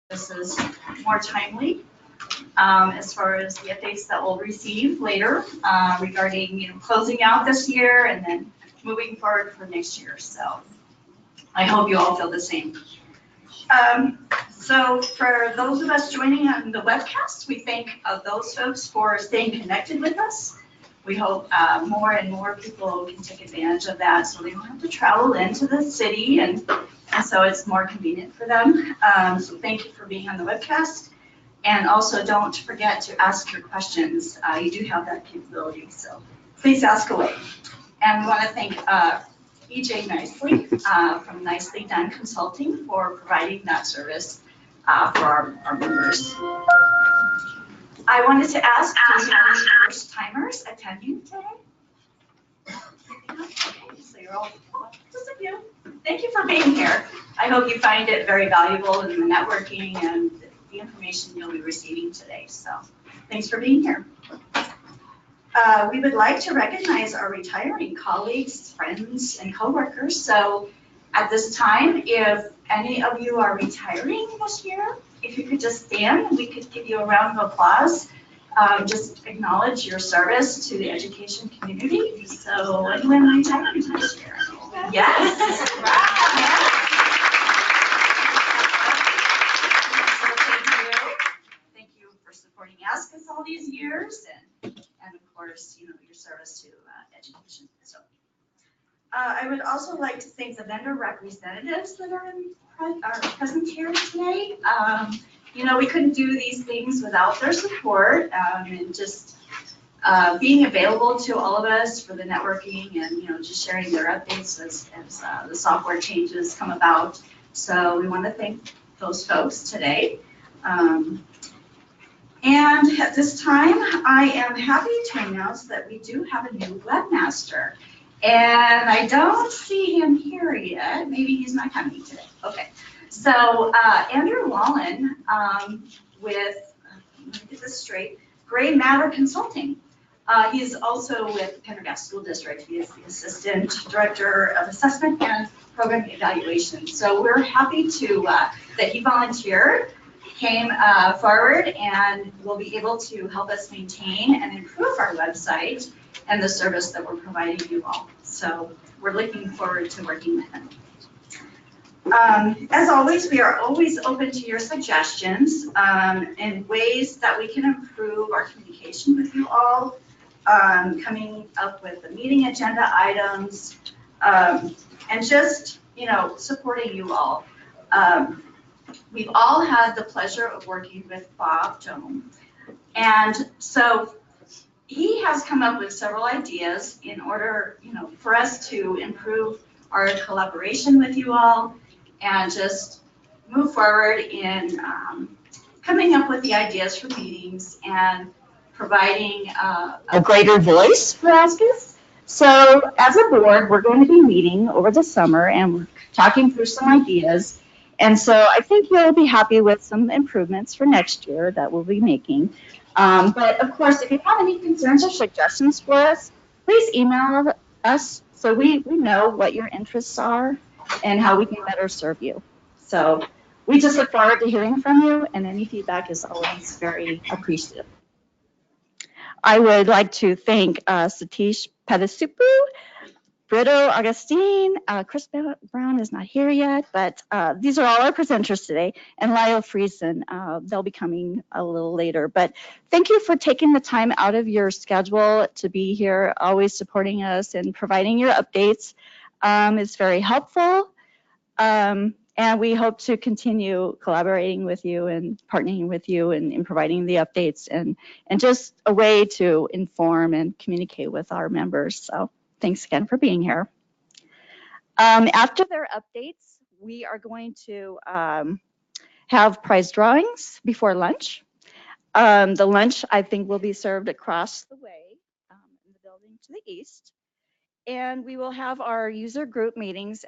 this is more timely as far as the updates that we'll receive later regarding closing out this year and then moving forward for next year. So I hope you all feel the same. So for those of us joining on the webcast, we thank those folks for staying connected with us. We hope more and more people can take advantage of that so they don't have to travel into the city and so it's more convenient for them. So thank you for being on the webcast. And also don't forget to ask your questions. You do have that capability, so please ask away. And we want to thank EJ Nicely from Nicely Done Consulting for providing that service for our members. I wanted to ask, do we have any first timers attending today? Okay, so you're all, just a few. Thank you for being here. I hope you find it very valuable in the networking and the information you'll be receiving today. So thanks for being here. We would like to recognize our retiring colleagues, friends, and coworkers. So at this time, if any of you are retiring this year, if you could just stand, we could give you a round of applause. Just acknowledge your service to the education community. So anyone retiring this year? Yes. Thank you for supporting ASCUS all these years, and of course, your service to education. So I would also like to thank the vendor representatives that are present here today. We couldn't do these things without their support and just being available to all of us for the networking and just sharing their updates as the software changes come about. So we want to thank those folks today. And at this time, I am happy to announce that we do have a new webmaster. And I don't see him here yet. Maybe he's not coming today. Okay. So Andrew Wallen with, let me get this straight, Gray Matter Consulting. He's also with Pendergast School District. He is the Assistant Director of Assessment and Program Evaluation. So we're happy to that he volunteered, came forward, and will be able to help us maintain and improve our website and the service that we're providing you all. So we're looking forward to working with him. As always, we are always open to your suggestions and ways that we can improve our communication with you all, coming up with the meeting agenda items, and just, supporting you all. We've all had the pleasure of working with Bob Jones, and so he has come up with several ideas in order, for us to improve our collaboration with you all and just move forward in coming up with the ideas for meetings and providing a greater voice for ASCUS. So as a board, we're going to be meeting over the summer and we're talking through some ideas. And so I think you'll be happy with some improvements for next year that we'll be making. But of course, if you have any concerns or suggestions for us, please email us so we know what your interests are and how we can better serve you. So we just look forward to hearing from you, and any feedback is always very appreciative. I would like to thank Satish Padasupu, Brito Augustine, Chris Brown is not here yet, but these are all our presenters today, and Lyle Friesen, they'll be coming a little later. But thank you for taking the time out of your schedule to be here, always supporting us and providing your updates. It's very helpful, and we hope to continue collaborating with you and partnering with you and providing the updates and just a way to inform and communicate with our members. So thanks again for being here. After their updates, we are going to have prize drawings before lunch. The lunch, I think, will be served across the way in the building to the east. And we will have our user group meetings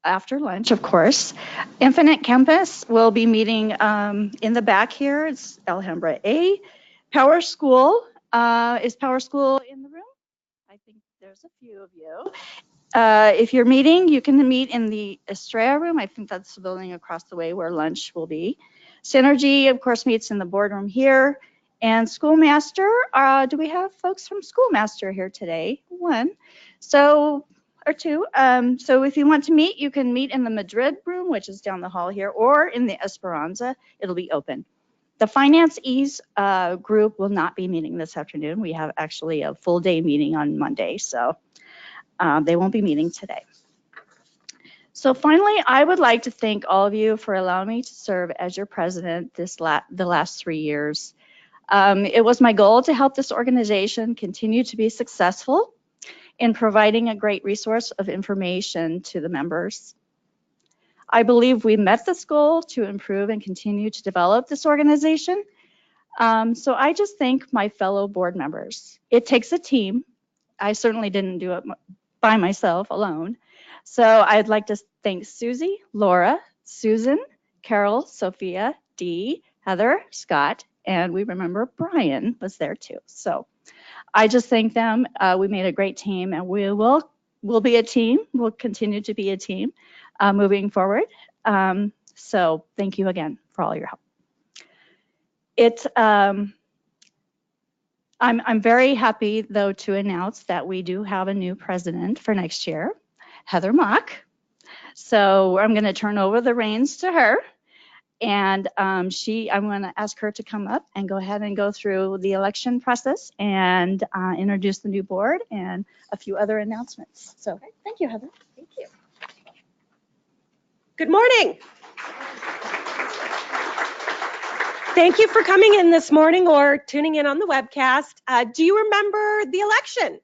after lunch, of course. Infinite Campus will be meeting in the back here. It's Alhambra A. Power School, is Power School in the room? I think there's a few of you. If you're meeting, you can meet in the Estrella room. I think that's the building across the way where lunch will be. Synergy, of course, meets in the boardroom here. And Schoolmaster, do we have folks from Schoolmaster here today? One. So, or two. So if you want to meet, you can meet in the Madrid room, which is down the hall here, or in the Esperanza. It'll be open. The Finance Ease group will not be meeting this afternoon. We have actually a full day meeting on Monday, so they won't be meeting today. So finally, I would like to thank all of you for allowing me to serve as your president the last 3 years. It was my goal to help this organization continue to be successful in providing a great resource of information to the members. I believe we met this goal to improve and continue to develop this organization. So I just thank my fellow board members. It takes a team. I certainly didn't do it by myself alone. So I'd like to thank Susie, Laura, Susan, Carol, Sophia, Dee, Heather, Scott, and we remember Brian was there too. So I just thank them. We made a great team, and we'll be a team. We'll continue to be a team moving forward. So thank you again for all your help. I'm very happy, though, to announce that we do have a new president for next year, Heather Mock. So I'm going to turn over the reins to her. And I'm going to ask her to come up and go ahead and go through the election process and introduce the new board and a few other announcements. So thank you, Heather. Thank you. Good morning. Thank you for coming in this morning or tuning in on the webcast. Do you remember the election?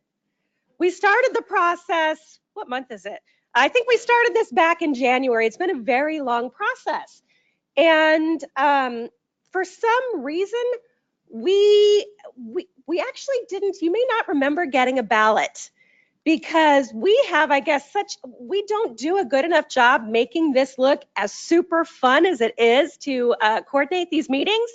We started the process, what month is it? I think we started this back in January. It's been a very long process. And for some reason, we actually didn't, you may not remember getting a ballot because we have, I guess, we don't do a good enough job making this look as super fun as it is to coordinate these meetings.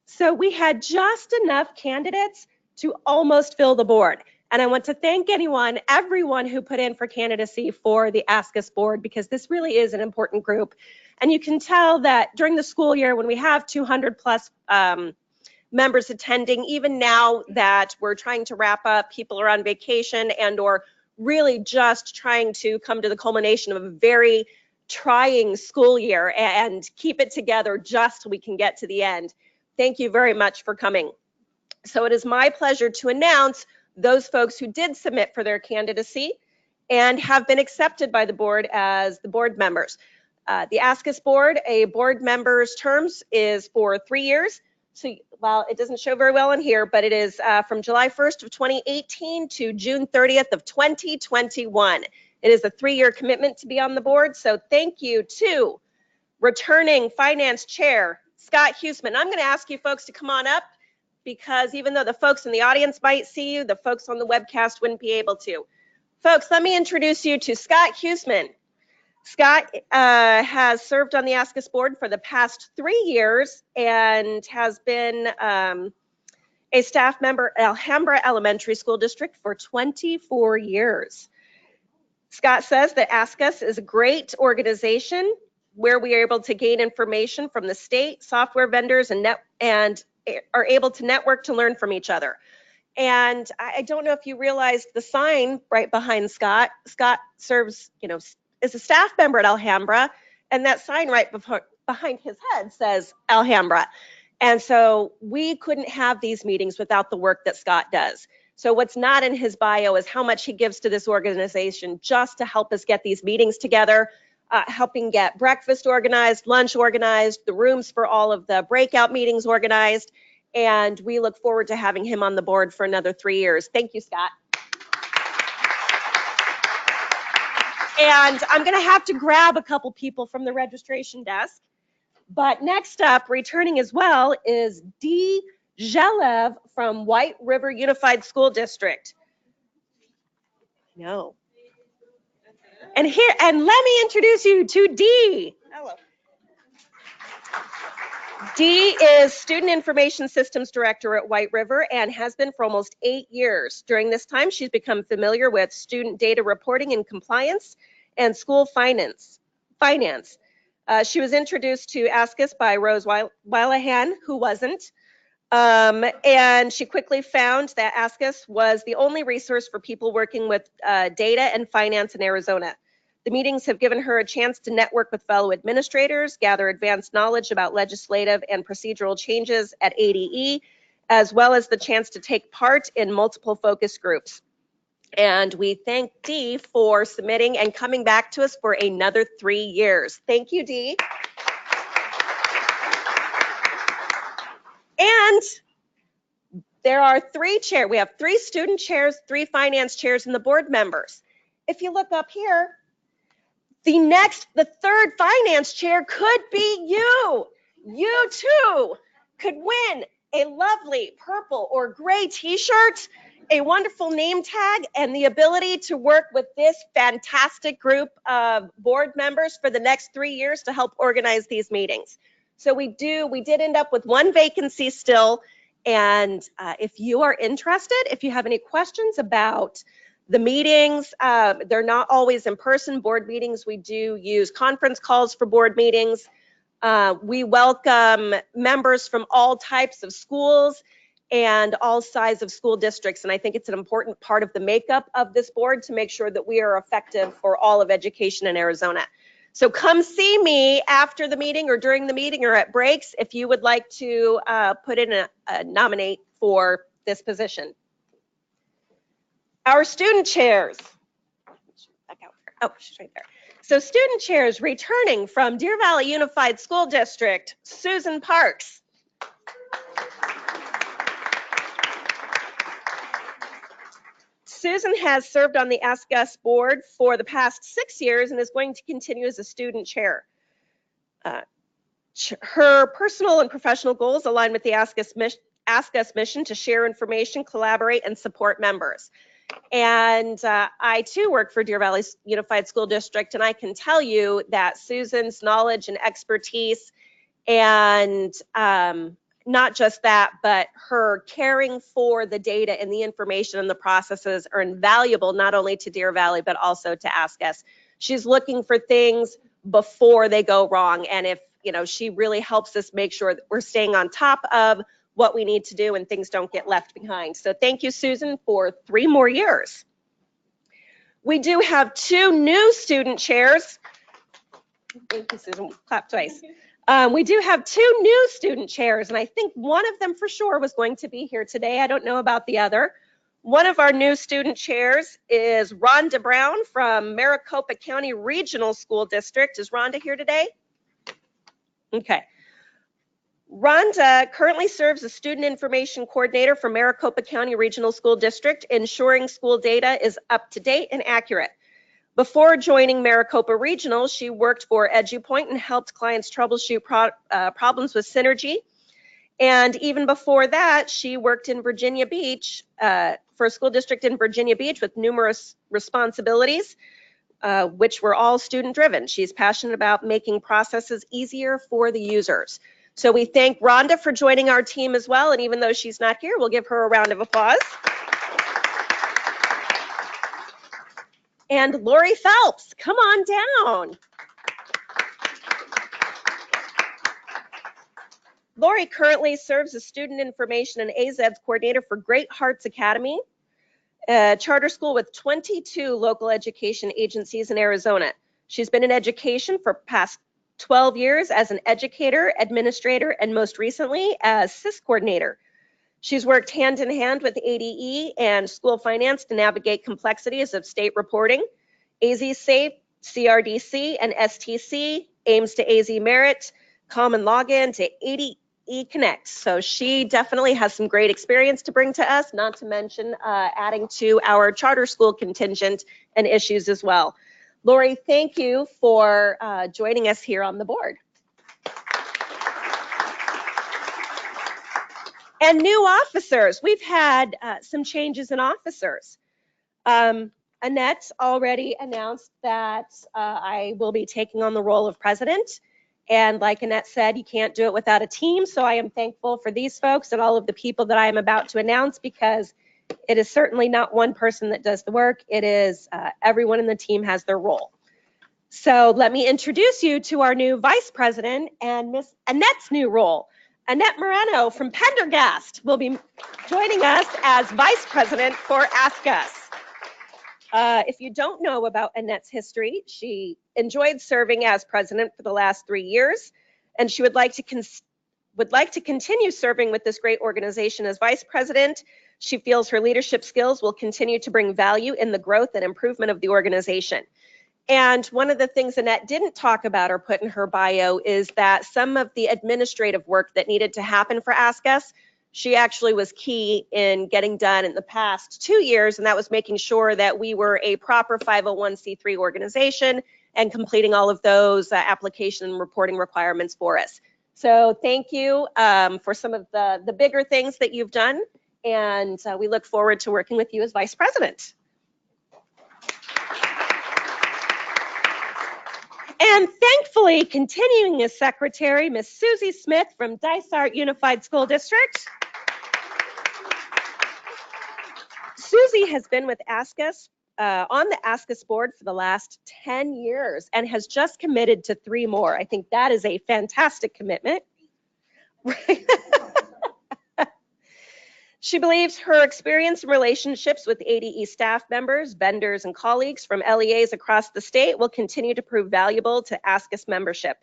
So we had just enough candidates to almost fill the board. And I want to thank everyone who put in for candidacy for the ASCUS board, because this really is an important group. And you can tell that during the school year, when we have 200 plus members attending, even now that we're trying to wrap up, people are on vacation and or really just trying to come to the culmination of a very trying school year and keep it together just so we can get to the end. Thank you very much for coming. So it is my pleasure to announce those folks who did submit for their candidacy and have been accepted by the board as the board members. The ASCUS board, a board member's terms is for 3 years. So while it doesn't show very well in here, but it is from July 1st of 2018 to June 30th of 2021. It is a 3-year commitment to be on the board. So thank you to returning finance chair, Scott Huseman. I'm gonna ask you folks to come on up, because even though the folks in the audience might see you, the folks on the webcast wouldn't be able to. Folks, let me introduce you to Scott Huseman. Scott has served on the ASCUS board for the past 3 years and has been a staff member at Alhambra Elementary School District for 24 years. Scott says that ASCUS is a great organization where we are able to gain information from the state, software vendors, and are able to network to learn from each other. And I don't know if you realized the sign right behind Scott. Scott serves, is a staff member at Alhambra, and that sign right behind his head says Alhambra. And so we couldn't have these meetings without the work that Scott does. So what's not in his bio is how much he gives to this organization just to help us get these meetings together, helping get breakfast organized, lunch organized, the rooms for all of the breakout meetings organized. And we look forward to having him on the board for another 3 years. Thank you, Scott. And I'm gonna have to grab a couple people from the registration desk. But next up, returning as well, is Dee Zhelev from White River Unified School District. No. And let me introduce you to Dee. Hello. Dee is Student Information Systems Director at White River and has been for almost 8 years. During this time, she's become familiar with student data reporting and compliance and school finance. She was introduced to ASCUS by Rose Weilahan, who wasn't. And she quickly found that ASCUS was the only resource for people working with data and finance in Arizona. The meetings have given her a chance to network with fellow administrators, gather advanced knowledge about legislative and procedural changes at ADE, as well as the chance to take part in multiple focus groups. And we thank Dee for submitting and coming back to us for another 3 years. Thank you, Dee. And there are 3 chairs. We have 3 student chairs, 3 finance chairs, and the board members. If you look up here, the third finance chair could be you. You too could win a lovely purple or gray t-shirt, a wonderful name tag, and the ability to work with this fantastic group of board members for the next 3 years to help organize these meetings. So we did end up with 1 vacancy still. And if you are interested, if you have any questions about the meetings, they're not always in person board meetings. We do use conference calls for board meetings. We welcome members from all types of schools and all sizes of school districts. And I think it's an important part of the makeup of this board to make sure that we are effective for all of education in Arizona. So come see me after the meeting or during the meeting or at breaks if you would like to put in a nominate for this position. Our student chairs. Back out here. Oh, she's right there. So student chairs returning from Deer Valley Unified School District, Susan Parks. Susan has served on the ASCUS board for the past 6 years and is going to continue as a student chair. Her personal and professional goals align with the ASCUS mission to share information, collaborate, and support members. And I too work for Deer Valley Unified School District, and I can tell you that Susan's knowledge and expertise, and not just that, but her caring for the data and the information and the processes are invaluable not only to Deer Valley, but also to ASCUS. She's looking for things before they go wrong. And if, she really helps us make sure that we're staying on top of what we need to do and things don't get left behind. So thank you, Susan, for 3 more years. We do have 2 new student chairs. Thank you, Susan. Clap twice. We do have 2 new student chairs, and I think one of them for sure was going to be here today. I don't know about the other. One of our new student chairs is Rhonda Brown from Maricopa County Regional School District. Is Rhonda here today? Okay. Rhonda currently serves as Student Information Coordinator for Maricopa County Regional School District, ensuring school data is up to date and accurate. Before joining Maricopa Regional, she worked for EduPoint and helped clients troubleshoot problems with Synergy. And even before that, she worked in Virginia Beach for a school district in Virginia Beach with numerous responsibilities, which were all student-driven. She's passionate about making processes easier for the users. So we thank Rhonda for joining our team as well. And even though she's not here, we'll give her a round of applause. And Lori Phelps, come on down. Lori currently serves as Student Information and AZEDS Coordinator for Great Hearts Academy, a charter school with 22 local education agencies in Arizona. She's been in education for past 12 years as an educator, administrator, and most recently as SIS coordinator. She's worked hand in hand with ADE and school finance to navigate complexities of state reporting. AZ Safe, CRDC, and STC, aims to AZ Merit, Common Login to ADE Connect. So she definitely has some great experience to bring to us, not to mention adding to our charter school contingent and issues as well. Lori, thank you for joining us here on the board. And new officers. We've had some changes in officers. Annette already announced that I will be taking on the role of president. And like Annette said, you can't do it without a team. So I am thankful for these folks and all of the people that I am about to announce, because it is certainly not one person that does the work. It is everyone in the team has their role. So let me introduce you to our new vice president and Miss Annette's new role. Annette Moreno from Pendergast will be joining us as vice president for ASCUS. If you don't know about Annette's history, she enjoyed serving as president for the last 3 years, and she would like to continue serving with this great organization as vice president. She feels her leadership skills will continue to bring value in the growth and improvement of the organization. And one of the things Annette didn't talk about or put in her bio is that some of the administrative work that needed to happen for ASCUS, she actually was key in getting done in the past 2 years, and that was making sure that we were a proper 501c3 organization and completing all of those application and reporting requirements for us. So thank you for some of the bigger things that you've done, and we look forward to working with you as vice president. And thankfully, continuing as secretary, Miss Susie Smith from Dysart Unified School District. Susie has been with ASCUS, on the ASCUS board for the last 10 years and has just committed to 3 more. I think that is a fantastic commitment. She believes her experience and relationships with ADE staff members, vendors, and colleagues from LEAs across the state will continue to prove valuable to ASCUS membership.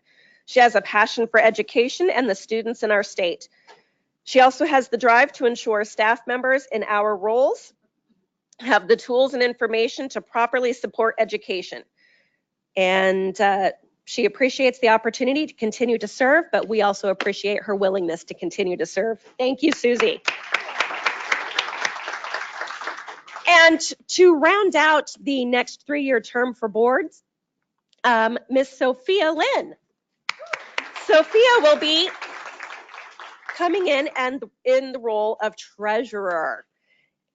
She has a passion for education and the students in our state. She also has the drive to ensure staff members in our roles have the tools and information to properly support education. And she appreciates the opportunity to continue to serve, but we also appreciate her willingness to continue to serve. Thank you, Susie. And to round out the next 3-year term for boards, Miss Sophia Lynn. Sophia will be coming in and in the role of treasurer.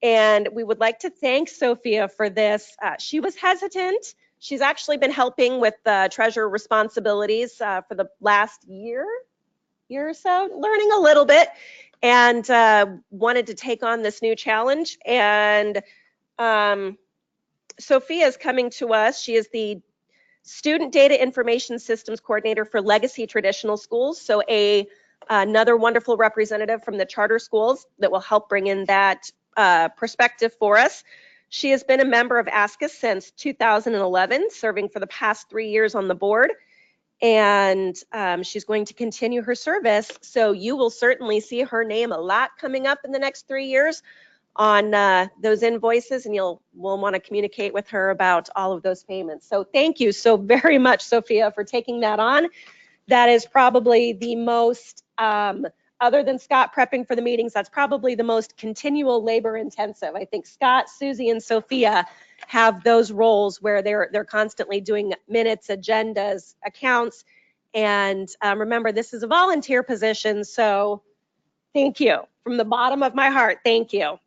And we would like to thank Sophia for this. She was hesitant. She's actually been helping with the treasurer responsibilities for the last year or so, learning a little bit, and wanted to take on this new challenge. And Sophia is coming to us. She is the Student Data Information Systems Coordinator for Legacy Traditional Schools, so another wonderful representative from the charter schools that will help bring in that perspective for us. She has been a member of ASCUS since 2011, serving for the past 3 years on the board, and she's going to continue her service, so you will certainly see her name a lot coming up in the next 3 years on those invoices, and we'll want to communicate with her about all of those payments. So thank you so very much, Sophia, for taking that on. That is probably the most, other than Scott prepping for the meetings, that's probably the most continual labor intensive. I think Scott, Susie, and Sophia have those roles where they're constantly doing minutes, agendas, accounts, and remember, this is a volunteer position, so thank you. From the bottom of my heart, thank you.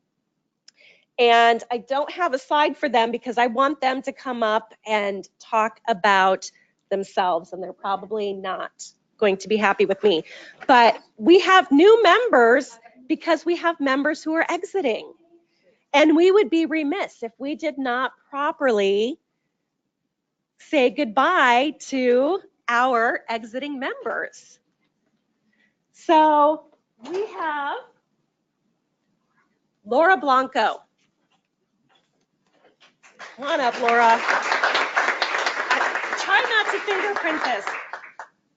And I don't have a slide for them because I want them to come up and talk about themselves, and they're probably not going to be happy with me. But we have new members because we have members who are exiting. And we would be remiss if we did not properly say goodbye to our exiting members. So we have Laura Blanco. Come on up, Laura. Try not to fingerprint this.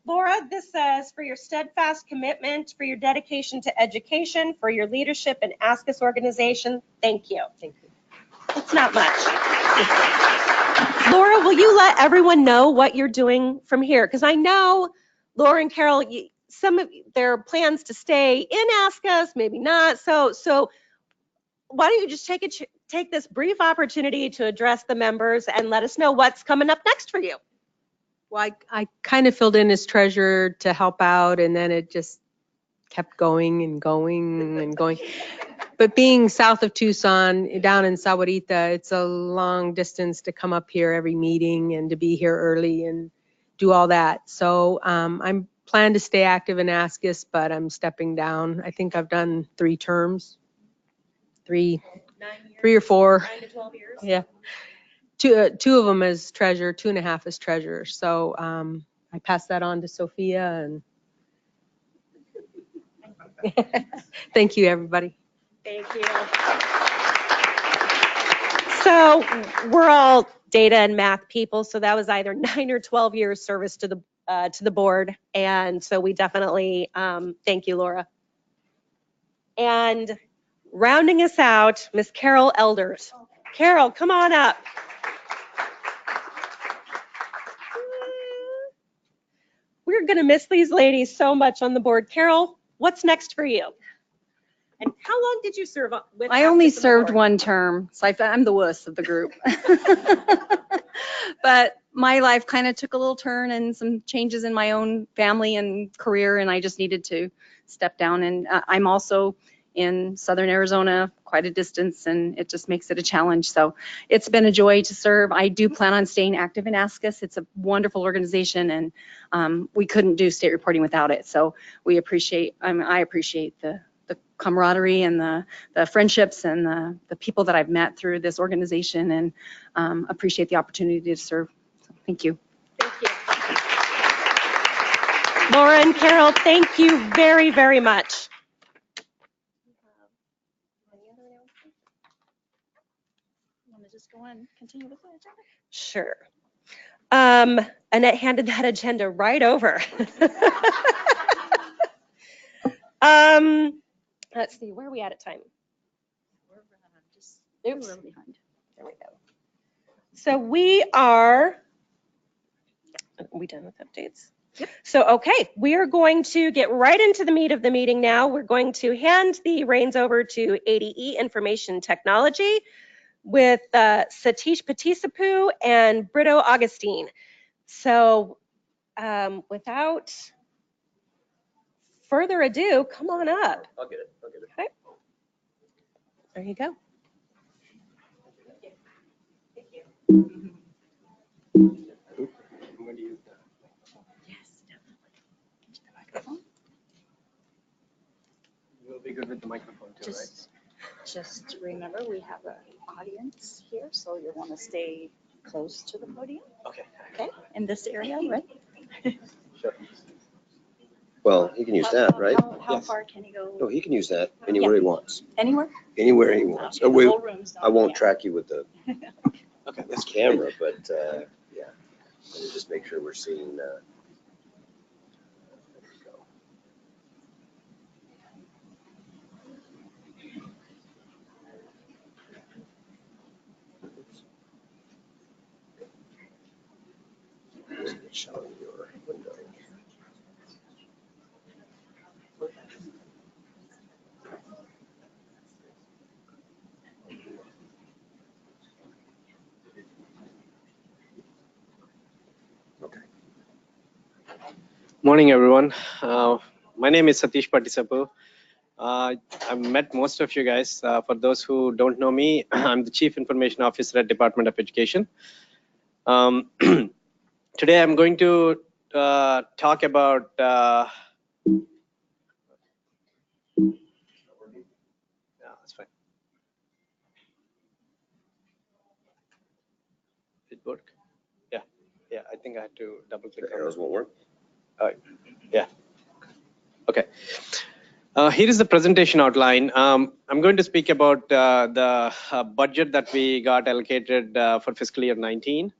Laura, this says, for your steadfast commitment, for your dedication to education, for your leadership in ASCUS organization, thank you. Thank you. It's not much. Laura, will you let everyone know what you're doing from here? Because I know Laura and Carol, some of their plans to stay in ASCUS, maybe not. So why don't you just take this brief opportunity to address the members and let us know what's coming up next for you. Well, I kind of filled in as treasurer to help out, and then it just kept going and going and going. But being south of Tucson, down in Sahuarita, it's a long distance to come up here every meeting and to be here early and do all that. So I'm planning to stay active in ASCUS, but I'm stepping down. I think I've done 3 terms, 3 or 4. 9 to 12 years. Yeah. two of them as treasurer, 2.5 as treasurer. So I pass that on to Sophia, and thank you, everybody. Thank you. So we're all data and math people, so that was either 9 or 12 years service to the board, and so we definitely thank you, Laura. And rounding us out, Miss Carol Elders. Carol, come on up. We're gonna miss these ladies so much on the board. Carol, what's next for you? And how long did you serve with? I only ASCUS on the served board? one term, so I'm the wuss of the group. But my life kind of took a little turn and some changes in my own family and career, and I just needed to step down. And I'm also in Southern Arizona, quite a distance, and it just makes it a challenge. So it's been a joy to serve. I do plan on staying active in ASCUS. It's a wonderful organization, and we couldn't do state reporting without it. So we appreciate, I appreciate the camaraderie and the friendships and the people that I've met through this organization, and appreciate the opportunity to serve. So, thank you. Thank you. Laura and Carol, thank you very, very much. You want to just go on, continue with the agenda? Sure. Annette handed that agenda right over. Let's see, where are we at time? We're Oops. a little behind. There we go. So we are we done with updates? Yep. So, okay, we are going to get right into the meat of the meeting now. We're going to hand the reins over to ADE Information Technology with Satish Patisapu and Brito Augustine. So without further ado, come on up. I'll get it. I'll get it. Okay. There you go. I'm going to use that. Yes, definitely. Into the microphone. You'll be good with the microphone too, right? Just remember, we have an audience here, so you'll want to stay close to the podium, Okay. okay? In this area, right? Sure. Well, he can use that, right? How Yes. far can you No, go? he can use that anywhere he wants. Anywhere? Anywhere he wants. Okay, the whole room's not- I won't yeah. track you with the Okay, that's camera, but yeah. Let me just make sure we're seeing. There we go. Just showing your window. Okay. Morning, everyone. My name is Satish Patisapu. I've met most of you guys. For those who don't know me, I'm the Chief Information Officer at Department of Education. Today, I'm going to talk about yeah, that's fine. Did it work? Yeah, yeah. I think I had to double click. The arrows won't work. Yeah. Okay. Here is the presentation outline. I'm going to speak about the budget that we got allocated for fiscal year 19.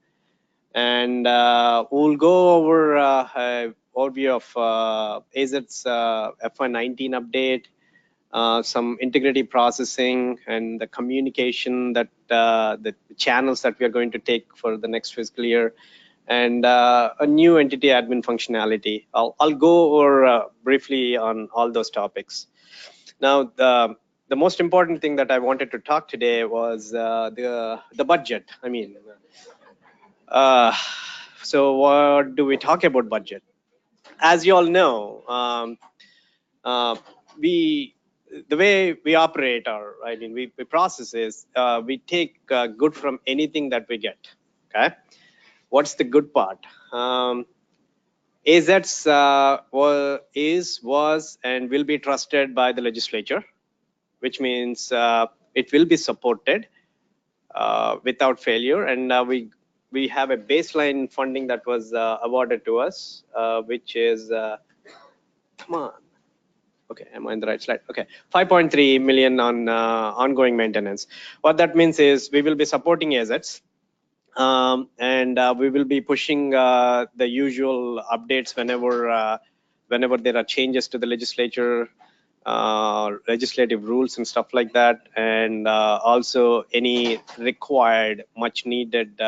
And we'll go over an overview of AZ's FY19 update, some integrity processing, and the communication that the channels that we are going to take for the next fiscal year, and a new entity admin functionality. I'll go over briefly on all those topics. Now, the most important thing that I wanted to talk today was the budget. I mean, so what do we talk about budget? As you all know, the way we operate, or I mean, we process is we take good from anything that we get. Okay, what's the good part? AZ's was and will be trusted by the legislature, which means it will be supported. without failure, and we have a baseline funding that was awarded to us, which is come on. Okay, am I in the right slide? Okay, 5.3 million on ongoing maintenance. What that means is we will be supporting ASCUS, and we will be pushing the usual updates whenever there are changes to the legislature, legislative rules and stuff like that, and also any required, much needed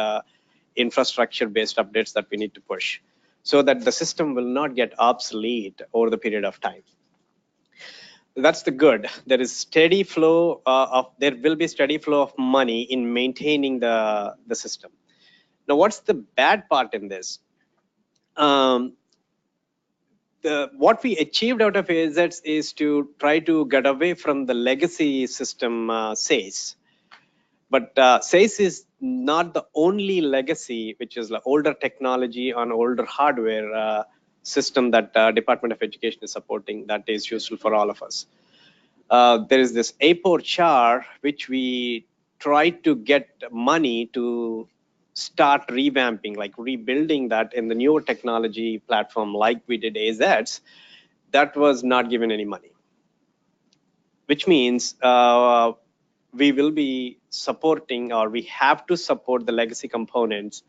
infrastructure-based updates that we need to push, so that the system will not get obsolete over the period of time. That's the good. There is steady flow there will be steady flow of money in maintaining the system. Now, what's the bad part in this? What we achieved out of ASCUS is to try to get away from the legacy system SACE. But SACE is not the only legacy, which is like older technology on older hardware system that Department of Education is supporting that is useful for all of us. There is this A4 char, which we tried to get money to start revamping, like rebuilding that in the newer technology platform like we did ASCUS. That was not given any money, which means we will be supporting, or we have to support the legacy components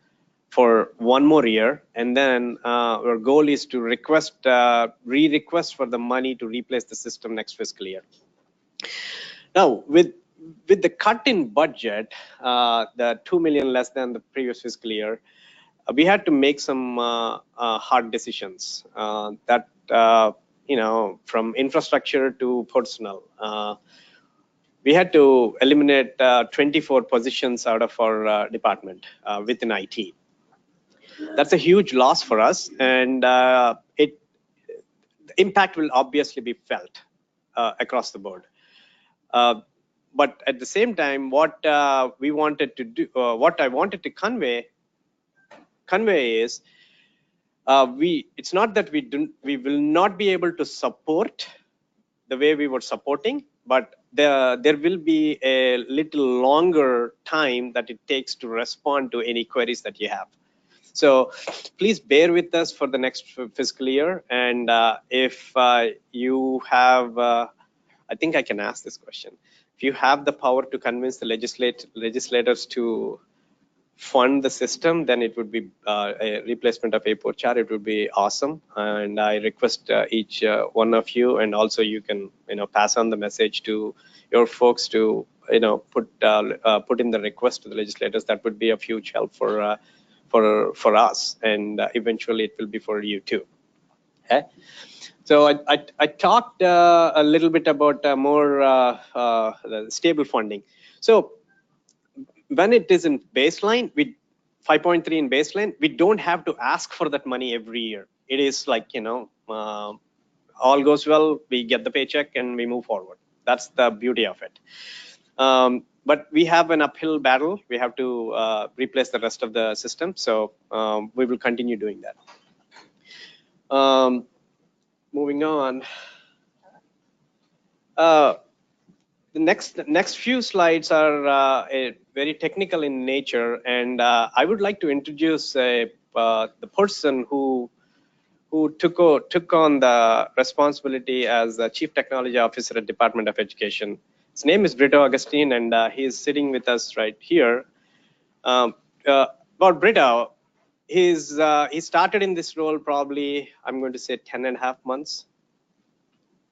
for one more year, and then our goal is to request re-request for the money to replace the system next fiscal year. Now, with the cut in budget, the 2 million less than the previous fiscal year, we had to make some hard decisions that from infrastructure to personnel. We had to eliminate 24 positions out of our department within IT. That's a huge loss for us, and the impact will obviously be felt across the board. But at the same time, what we wanted to do, what I wanted to convey is, it's not that we will not be able to support the way we were supporting, but there will be a little longer time that it takes to respond to any queries that you have. So please bear with us for the next fiscal year. And if you have, I think I can ask this question. If you have the power to convince the legislators to fund the system, then it would be a replacement of A4 chart. It would be awesome. And I request each one of you, and also you can pass on the message to your folks to put in the request to the legislators. That would be of huge help for us, and eventually it will be for you too. Okay. So I talked a little bit about more stable funding. So when it is in baseline, 5.3 in baseline, we don't have to ask for that money every year. It is like, all goes well, we get the paycheck and we move forward. That's the beauty of it. But we have an uphill battle. We have to replace the rest of the system. So we will continue doing that. Moving on. The next few slides are very technical in nature, and I would like to introduce the person who took on the responsibility as the Chief Technology Officer at Department of Education. His name is Brito Augustine, and he is sitting with us right here. About Brito, he started in this role probably, I'm going to say 10.5 months.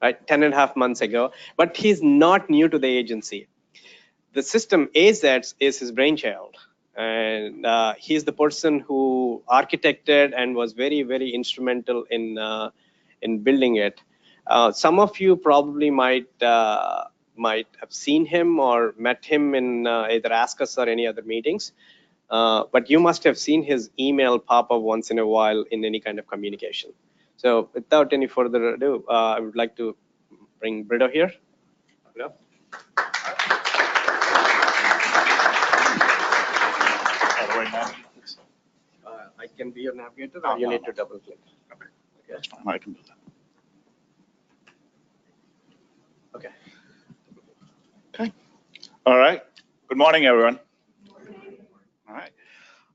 Right, 10.5 months ago, but he's not new to the agency. The system ASCUS is his brainchild, and he's the person who architected and was very, very instrumental in building it. Some of you probably might have seen him or met him in either ASCUS or any other meetings, but you must have seen his email pop up once in a while in any kind of communication. So without any further ado, I would like to bring Brito here. Brito. I can be your navigator, or you need to double click. Okay. That's fine. I can do that. Okay. Okay. All right. Good morning, everyone.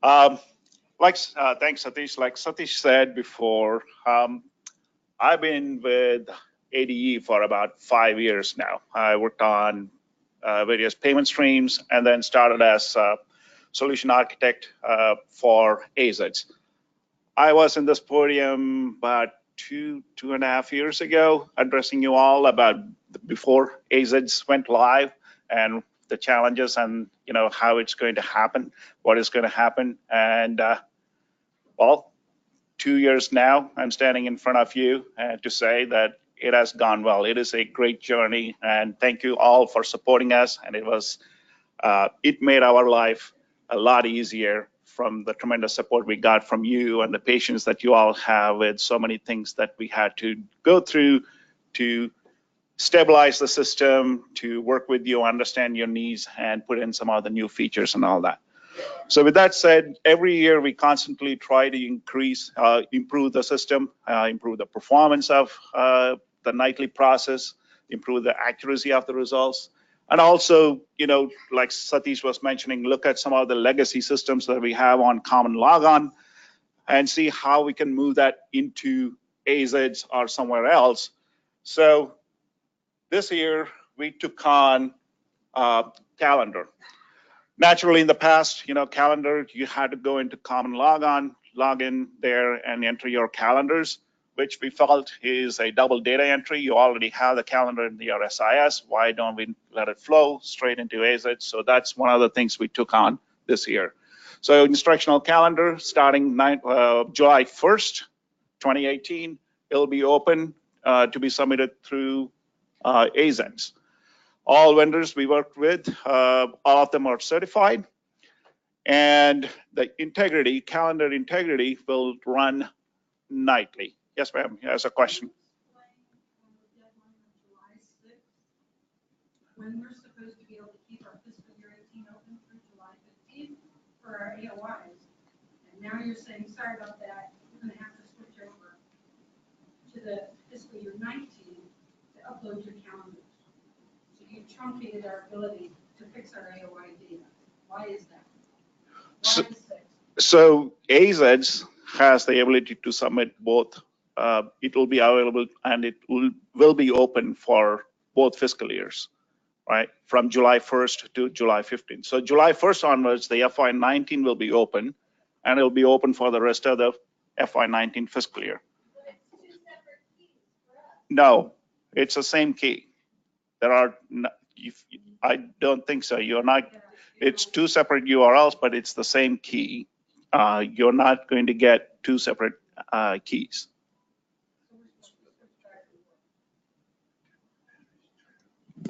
Thanks, Satish. Like Satish said before, I've been with ADE for about 5 years now. I worked on various payment streams and then started as a solution architect for AZEDs. I was in this podium about two and a half years ago, addressing you all about before AZEDs went live and the challenges and how it's going to happen, what is going to happen, and well, 2 years now, I'm standing in front of you to say that it has gone well. It is a great journey, and thank you all for supporting us. And it made our life a lot easier from the tremendous support we got from you and the patience that you all have with so many things that we had to go through to stabilize the system, to work with you, understand your needs, and put in some of the new features and all that. So with that said, every year we constantly try to improve the system, improve the performance of the nightly process, improve the accuracy of the results. And also, like Satish was mentioning, look at some of the legacy systems that we have on common logon and see how we can move that into AZEDs or somewhere else. So this year we took on calendar. Naturally, in the past, calendar, you had to go into common logon, log in there and enter your calendars, which we felt is a double data entry. You already have the calendar in your SIS. Why don't we let it flow straight into AZED? So that's one of the things we took on this year. So instructional calendar starting July 1st, 2018, it'll be open to be submitted through AZEDs. All vendors we worked with, all of them are certified. And the calendar integrity will run nightly. Yes, ma'am, has a question. When we're supposed to be able to keep our fiscal year 18 open through July 15th for our AOIs. And now you're saying, sorry about that, you're gonna have to switch over to the fiscal year 19 to upload your calendars. So you've truncated our ability to fix our AOI data. Why is that? Why is that? So AZEDs has the ability to submit both. It will be available and it will be open for both fiscal years, right? From July 1st to July 15th. So July 1st onwards, the FY19 will be open and it'll be open for the rest of the FY19 fiscal year. But it's 2 separate keys for us. No, it's the same key. I don't think so. It's 2 separate URLs, but it's the same key. You're not going to get 2 separate keys.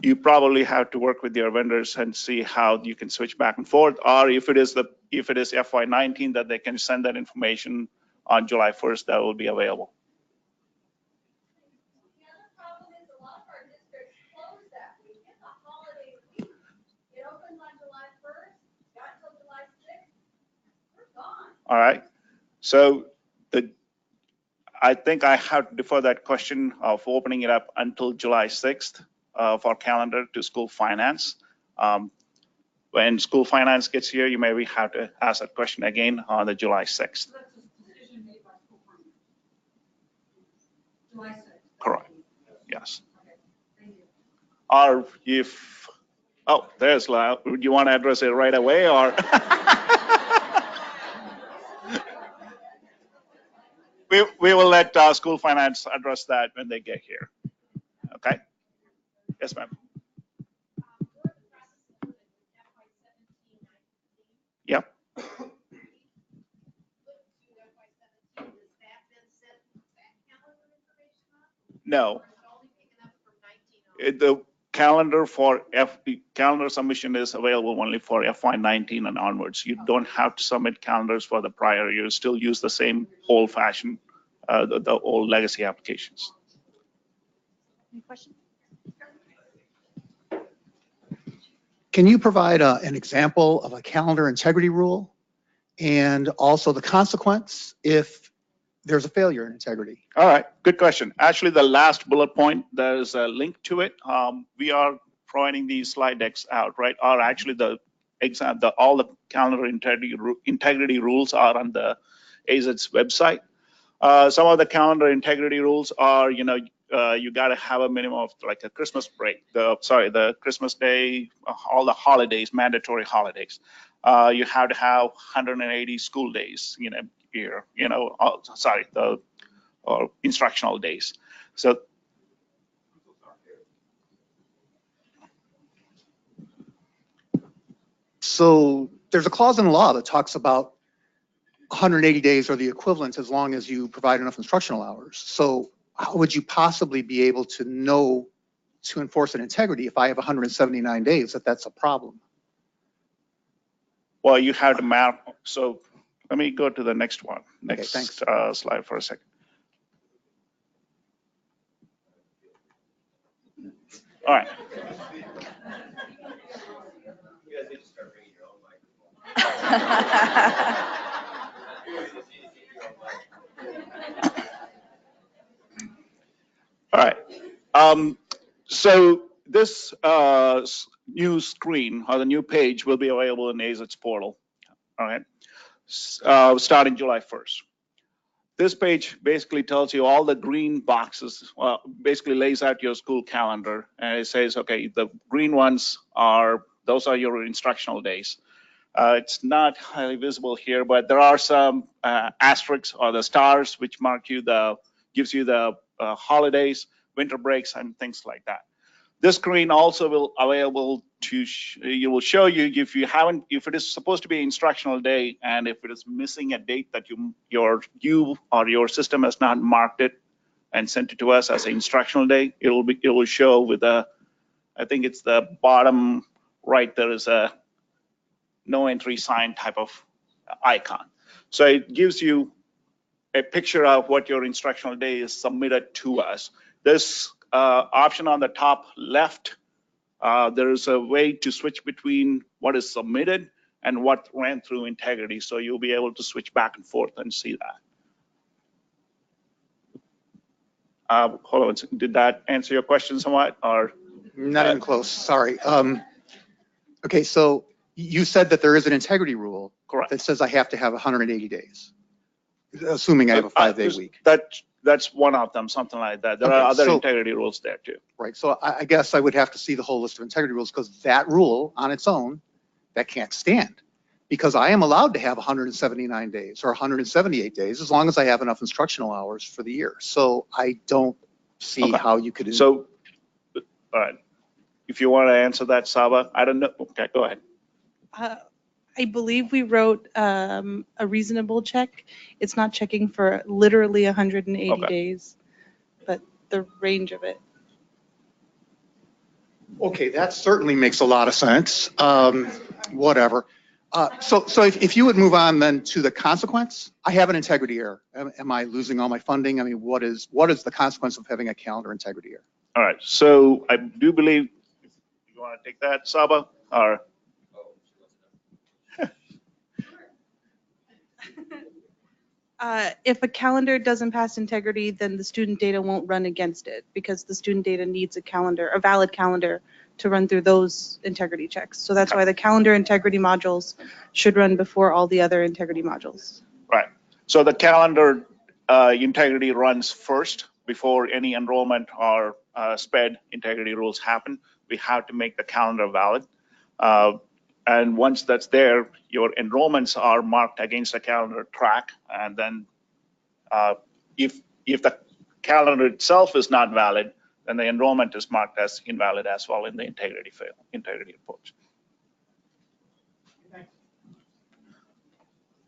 You probably have to work with your vendors and see how you can switch back and forth, or if it is FY19 that they can send that information on July 1st, that will be available. The other problem is a lot of our districts close that week. It's a holiday week. It opens on July 1st, got till July 6th, we're gone. All right. So I think I have to defer that question of opening it up until July 6th for calendar to school finance. When school finance gets here, you maybe have to ask that question again on the July 6th. So that's a decision made by school finance. July 6th. Correct. Yes. Okay, thank you. Or there's Lau. Do you want to address it right away or? We will let school finance address that when they get here. Okay? Yes, ma'am. Yep. No. The calendar calendar submission is available only for FY19 and onwards. You don't have to submit calendars for the prior year. Still use the same old-fashioned, the old legacy applications. Any questions? Can you provide an example of a calendar integrity rule and also the consequence if there's a failure in integrity? All right, good question. Actually, the last bullet point, there's a link to it. We are providing these slide decks out, right? Or actually the all the calendar integrity rules are on the AZ's website. Some of the calendar integrity rules are, you got to have a minimum of like a Christmas break, the Christmas day, all the holidays, mandatory holidays. You have to have 180 school days in a year, or instructional days. So there's a clause in the law that talks about 180 days or the equivalent as long as you provide enough instructional hours. So how would you possibly be able to know to enforce an integrity if I have 179 days that that's a problem? Well, you have to map. So let me go to the next one. Next slide for a second. All right. You guys need to start bringing your own microphone. All right. So this new screen or the new page will be available in AZ's portal. All right. Starting July 1st. This page basically tells you all the green boxes, basically lays out your school calendar, and it says, okay, the green ones those are your instructional days. It's not highly visible here, but there are some asterisks or the stars which gives you the holidays, winter breaks, and things like that. This screen also will available to it will show you if it is supposed to be instructional day and if it is missing a date that you or your system has not marked it and sent it to us as an instructional day, it will show with I think it's the bottom right, there is a no entry sign type of icon. So it gives you a picture of what your instructional day is submitted to us. This option on the top left, there is a way to switch between what is submitted and what ran through integrity. So you'll be able to switch back and forth and see that. Hold on, did that answer your question somewhat, or? Not even close, sorry. Okay, so you said that there is an integrity rule. Correct. That says I have to have 180 days, assuming I have a 5-day week. That's one of them, something like that. There are other integrity rules there too. Right, so I guess I would have to see the whole list of integrity rules, because that rule on its own, that can't stand. Because I am allowed to have 179 days or 178 days as long as I have enough instructional hours for the year. So I don't see how you could. So, all right, if you want to answer that, Saba, I don't know. Okay, go ahead. I believe we wrote a reasonable check. It's not checking for literally 180 days, but the range of it. Okay, that certainly makes a lot of sense. Whatever. So if you would move on then to the consequence, I have an integrity error. Am I losing all my funding? I mean, what is the consequence of having a calendar integrity error? All right, so I do believe, if you want to take that, Saba, or? If a calendar doesn't pass integrity, then the student data won't run against it, because the student data needs a valid calendar to run through those integrity checks. So that's why the calendar integrity modules should run before all the other integrity modules. Right. So the calendar integrity runs first before any enrollment or SPED integrity rules happen. We have to make the calendar valid. And once that's there, your enrollments are marked against the calendar track. And then if the calendar itself is not valid, then the enrollment is marked as invalid as well in the integrity report.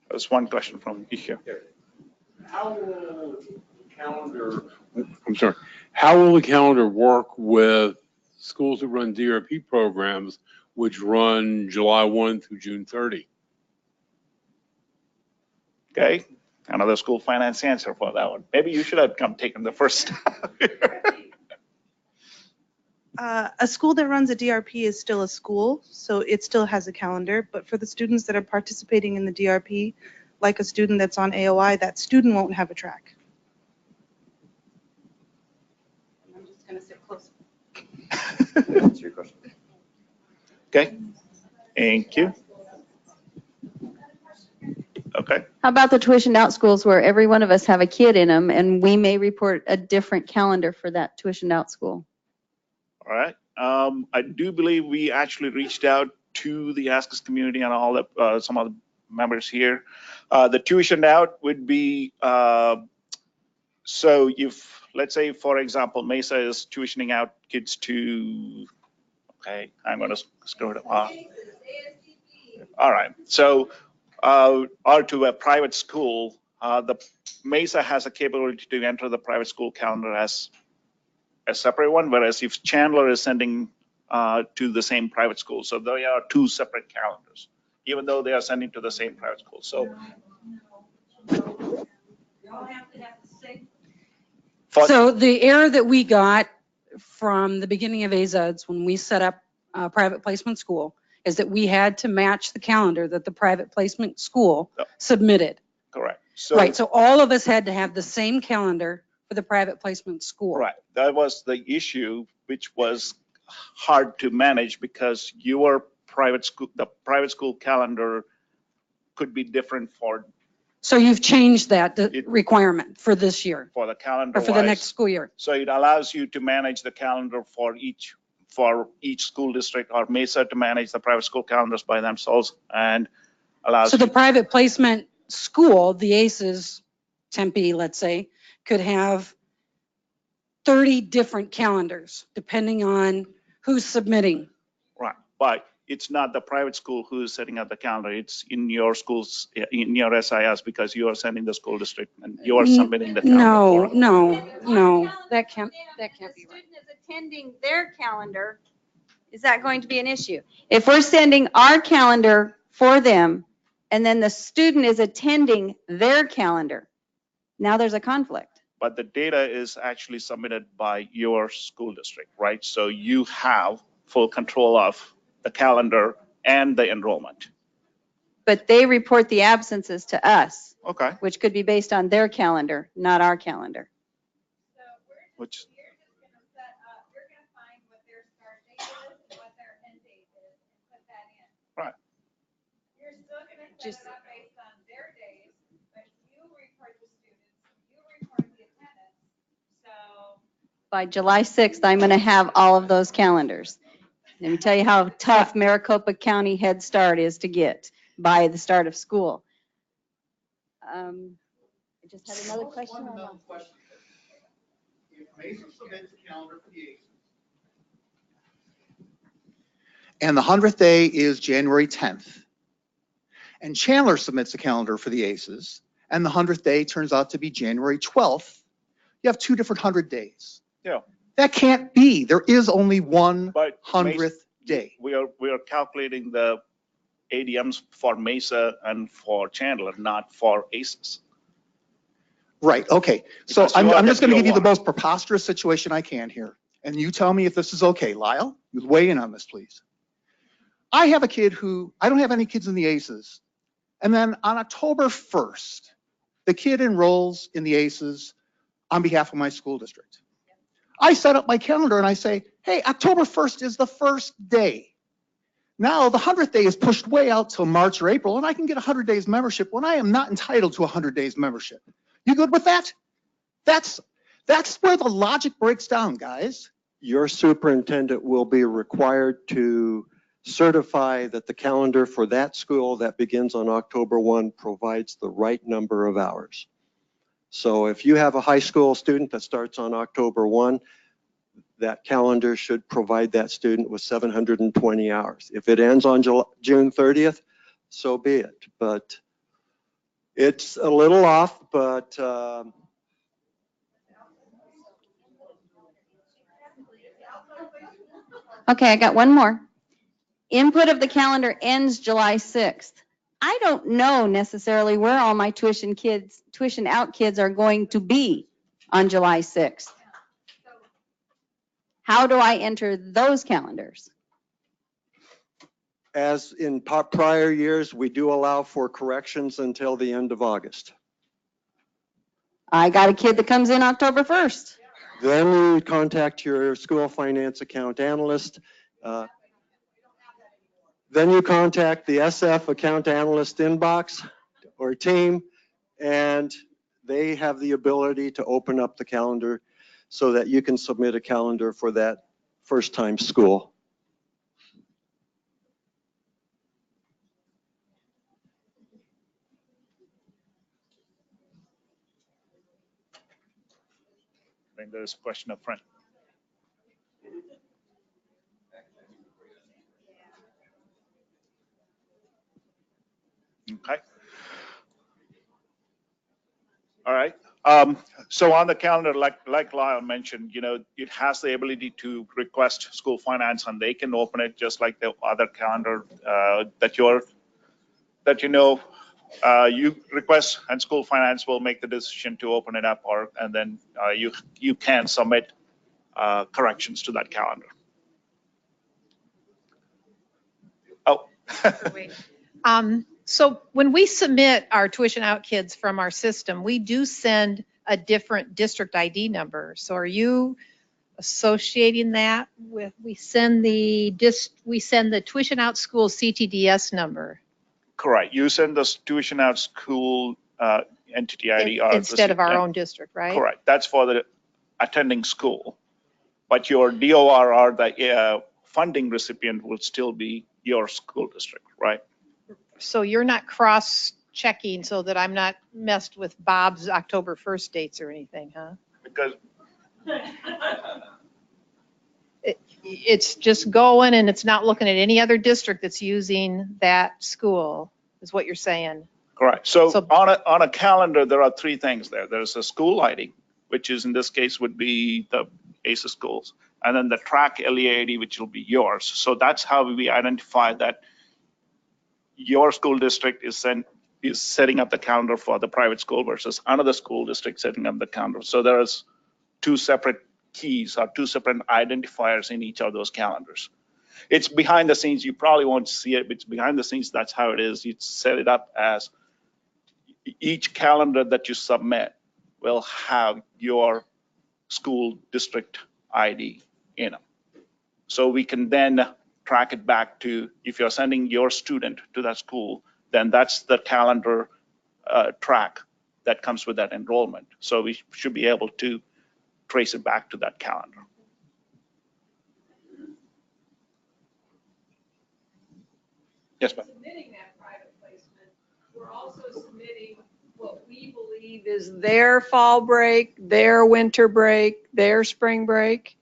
There's one question from here. How will the calendar work with schools that run DRP programs, which run July 1 through June 30? Okay, another school finance answer for that one. Maybe you should have taken the first step. A school that runs a DRP is still a school, so it still has a calendar. But for the students that are participating in the DRP, like a student that's on AOI, that student won't have a track. I'm just going to sit close. Answer your question. Okay. Thank you. Okay. How about the tuitioned out schools where every one of us have a kid in them and we may report a different calendar for that tuitioned out school? All right. I do believe we actually reached out to the ASCUS community and all the some of the members here. The tuition out would be so if, let's say, for example, Mesa is tuitioning out kids to, okay, I'm going to scroll it up. All right. So, or to a private school, the Mesa has a capability to enter the private school calendar as a separate one, whereas if Chandler is sending to the same private school, so they are two separate calendars, even though they are sending to the same private school. So, So the error that we got from the beginning of AZUDS when we set up a private placement school is that we had to match the calendar that the private placement school submitted. correct. So, Right, so all of us had to have the same calendar for the private placement school. right. That was the issue, which was hard to manage because your private school, the private school calendar could be different for So you've changed that requirement for this year, the calendar or for the wise. next school year. So it allows you to manage the calendar for each school district, or Mesa to manage the private school calendars by themselves, and allows So the you, private placement school, the ACES, Tempe, let's say, could have 30 different calendars depending on who's submitting. right, but it's not the private school who is setting up the calendar. It's in your schools, in your SIS, because you are sending the school district and you are submitting the calendar. No, that can't be right. Student is attending their calendar, is that going to be an issue? If we're sending our calendar for them and then the student is attending their calendar, now there's a conflict. But the data is actually submitted by your school district, right? So you have full control of the calendar and the enrollment. But they report the absences to us, Okay. which could be based on their calendar, not our calendar. Which, You're gonna find what their start date is and what their end date is and put that in. right. You're still gonna set it up based on their days, but you report the students, you report the attendance, so. By July 6th, I'm going to have all of those calendars. Let me tell you how tough Maricopa County Head Start is to get by the start of school. I just had another question. If Mesa submits a calendar for the ACES, and the 100th day is January 10th, and Chandler submits a calendar for the ACES, and the 100th day turns out to be January 12th, you have two different 100 days. Yeah. That can't be. There is only one But 100th day. we are calculating the ADMs for Mesa and for Chandler, not for ACES. Right, okay. So Because you are I'm just going to the give you the PO1. most preposterous situation I can here. And you tell me if this is okay. Lyle, you weigh in on this, please. I have a kid who, I don't have any kids in the ACES. And then on October 1st, the kid enrolls in the ACES on behalf of my school district. I set up my calendar and I say, hey, October 1st is the first day. Now the 100th day is pushed way out till March or April, and I can get 100 days membership when I am not entitled to 100 days membership. You good with that? That's where the logic breaks down, guys. Your superintendent will be required to certify that the calendar for that school that begins on October 1 provides the right number of hours. So if you have a high school student that starts on October 1, that calendar should provide that student with 720 hours. If it ends on June 30th, so be it. But it's a little off, but Okay, I got one more. Input of the calendar ends July 6th. I don't know necessarily where all my tuition out kids are going to be on July 6th. How do I enter those calendars? as in prior years, we do allow for corrections until the end of August. I got a kid that comes in October 1st. Then you contact your school finance account analyst. Then you contact the SF account analyst inbox or team, and they have the ability to open up the calendar so that you can submit a calendar for that first time school. I think there's a question up front. Okay. All right. So on the calendar, like Lyle mentioned, it has the ability to request school finance, and they can open it just like the other calendar that you request, and school finance will make the decision to open it up, and then you can submit corrections to that calendar. Oh. So when we submit our tuition out kids from our system, we do send a different district ID number. So are you associating that with, we send the tuition out school CTDS number? Correct. You send the tuition out school entity ID instead of our own district, right? Correct. That's for the attending school, but your DOR or the funding recipient will still be your school district, right? So you're not cross-checking so that I'm not messed with Bob's October 1st dates or anything, huh? Because it's just going and it's not looking at any other district that's using that school, is what you're saying. correct. So on a calendar, there are three things there. There's a school ID, which is in this case would be the ASCUS schools, and then the track LEA ID, which will be yours. So that's how we identify that your school district is setting up the calendar for the private school versus another school district setting up the calendar. So there's two separate keys or two separate identifiers in each of those calendars. It's behind the scenes. You probably won't see it, but it's behind the scenes. That's how it is. You set it up as each calendar that you submit will have your school district ID in them. So we can then track it back to, if you're sending your student to that school, then that's the calendar track that comes with that enrollment. So we should be able to trace it back to that calendar. Yes, ma'am. Submitting that private placement, we're also submitting what we believe is their fall break, their winter break, their spring break.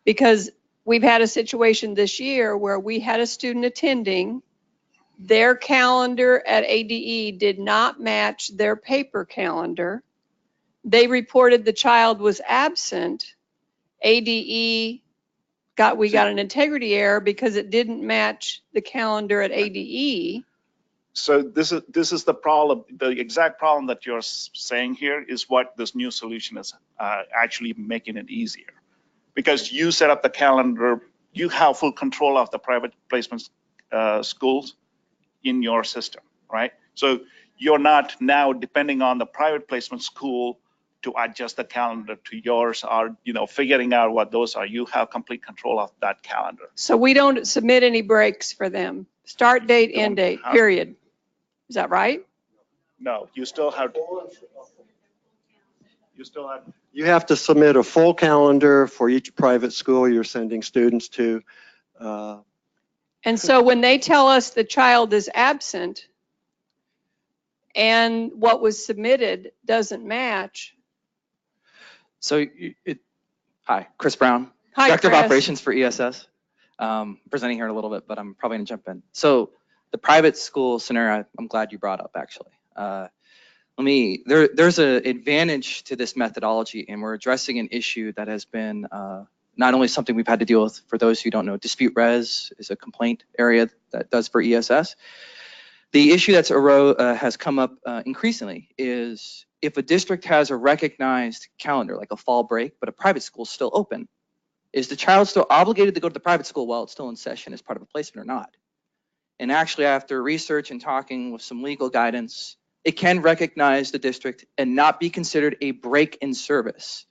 Because we've had a situation this year where we had a student attending, their calendar at ADE did not match their paper calendar. They reported the child was absent. ADE we got an integrity error because it didn't match the calendar at ADE. So this is the problem. The exact problem that you're saying here is what this new solution is actually making it easier. Because you set up the calendar, you have full control of the private placement schools in your system, right? So you're not now depending on the private placement school to adjust the calendar to yours, or figuring out what those are. You have complete control of that calendar. So we don't submit any breaks for them. Start date, end date, period. Is that right? No, you still have to. You have to submit a full calendar for each private school you're sending students to. And so when they tell us the child is absent and what was submitted doesn't match. So hi, Chris Brown, Hi, Director Chris. of Operations for ESS. Presenting here in a little bit, but I'm probably gonna jump in. So the private school scenario, I'm glad you brought up actually. There's an advantage to this methodology, and we're addressing an issue that has been not only something we've had to deal with. For those who don't know, dispute res is a complaint area that does for ESS. The issue that's has come up increasingly is if a district has a recognized calendar, like a fall break, but a private school is still open, is the child still obligated to go to the private school while it's still in session as part of a placement or not? And actually, after research and talking with some legal guidance, it can recognize the district and not be considered a break in service.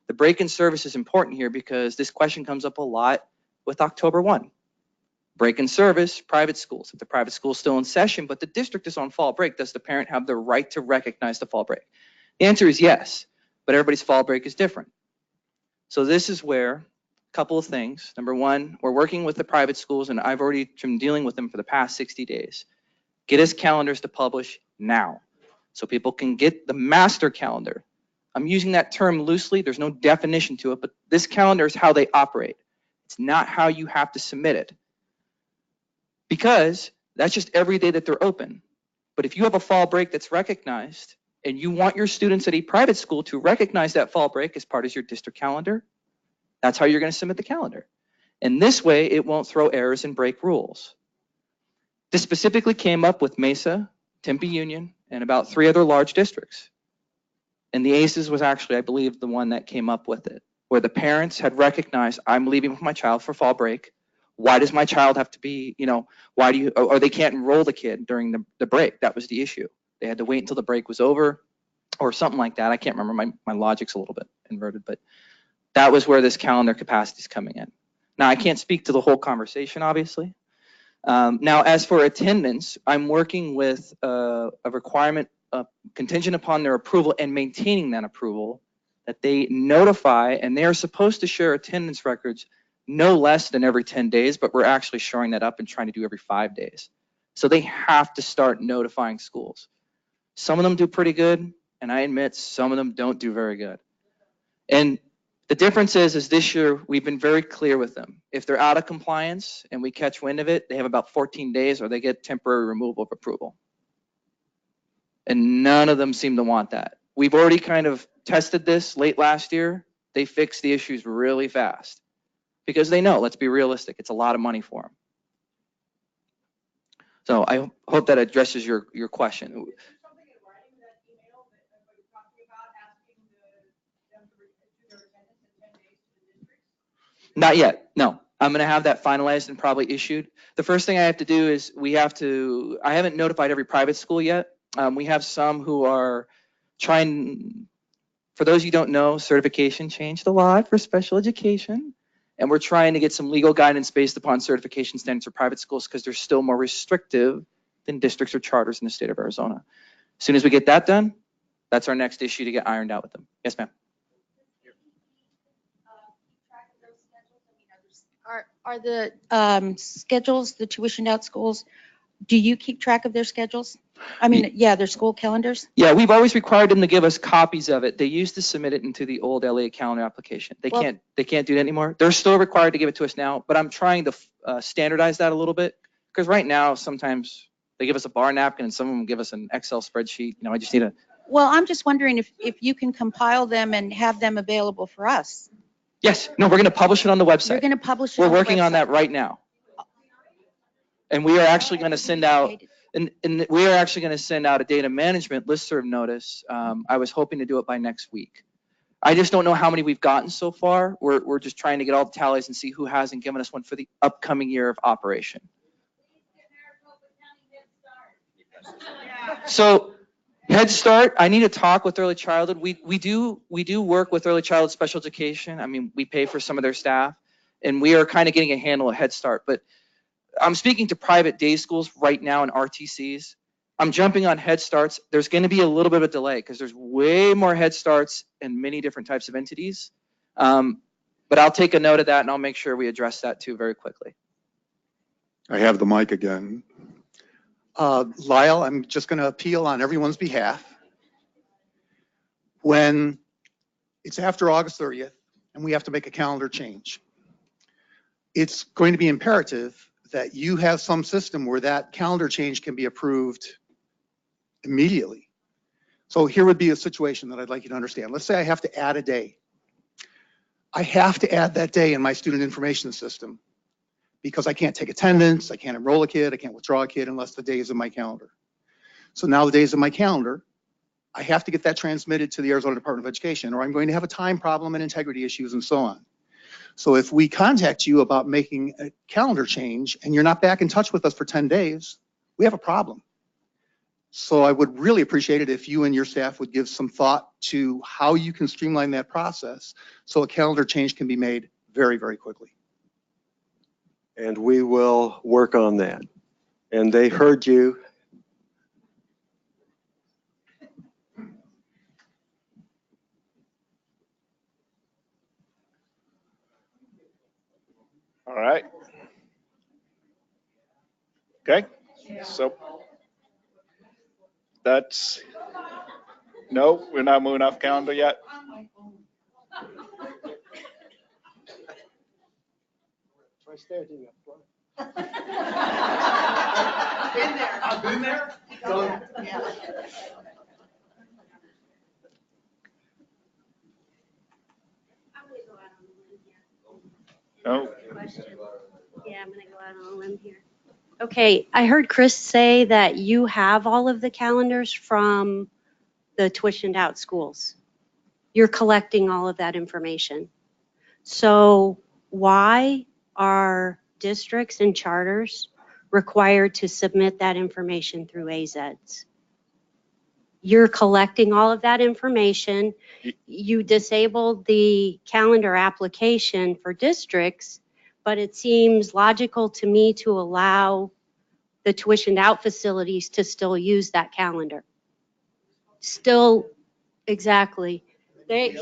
The break in service is important here because this question comes up a lot with October 1. Break in service, private schools. If the private school is still in session, but the district is on fall break, does the parent have the right to recognize the fall break? The answer is yes, but everybody's fall break is different. So this is where a couple of things. Number one, we're working with the private schools, and I've already been dealing with them for the past 60 days. Get us calendars to publish now so people can get the master calendar. I'm using that term loosely. There's no definition to it, but this calendar is how they operate. It's not how you have to submit it, because that's just every day that they're open. But if you have a fall break that's recognized and you want your students at a private school to recognize that fall break as part of your district calendar, that's how you're going to submit the calendar. And this way, it won't throw errors and break rules. This specifically came up with Mesa, Tempe Union, and about 3 other large districts. And the ASCUS was actually, I believe, the one that came up with it, where the parents had recognized, I'm leaving with my child for fall break. Why does my child have to be, why do you, or they can't enroll the kid during the break? That was the issue. They had to wait until the break was over or something like that. I can't remember, my logic's a little bit inverted, but that was where this calendar capacity is coming in. Now, I can't speak to the whole conversation, obviously. Now, as for attendance, I'm working with a requirement contingent upon their approval and maintaining that approval, that they notify, and they are supposed to share attendance records no less than every 10 days, but we're actually shoring that up and trying to do every 5 days. So they have to start notifying schools. Some of them do pretty good, and I admit some of them don't do very good. And the difference is this year we've been very clear with them. If they're out of compliance and we catch wind of it, they have about 14 days or they get temporary removal of approval. And none of them seem to want that. We've already kind of tested this late last year. They fixed the issues really fast because they know, let's be realistic, it's a lot of money for them. So I hope that addresses your question. Not yet, no. I'm gonna have that finalized and probably issued. The first thing I have to do is I haven't notified every private school yet. We have some who are trying, for those you don't know, certification changed a lot for special education. And we're trying to get some legal guidance based upon certification standards for private schools because they're still more restrictive than districts or charters in the state of Arizona. As soon as we get that done, that's our next issue to get ironed out with them. Yes, ma'am. Are the schedules, the tuitioned out schools, do you keep track of their schedules? I mean, yeah, their school calendars? Yeah, we've always required them to give us copies of it. They used to submit it into the old LA calendar application. They can't do that anymore. They're still required to give it to us now, but I'm trying to standardize that a little bit because right now sometimes they give us a bar napkin and some of them give us an Excel spreadsheet. I just need a. Well, I'm just wondering if you can compile them and have them available for us. Yes, no, we're going to publish it on the website. You're going to publish it We're on the working on website. that right now. And we are actually going to send out, and we are actually going to send out a data management listserv notice. I was hoping to do it by next week. I just don't know how many we've gotten so far. We're just trying to get all the tallies and see who hasn't given us one for the upcoming year of operation. So Head Start, I need to talk with early childhood. We do work with early childhood special education. I mean, we pay for some of their staff, and we are kind of getting a handle of Head Start. But I'm speaking to private day schools right now in RTCs. I'm jumping on Head Starts. There's going to be a little bit of a delay because there's way more Head Starts and many different types of entities. But I'll take a note of that, and I'll make sure we address that too very quickly. I have the mic again. Lyle, I'm just going to appeal on everyone's behalf. When it's after August 30th and we have to make a calendar change, it's going to be imperative that you have some system where that calendar change can be approved immediately. So here would be a situation that I'd like you to understand. Let's say I have to add a day. I have to add that day in my student information system, because I can't take attendance, I can't enroll a kid, I can't withdraw a kid unless the day is in my calendar. So now the days in my calendar, I have to get that transmitted to the Arizona Department of Education, or I'm going to have a time problem and integrity issues and so on. So if we contact you about making a calendar change and you're not back in touch with us for 10 days, we have a problem. So I would really appreciate it if you and your staff would give some thought to how you can streamline that process so a calendar change can be made very, very quickly. and we will work on that. And they heard you. All right. Okay, so that's, no, we're not moving off calendar yet. I've been there. No, Yeah, I'm gonna go out on a limb here. Okay, I heard Chris say that you have all of the calendars from the tuitioned out schools. You're collecting all of that information. So why are districts and charters required to submit that information through AZEDs? You're collecting all of that information. You disabled the calendar application for districts, but it seems logical to me to allow the tuitioned out facilities to still use that calendar. Still, exactly. They're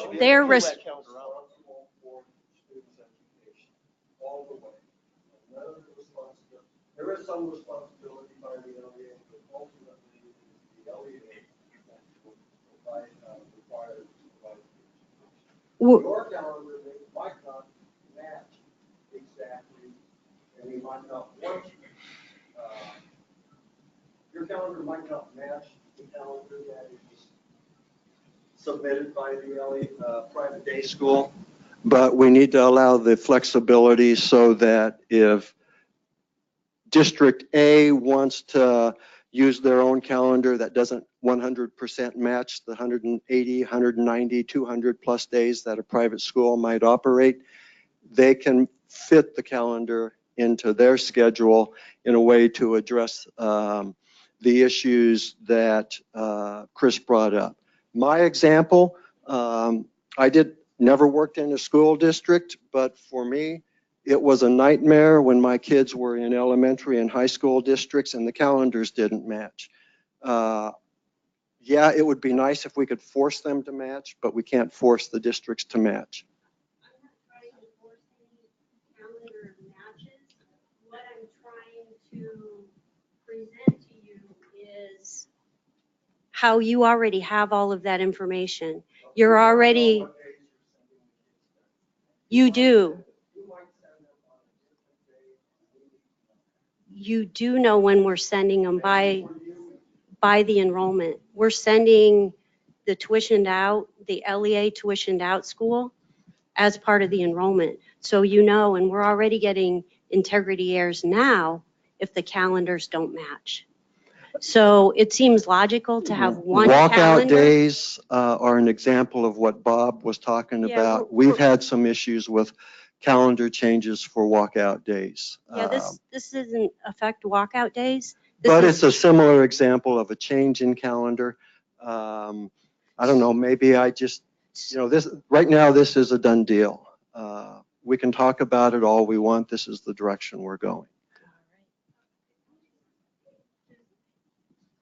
There is some responsibility by the LEA, but ultimately the LEA required to provide. Your calendar might not match exactly, and you might not want to. Your calendar might not match the calendar that is submitted by the LEA private day school, but we need to allow the flexibility so that if District A wants to use their own calendar that doesn't 100% match the 180, 190, 200 plus days that a private school might operate, they can fit the calendar into their schedule in a way to address the issues that Chris brought up. My example, I never worked in a school district, but for me, it was a nightmare when my kids were in elementary and high school districts and the calendars didn't match. Yeah, it would be nice if we could force them to match, but we can't force the districts to match. I'm not trying to force any calendar matches. What I'm trying to present to you is how you already have all of that information. You're already, you do. You do know when we're sending them by the enrollment. We're sending the tuitioned out, the LEA tuitioned out school as part of the enrollment. So you know, and we're already getting integrity errors now if the calendars don't match. So it seems logical to have one Walkout calendar. days are an example of what Bob was talking about. We've had some issues with calendar changes for walkout days. Yeah, this doesn't affect walkout days. But it's a similar example of a change in calendar. I don't know, maybe I just, this right now, this is a done deal. We can talk about it all we want. This is the direction we're going.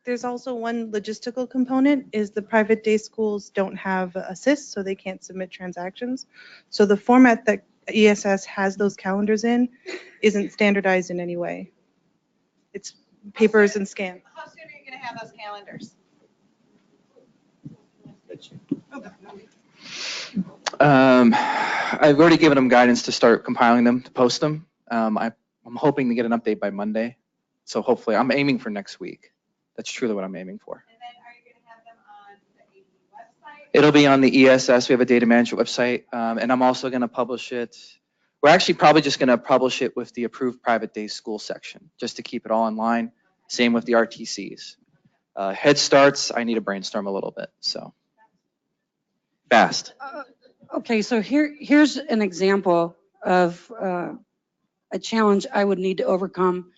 There's also one logistical component is the private day schools don't have ASCUS, so they can't submit transactions. So the format that ESS has those calendars in isn't standardized in any way. It's papers and scan. How soon are you gonna have those calendars? I've already given them guidance to start compiling them, to post them. I'm hoping to get an update by Monday. So hopefully, I'm aiming for next week. That's truly what I'm aiming for. And then are you gonna have them on the AD website? It'll be on the ESS. We have a data management website, and I'm also going to publish it. We're actually probably just going to publish it with the approved private day school section, just to keep it all in line. Same with the RTCs. Head Starts, I need to brainstorm a little bit, so. Fast. Okay, so here's an example of a challenge I would need to overcome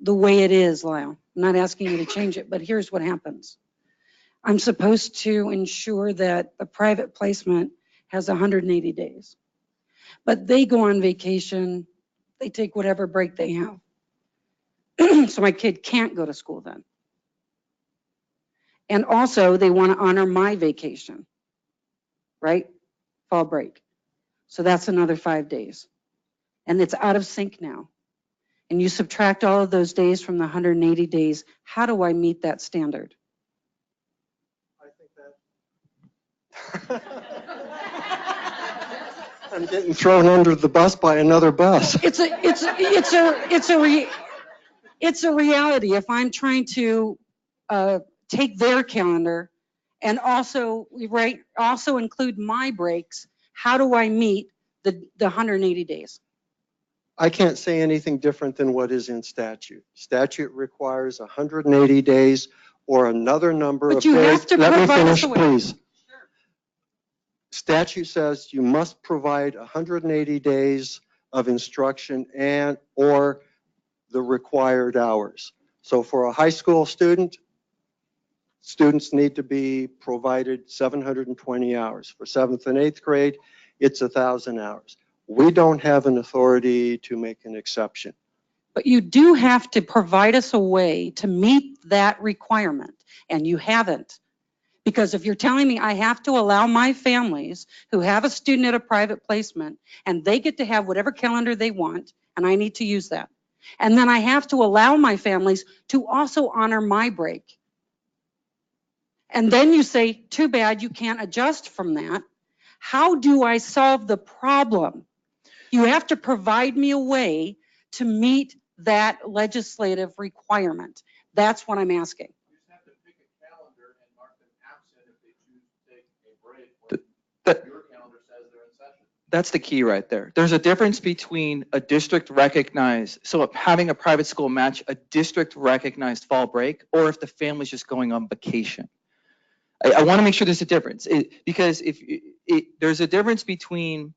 the way it is, Lyle. I'm not asking you to change it, but here's what happens. I'm supposed to ensure that the private placement has 180 days, but they go on vacation they take whatever break they have. So my kid can't go to school then. And also they want to honor my vacation, right? Fall break. So that's another 5 days. And it's out of sync now. And you subtract all of those days from the 180 days. How do I meet that standard? I'm getting thrown under the bus by another bus. It's a reality. If I'm trying to take their calendar and also include my breaks, how do I meet the 180 days? I can't say anything different than what is in statute. Statute requires 180 days or another number of days. But you have to Let me provide us finish, a way. please. Statute says you must provide 180 days of instruction and or the required hours. So for a high school student, students need to be provided 720 hours. For 7th and 8th grade, it's 1,000 hours. We don't have an authority to make an exception. But you do have to provide us a way to meet that requirement, and you haven't. Because if you're telling me I have to allow my families who have a student at a private placement and they get to have whatever calendar they want, and I need to use that. And then I have to allow my families to also honor my break. And then you say, too bad, you can't adjust from that. How do I solve the problem? You have to provide me a way to meet that legislative requirement. That's what I'm asking. That's the key right there. There's a difference between a district recognized, so having a private school match a district recognized fall break, or if the family's just going on vacation. I want to make sure there's a difference because there's a difference between,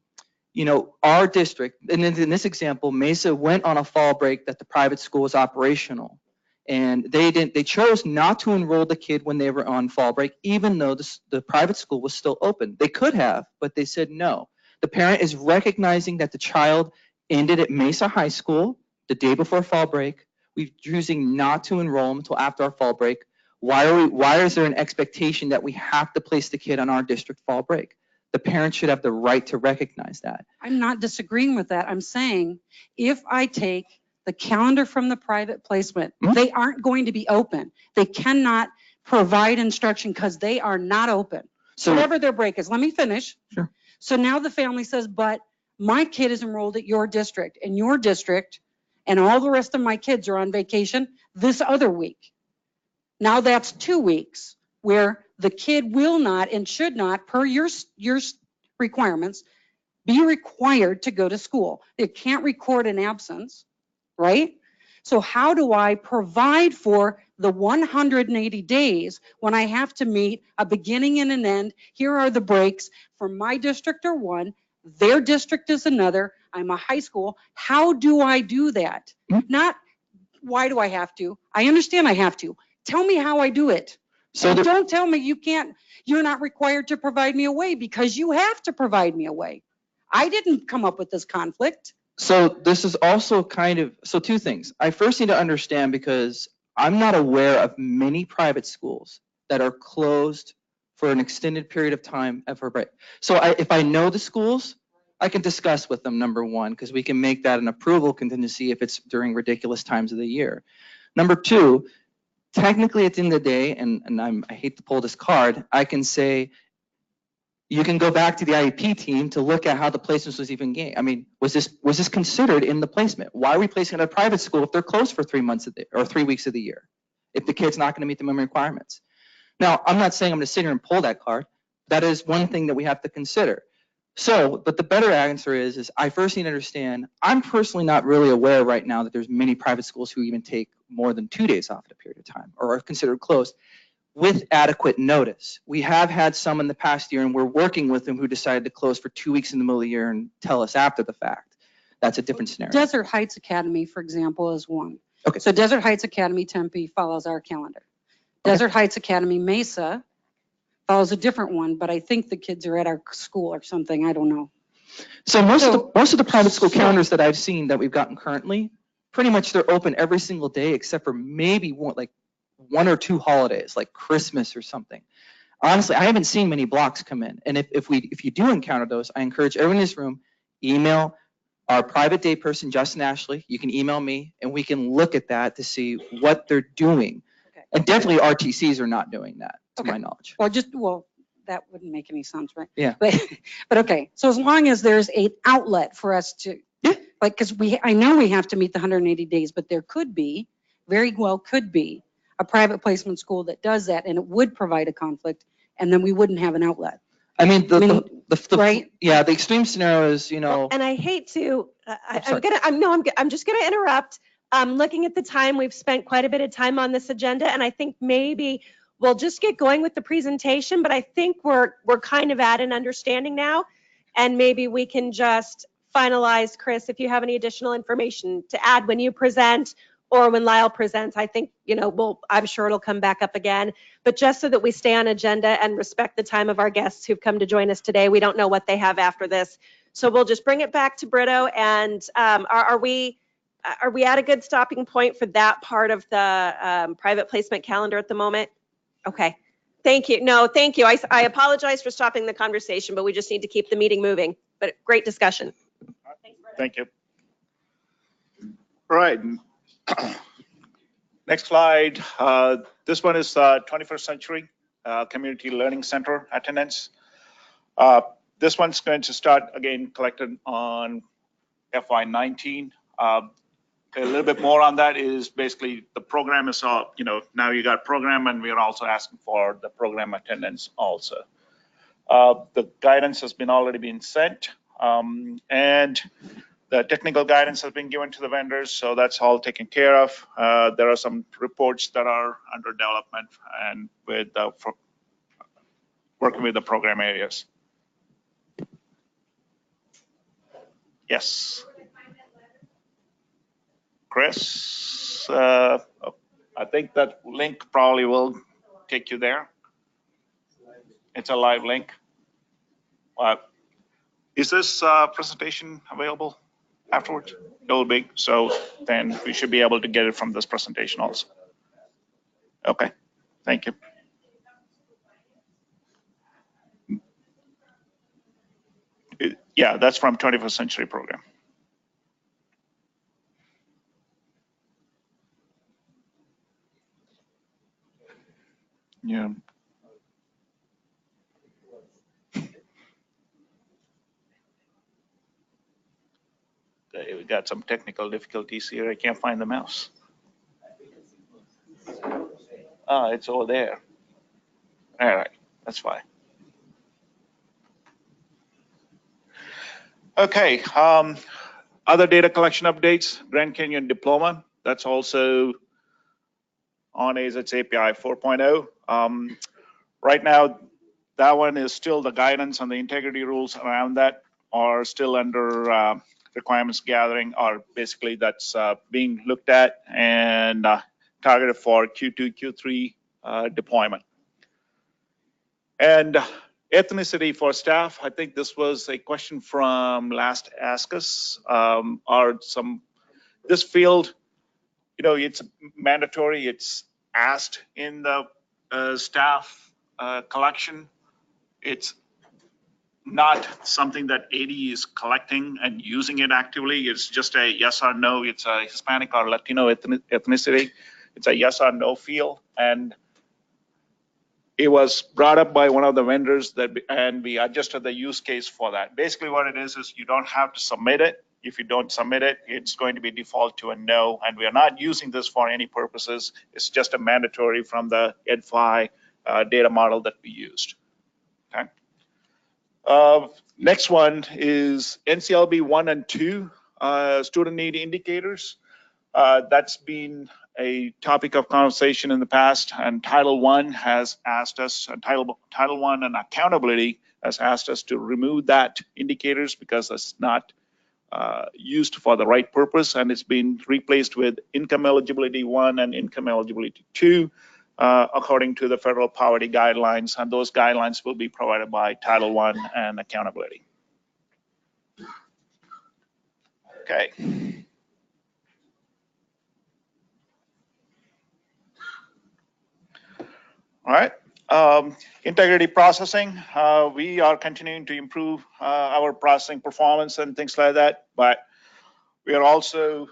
you know, our district, and in this example, Mesa went on a fall break that the private school was operational. And they chose not to enroll the kid when they were on fall break, even though the private school was still open. They could have, but they said no. The parent is recognizing that the child ended at Mesa High School the day before fall break. We're choosing not to enroll them until after our fall break. Why is there an expectation that we have to place the kid on our district fall break? The parents should have the right to recognize that. I'm not disagreeing with that. I'm saying if I take the calendar from the private placement, they aren't going to be open. They cannot provide instruction because they are not open. So whatever their break is. Let me finish. Sure. So now the family says, but my kid is enrolled at your district, and your district and all the rest of my kids are on vacation this other week. Now that's 2 weeks where the kid will not and should not, per your requirements, be required to go to school. It can't record an absence, right? So how do I provide for the 180 days when I have to meet a beginning and an end? Here are the breaks. For my district are one, their district is another. I'm a high school. How do I do that? Not why do I have to? I understand I have to. Tell me how I do it. So don't tell me you can't, you're not required to provide me a way, because you have to provide me a way. I didn't come up with this conflict. So this is also so two things. I first need to understand, because I'm not aware of many private schools that are closed for an extended period of time for a break. So if I know the schools, I can discuss with them, number one, because we can make that an approval contingency if it's during ridiculous times of the year. Number two, technically at the end of the day, and I hate to pull this card, I can say, you can go back to the IEP team to look at how the placements was even gained. I mean, was this considered in the placement? Why are we placing it at a private school if they're closed for 3 months or 3 weeks of the year, if the kid's not going to meet the minimum requirements? Now, I'm not saying I'm going to sit here and pull that card. That is one thing that we have to consider. So, but the better answer is I first need to understand, I'm personally not really aware right now that there's many private schools who even take more than 2 days off at a period of time or are considered closed with adequate notice. We have had some in the past year, and we're working with them who decided to close for 2 weeks in the middle of the year and tell us after the fact. That's a different scenario. Desert Heights Academy, for example, is one. Okay. So Desert Heights Academy Tempe follows our calendar. Okay. Desert Heights Academy Mesa follows a different one, but I think the kids are at our school or something. I don't know. So most of the private school calendars that I've seen that we've gotten currently, pretty much they're open every single day except for maybe one or two holidays, like Christmas or something. Honestly, I haven't seen many blocks come in. And if you do encounter those, I encourage everyone in this room, email our private day person, Justin Ashley. You can email me and we can look at that to see what they're doing. Okay. And definitely RTCs are not doing that, to my knowledge. Well, that wouldn't make any sense, right? Yeah. But okay, so as long as there's an outlet for us to, like, because I know we have to meet the 180 days, but there could be, very well could be, a private placement school that does that, and it would provide a conflict, and then we wouldn't have an outlet. I mean, right? Yeah, the extreme scenario is, you know. And I hate to, sorry. I'm just gonna interrupt. Looking at the time, we've spent quite a bit of time on this agenda, and I think maybe we'll just get going with the presentation, but I think we're kind of at an understanding now, and maybe we can just finalize, Chris, if you have any additional information to add when you present or when Lyle presents. I think, I'm sure it'll come back up again, but just so that we stay on agenda and respect the time of our guests who've come to join us today. We don't know what they have after this. So we'll just bring it back to Brito, and are we at a good stopping point for that part of the private placement calendar at the moment? Okay, thank you. No, thank you. I apologize for stopping the conversation, but we just need to keep the meeting moving. But great discussion. Thank you. All right. Next slide. This one is 21st Century Community Learning Center attendance. This one's going to start again collected on FY19. A little bit more on that is basically the program is all, now you got program, and we're also asking for the program attendance also. The guidance has already been sent, and the technical guidance has been given to the vendors, so that's all taken care of. There are some reports that are under development and with working with the program areas. Yes. Chris, I think that link probably will take you there. It's a live link. Is this presentation available afterwards? It will be, so then we should be able to get it from this presentation also. Okay, thank you. Yeah, that's from 21st Century Program. Yeah. We got some technical difficulties here. I can't find the mouse. Oh, it's over there. All right, that's fine. Okay, other data collection updates, Grand Canyon Diploma, that's also on AZET's API 4.0. Right now, that one is still the guidance and the integrity rules around that are still under requirements gathering, or basically that's being looked at and targeted for Q2, Q3 deployment. And ethnicity for staff, I think this was a question from last ASCUS. This field, it's mandatory, it's asked in the staff collection. It's not something that AD is collecting and using it actively. It's just a yes or no. It's a Hispanic or Latino ethnicity. It's a yes or no field. And it was brought up by one of the vendors and we adjusted the use case for that. Basically what it is you don't have to submit it. If you don't submit it, it's going to be default to a no. And we are not using this for any purposes. It's just a mandatory from the EdFi data model that we used. Okay. Next one is NCLB 1 and 2, student need indicators. That's been a topic of conversation in the past, and Title I has asked us, Title I and accountability has asked us to remove that indicators because it's not used for the right purpose, and it's been replaced with income eligibility 1 and income eligibility 2. According to the federal poverty guidelines, and those guidelines will be provided by Title I and accountability. Okay. All right. Integrity processing. We are continuing to improve our processing performance and things like that, but we are also,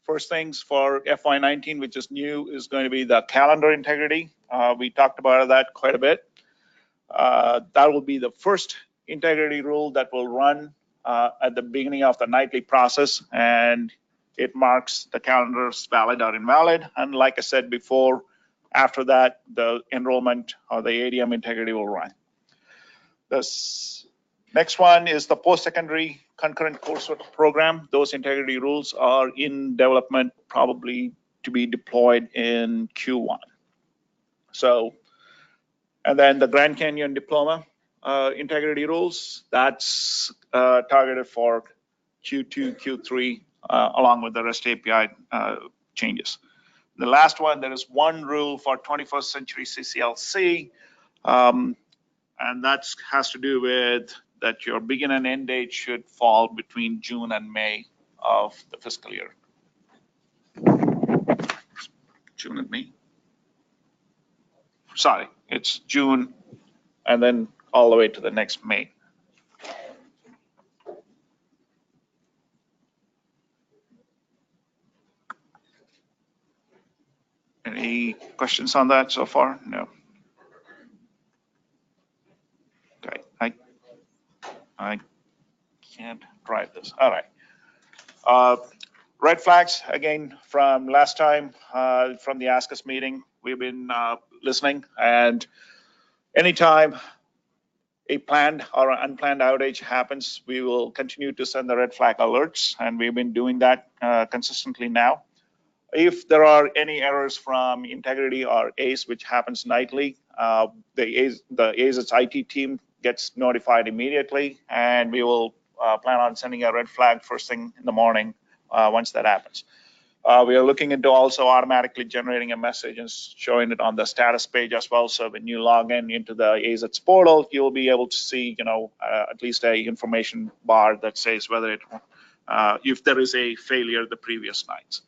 first things for FY19, which is new, is going to be the calendar integrity. We talked about that quite a bit. That will be the first integrity rule that will run at the beginning of the nightly process, and it marks the calendars valid or invalid. And like I said before, after that, the enrollment or the ADM integrity will run. This next one is the post-secondary concurrent coursework program. Those integrity rules are in development, probably to be deployed in Q1. So, and then the Grand Canyon diploma integrity rules, that's targeted for Q2, Q3, along with the REST API changes. The last one, there is one rule for 21st century CCLC, and that has to do with that your begin and end date should fall between June and May of the fiscal year. June and May. Sorry, it's June and then all the way to the next May. Any questions on that so far? No. Okay, I can't drive this. All right. Red flags, again, from last time, from the ASCUS meeting, we've been listening, and anytime a planned or unplanned outage happens, we will continue to send the red flag alerts, and we've been doing that consistently now. If there are any errors from integrity or ACE, which happens nightly, the ACE's IT team gets notified immediately, and we will plan on sending a red flag first thing in the morning once that happens. We are looking into also automatically generating a message and showing it on the status page as well. So when you log in into the AZ's portal, you'll be able to see, at least a information bar that says whether it, if there is a failure the previous nights.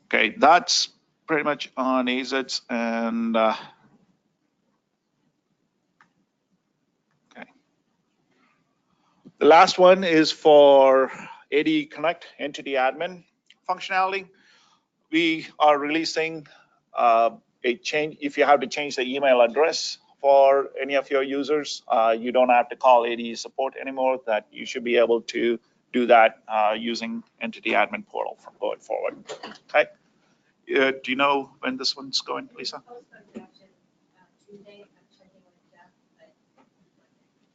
Okay, that's pretty much on AZs, and okay. The last one is for AD Connect Entity Admin functionality. We are releasing a change. If you have to change the email address for any of your users, you don't have to call AD support anymore. That you should be able to do that using Entity Admin portal from going forward. Okay. Do you know when this one's going, Lisa?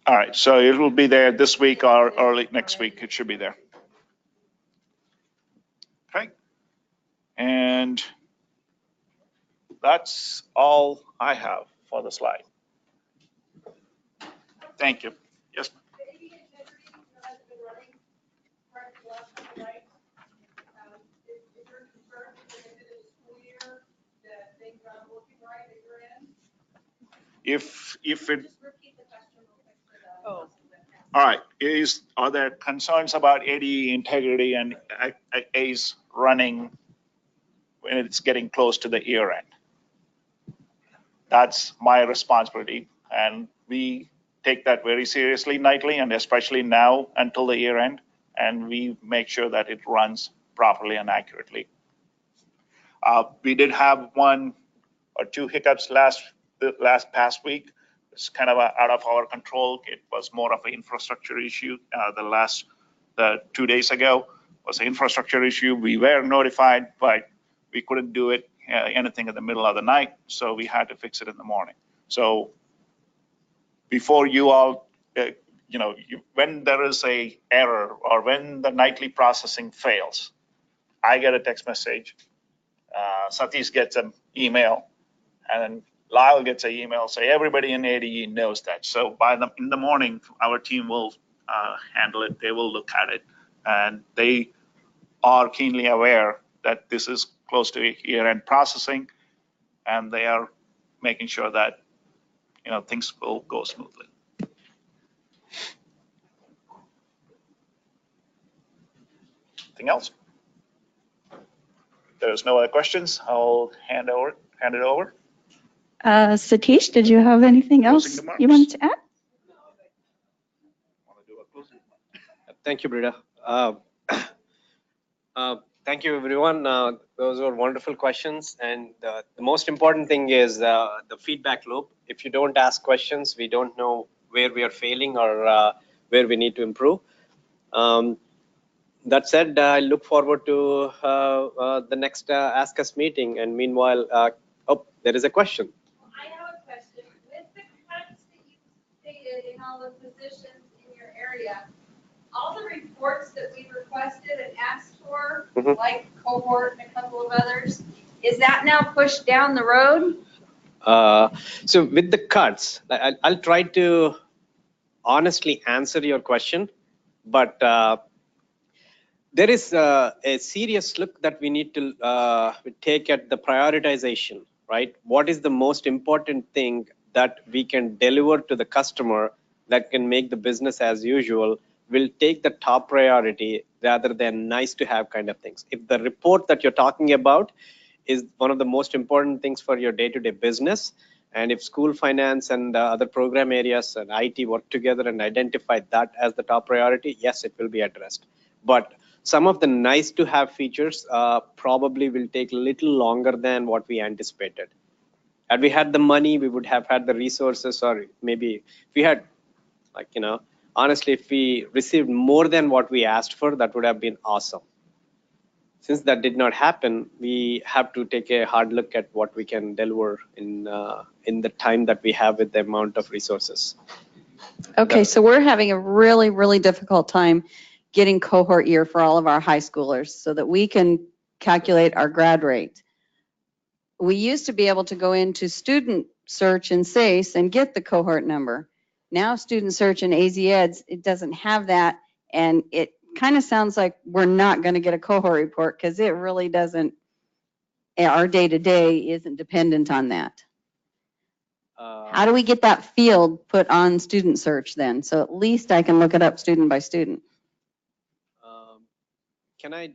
All right, so it will be there this week or early next week. It should be there. Okay. And that's all I have for the slide. Thank you. Yes. If it, oh. All right, are there concerns about AD integrity and ACE running when it's getting close to the year end? That's my responsibility, and we take that very seriously nightly, and especially now until the year end, and we make sure that it runs properly and accurately. We did have one or two hiccups past week. It's kind of out of our control. It was more of an infrastructure issue. The 2 days ago was an infrastructure issue. We were notified, but we couldn't do it anything in the middle of the night, so we had to fix it in the morning. So before you all, when there is a error or when the nightly processing fails, I get a text message, Satish gets an email, and then Lyle gets an email, say everybody in ADE knows that. So in the morning, our team will handle it. They will look at it, and they are keenly aware that this is close to year-end processing, and they are making sure that things will go smoothly. Anything else? If there's no other questions, I'll hand it over. Satish, did you have anything else you wanted to add? Thank you, Brita. Thank you, everyone. Those were wonderful questions. And the most important thing is the feedback loop. If you don't ask questions, we don't know where we are failing or where we need to improve. That said, I look forward to the next ASCUS meeting. And meanwhile, there is a question. I have a question. With the cuts that you stated in all the positions in your area, all the reports that we requested and asked for, like cohort and a couple of others, is that now pushed down the road? So with the cuts, I'll try to honestly answer your question, but there is a serious look that we need to take at the prioritization, right? What is the most important thing that we can deliver to the customer that can make the business as usual? Will take the top priority rather than nice to have kind of things. If the report that you're talking about is one of the most important things for your day-to-day business, and if school finance and other program areas and IT work together and identify that as the top priority, yes, it will be addressed. But some of the nice to have features probably will take a little longer than what we anticipated. Had we had the money, we would have had the resources, or maybe if we had, honestly, if we received more than what we asked for, that would have been awesome. Since that did not happen, we have to take a hard look at what we can deliver in the time that we have with the amount of resources. Okay, so we're having a really, really difficult time getting cohort year for all of our high schoolers so that we can calculate our grad rate. We used to be able to go into student search and SACE and get the cohort number. Now student search and AZ Eds, it doesn't have that, and it kind of sounds like we're not going to get a cohort report because it really doesn't, our day-to-day isn't dependent on that. How do we get that field put on student search then? So at least I can look it up student by student. Can I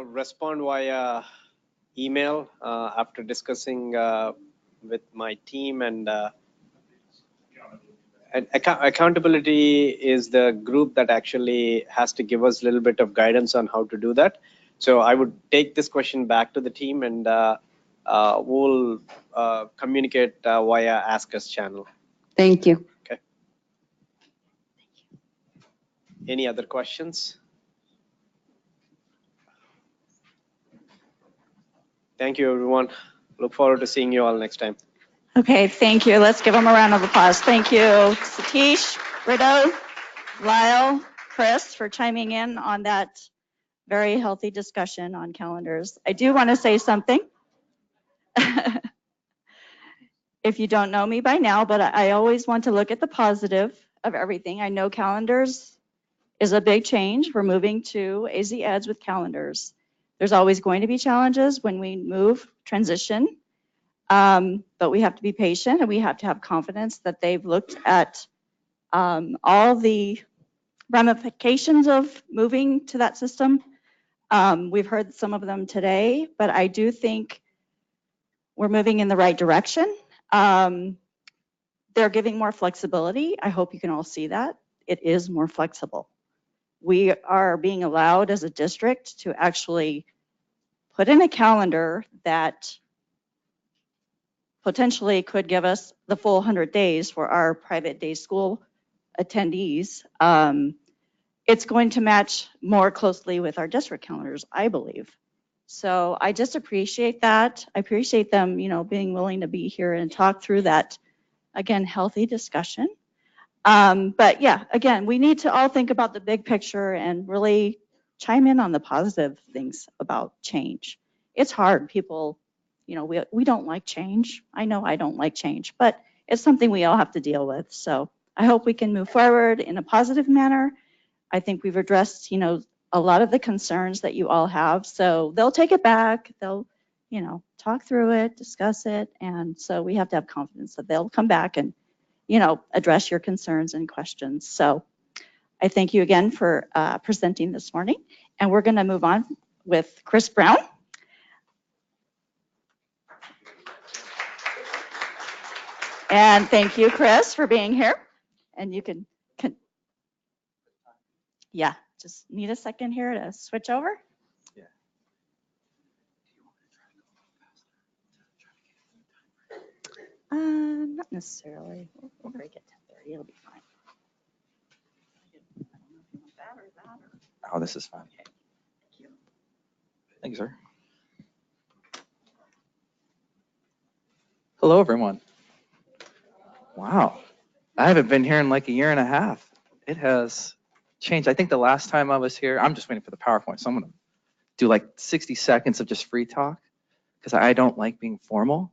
respond via email after discussing with my team? And accountability is the group that actually has to give us a little bit of guidance on how to do that. So I would take this question back to the team, and we'll communicate via ASCUS channel. Thank you. Okay. Any other questions? Thank you, everyone. Look forward to seeing you all next time. Okay, thank you. Let's give them a round of applause. Thank you, Satish, Rito, Lyle, Chris, for chiming in on that very healthy discussion on calendars. I do want to say something. If you don't know me by now, but I always want to look at the positive of everything. I know calendars is a big change. We're moving to AZ Eds with calendars. There's always going to be challenges when we move, transition, but we have to be patient and we have to have confidence that they've looked at all the ramifications of moving to that system. We've heard some of them today, but I do think we're moving in the right direction. They're giving more flexibility. I hope you can all see that. It is more flexible. We are being allowed as a district to actually put in a calendar that potentially could give us the full 100 days for our private day school attendees. It's going to match more closely with our district calendars, I believe. So I just appreciate that. I appreciate them, being willing to be here and talk through that, again, healthy discussion. But yeah, again, we need to all think about the big picture and really chime in on the positive things about change. It's hard. People, we don't like change. I know I don't like change, but it's something we all have to deal with. So I hope we can move forward in a positive manner. I think we've addressed, a lot of the concerns that you all have. So they'll take it back. They'll, talk through it, discuss it. And so we have to have confidence that they'll come back and address your concerns and questions. So I thank you again for presenting this morning. And we're going to move on with Chris Brown. And thank you, Chris, for being here. And you can yeah, just need a second here to switch over. Yeah. Not necessarily. We'll break it 10:30. It'll be fine. I don't know if you want that or that or. Oh, this is fine. Okay. Thank you. Thank you, sir. Hello, everyone. Wow. I haven't been here in like a year and a half. It has changed. I think the last time I was here, I'm just waiting for the PowerPoint, so I'm going to do like 60 seconds of just free talk because I don't like being formal.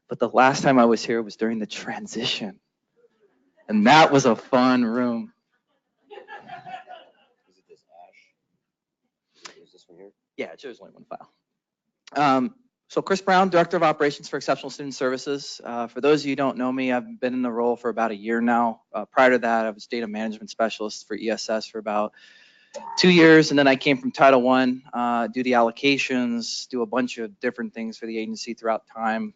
But the last time I was here was during the transition. And that was a fun room. Is it this ash? Is this one here? Yeah, it shows only one file. So Chris Brown, Director of Operations for Exceptional Student Services. For those of you who don't know me, I've been in the role for about a year now. Prior to that, I was Data Management Specialist for ESS for about 2 years, and then I came from Title I, do the allocations, do a bunch of different things for the agency throughout time,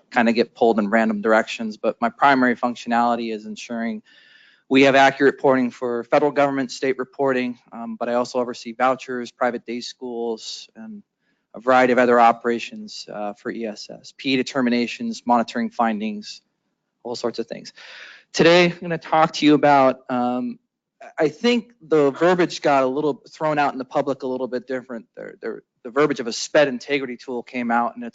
kind of get pulled in random directions, but my primary functionality is ensuring we have accurate reporting for federal government, state reporting, but I also oversee vouchers, private day schools, and a variety of other operations for ESS, PE determinations, monitoring findings, all sorts of things. Today, I'm going to talk to you about, I think the verbiage got a little thrown out in the public a little bit different. The verbiage of a SPED integrity tool came out, and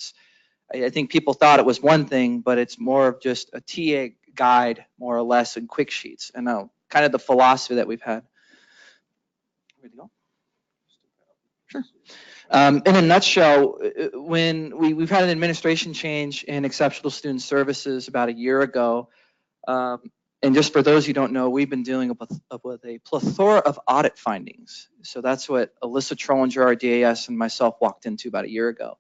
I think people thought it was one thing, but it's more of just a TA guide, more or less, and quick sheets, and kind of the philosophy that we've had. Where'd it go? Sure. In a nutshell, when we've had an administration change in Exceptional Student Services about a year ago, and just for those who don't know, we've been dealing with a plethora of audit findings. So that's what Alyssa Trollinger, our DAS, and myself walked into about a year ago,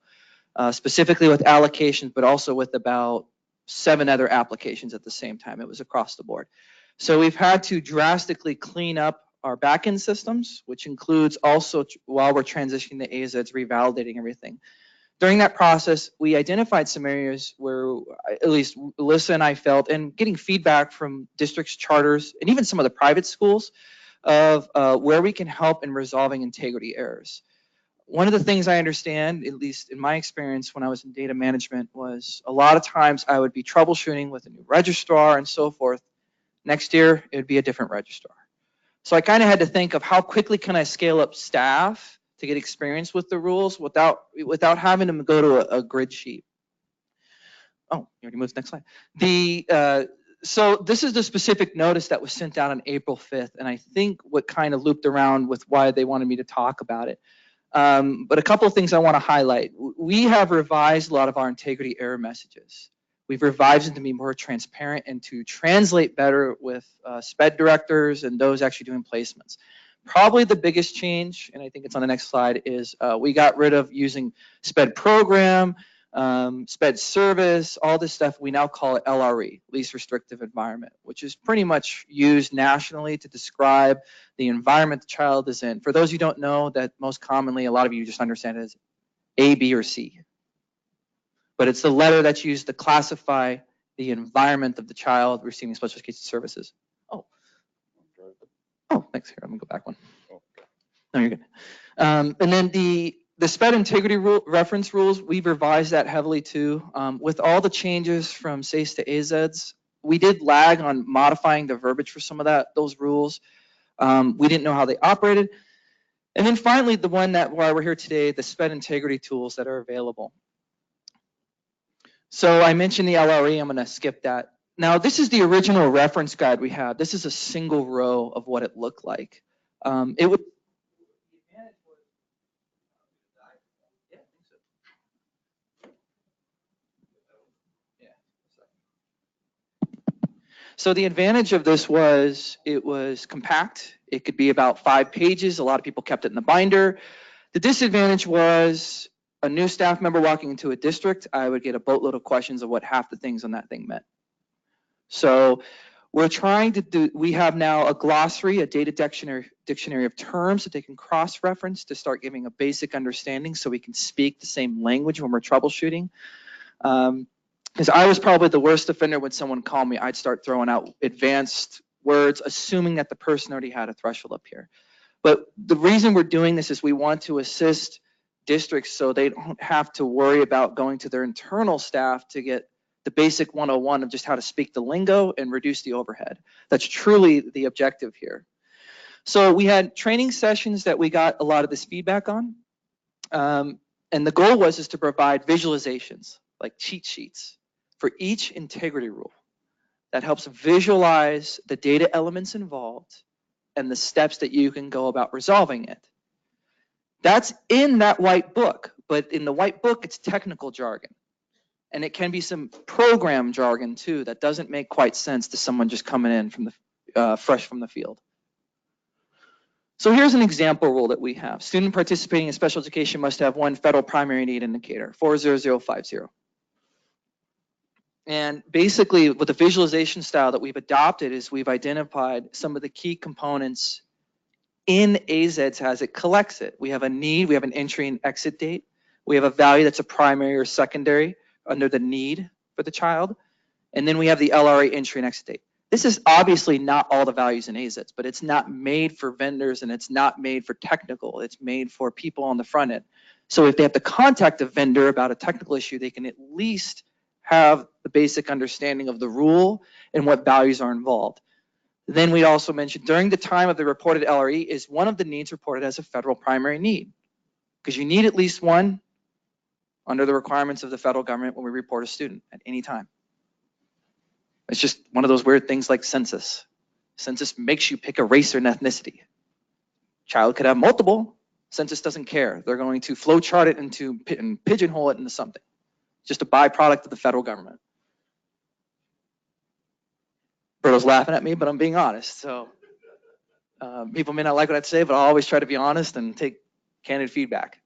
specifically with allocations, but also with about 7 other applications at the same time. It was across the board. So we've had to drastically clean up our backend systems, which includes also, while we're transitioning to AZEDs, revalidating everything. During that process, we identified some areas where at least Alyssa and I felt, and getting feedback from districts, charters, and even some of the private schools of where we can help in resolving integrity errors. One of the things I understand, at least in my experience when I was in data management, was a lot of times I would be troubleshooting with a new registrar and so forth. Next year, it would be a different registrar. So I kind of had to think of how quickly can I scale up staff to get experience with the rules without having them go to a grid sheet. Oh, you already moved to the next slide. So this is the specific notice that was sent out on April 5th, and I think what kind of looped around with why they wanted me to talk about it. But a couple of things I want to highlight. We have revised a lot of our integrity error messages. We've revised them to be more transparent and to translate better with SPED directors and those actually doing placements. Probably the biggest change, and I think it's on the next slide, is we got rid of using SPED program, SPED service, all this stuff. We now call it LRE, least restrictive environment, which is pretty much used nationally to describe the environment the child is in. For those who don't know, that most commonly, a lot of you just understand it as A, B, or C. But it's the letter that's used to classify the environment of the child receiving special education services. Oh, thanks. Here, I'm gonna go back one. No, you're good. And then the SPED integrity reference rules, we've revised that heavily too. With all the changes from SACE to AZEDs, we did lag on modifying the verbiage for some of those rules. We didn't know how they operated. And then finally, the one that why we're here today, the SPED integrity tools that are available. So I mentioned the LRE, I'm gonna skip that. Now this is the original reference guide we had. This is a single row of what it looked like. It would. So the advantage of this was it was compact. It could be about 5 pages. A lot of people kept it in the binder. The disadvantage was a new staff member walking into a district, I would get a boatload of questions of what half the things on that thing meant. So we're trying to do, we have now a glossary, a data dictionary of terms that they can cross-reference to start giving a basic understanding so we can speak the same language when we're troubleshooting. Because I was probably the worst offender when someone called me. I'd start throwing out advanced words, assuming that the person already had a threshold up here. But the reason we're doing this is we want to assist districts so they don't have to worry about going to their internal staff to get the basic 101 of just how to speak the lingo and reduce the overhead. That's truly the objective here. So we had training sessions that we got a lot of this feedback on. And the goal was to provide visualizations, like cheat sheets, for each integrity rule that helps visualize the data elements involved and the steps that you can go about resolving it. That's in that white book, but in the white book, it's technical jargon. And it can be some program jargon too that doesn't make quite sense to someone just coming in from the fresh from the field. So here's an example rule that we have. Student participating in special education must have one federal primary need indicator, 40050. And basically with the visualization style that we've adopted is we've identified some of the key components in AZEDS as it collects it. We have a need, we have an entry and exit date. We have a value that's a primary or secondary under the need for the child. And then we have the LRA entry and exit date. This is obviously not all the values in AZEDS, but it's not made for vendors and it's not made for technical. It's made for people on the front end. So if they have to contact a vendor about a technical issue, they can at least have the basic understanding of the rule and what values are involved. Then we also mentioned during the time of the reported LRE is one of the needs reported as a federal primary need, because you need at least one under the requirements of the federal government when we report a student at any time. It's just one of those weird things like census. Census makes you pick a race or an ethnicity. Child could have multiple. Census doesn't care. They're going to flow chart it into and pigeonhole it into something. Just a byproduct of the federal government. Berto's laughing at me, but I'm being honest. So people may not like what I'd say, but I'll always try to be honest and take candid feedback.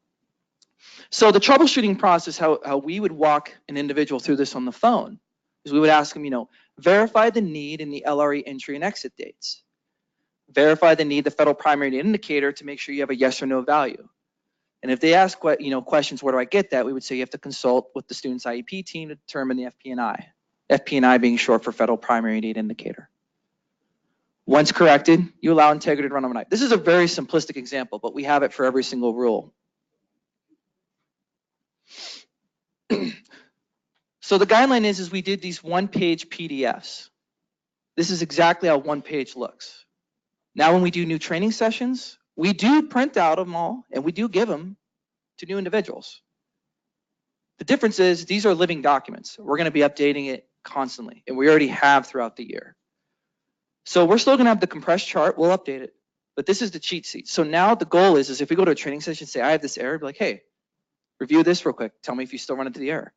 So the troubleshooting process, how we would walk an individual through this on the phone, is we would ask them, verify the need in the LRE entry and exit dates. Verify the need, the federal primary need indicator, to make sure you have a yes or no value. And if they ask questions, where do I get that? We would say you have to consult with the student's IEP team to determine the FP&I. FP&I being short for federal primary need indicator. Once corrected, you allow integrity to run overnight. This is a very simplistic example, but we have it for every single rule. So the guideline is we did these one-page PDFs. This is exactly how one page looks. Now when we do new training sessions, we do print out them all and we do give them to new individuals. The difference is these are living documents. We're going to be updating it constantly, and we already have throughout the year. So we're still going to have the compressed chart. We'll update it, but this is the cheat sheet. So now the goal is if we go to a training session, say I have this error, be like, hey, review this real quick. Tell me if you still run into the error.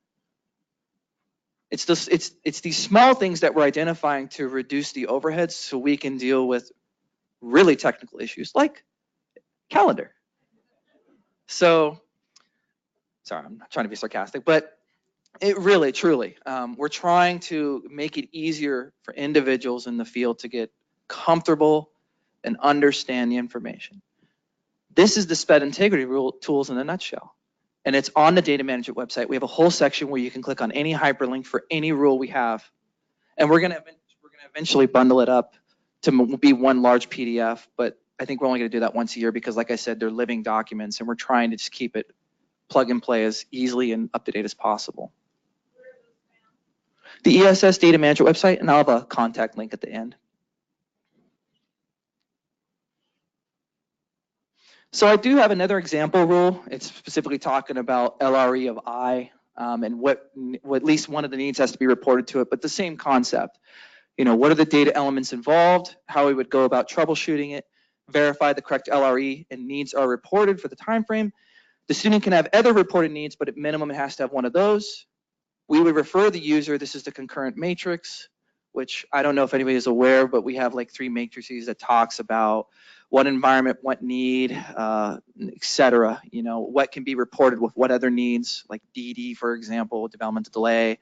It's these small things that we're identifying to reduce the overheads so we can deal with really technical issues like calendar. So, sorry, I'm not trying to be sarcastic, but it really, truly, we're trying to make it easier for individuals in the field to get comfortable and understand the information. This is the SPED integrity rule tools in a nutshell. And it's on the data management website. We have a whole section where you can click on any hyperlink for any rule we have. And we're gonna eventually bundle it up to be one large PDF, but I think we're only gonna do that once a year because like I said, they're living documents and we're trying to just keep it plug and play as easily and up to date as possible. The ESS data management website, and I'll have a contact link at the end. So I do have another example rule. It's specifically talking about LRE of I and what at least one of the needs has to be reported to it, but the same concept. What are the data elements involved, how we would go about troubleshooting it, verify the correct LRE and needs are reported for the time frame. The student can have other reported needs, but at minimum it has to have one of those. We would refer the user, this is the concurrent matrix, which I don't know if anybody is aware, but we have like 3 matrices that talks about what environment, what need, etc. What can be reported with what other needs, like DD, for example, developmental delay,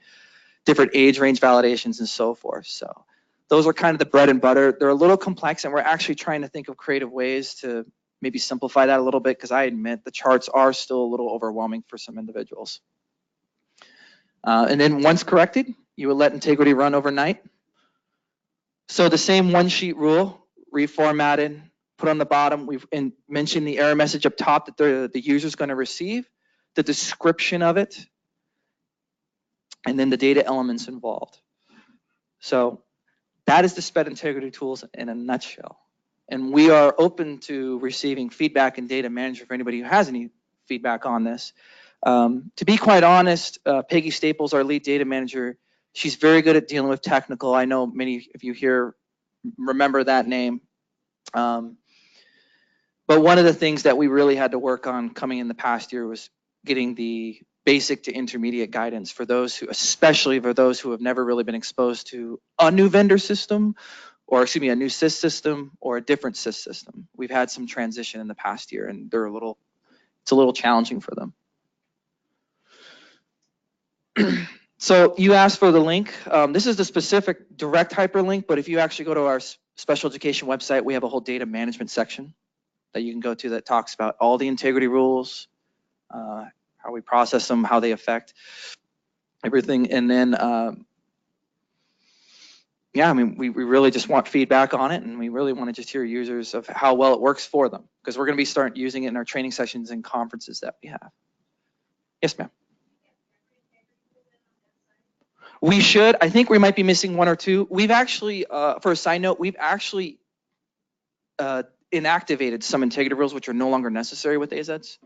different age range validations and so forth. So those are kind of the bread and butter. They're a little complex, and we're actually trying to think of creative ways to maybe simplify that a little bit, because I admit the charts are still a little overwhelming for some individuals. And then once corrected, you will let integrity run overnight. So the same one sheet rule, reformatted, put on the bottom. We've mentioned the error message up top that the user is going to receive, the description of it, and then the data elements involved. So that is the SPED integrity tools in a nutshell. And we are open to receiving feedback and data management for anybody who has any feedback on this. To be quite honest, Peggy Staples, our lead data manager, she's very good at dealing with technical. I know many of you here remember that name. But one of the things that we really had to work on coming in the past year was getting the basic to intermediate guidance for those who, especially for those who have never really been exposed to a new vendor system, or excuse me, a new SIS system or a different SIS system. We've had some transition in the past year, and it's a little challenging for them. So you asked for the link. This is the specific direct hyperlink, but if you actually go to our special education website, we have a whole data management section that you can go to that talks about all the integrity rules, how we process them, how they affect everything. And then, yeah, I mean, we really just want feedback on it, and we really want to just hear users of how well it works for them, because we're going to be starting using it in our training sessions and conferences that we have. Yes, ma'am. We should. I think we might be missing one or two. We've actually, for a side note, we've actually inactivated some integrity rules which are no longer necessary with AZs.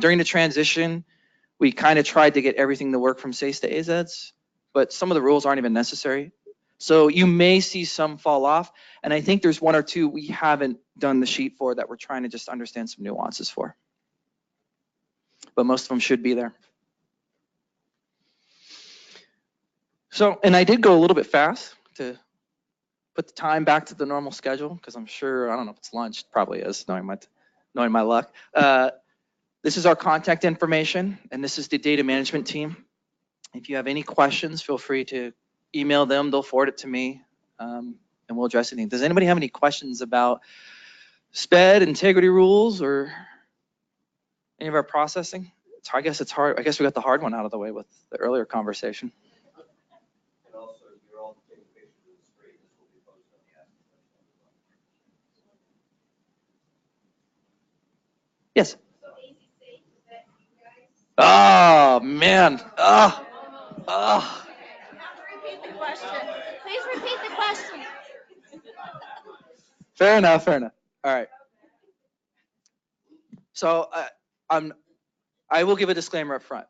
During the transition, we kind of tried to get everything to work from SACE to AZs, but some of the rules aren't even necessary. So you may see some fall off, and I think there's one or two we haven't done the sheet for that we're trying to just understand some nuances for. But most of them should be there. So, and I did go a little bit fast to put the time back to the normal schedule, because I'm sure, I don't know if it's lunch, it probably is, knowing my luck. This is our contact information, and this is the data management team. If you have any questions, feel free to email them. They'll forward it to me, and we'll address anything. Does anybody have any questions about SPED, integrity rules, or any of our processing? I guess it's hard. I guess we got the hard one out of the way with the earlier conversation. And also, you're all taking pictures of the screen. This will be posted on the ASCUS website. Yes. Oh, man. Oh. Oh. Repeat the question. Please repeat the question. Fair enough, fair enough. All right. So I will give a disclaimer up front.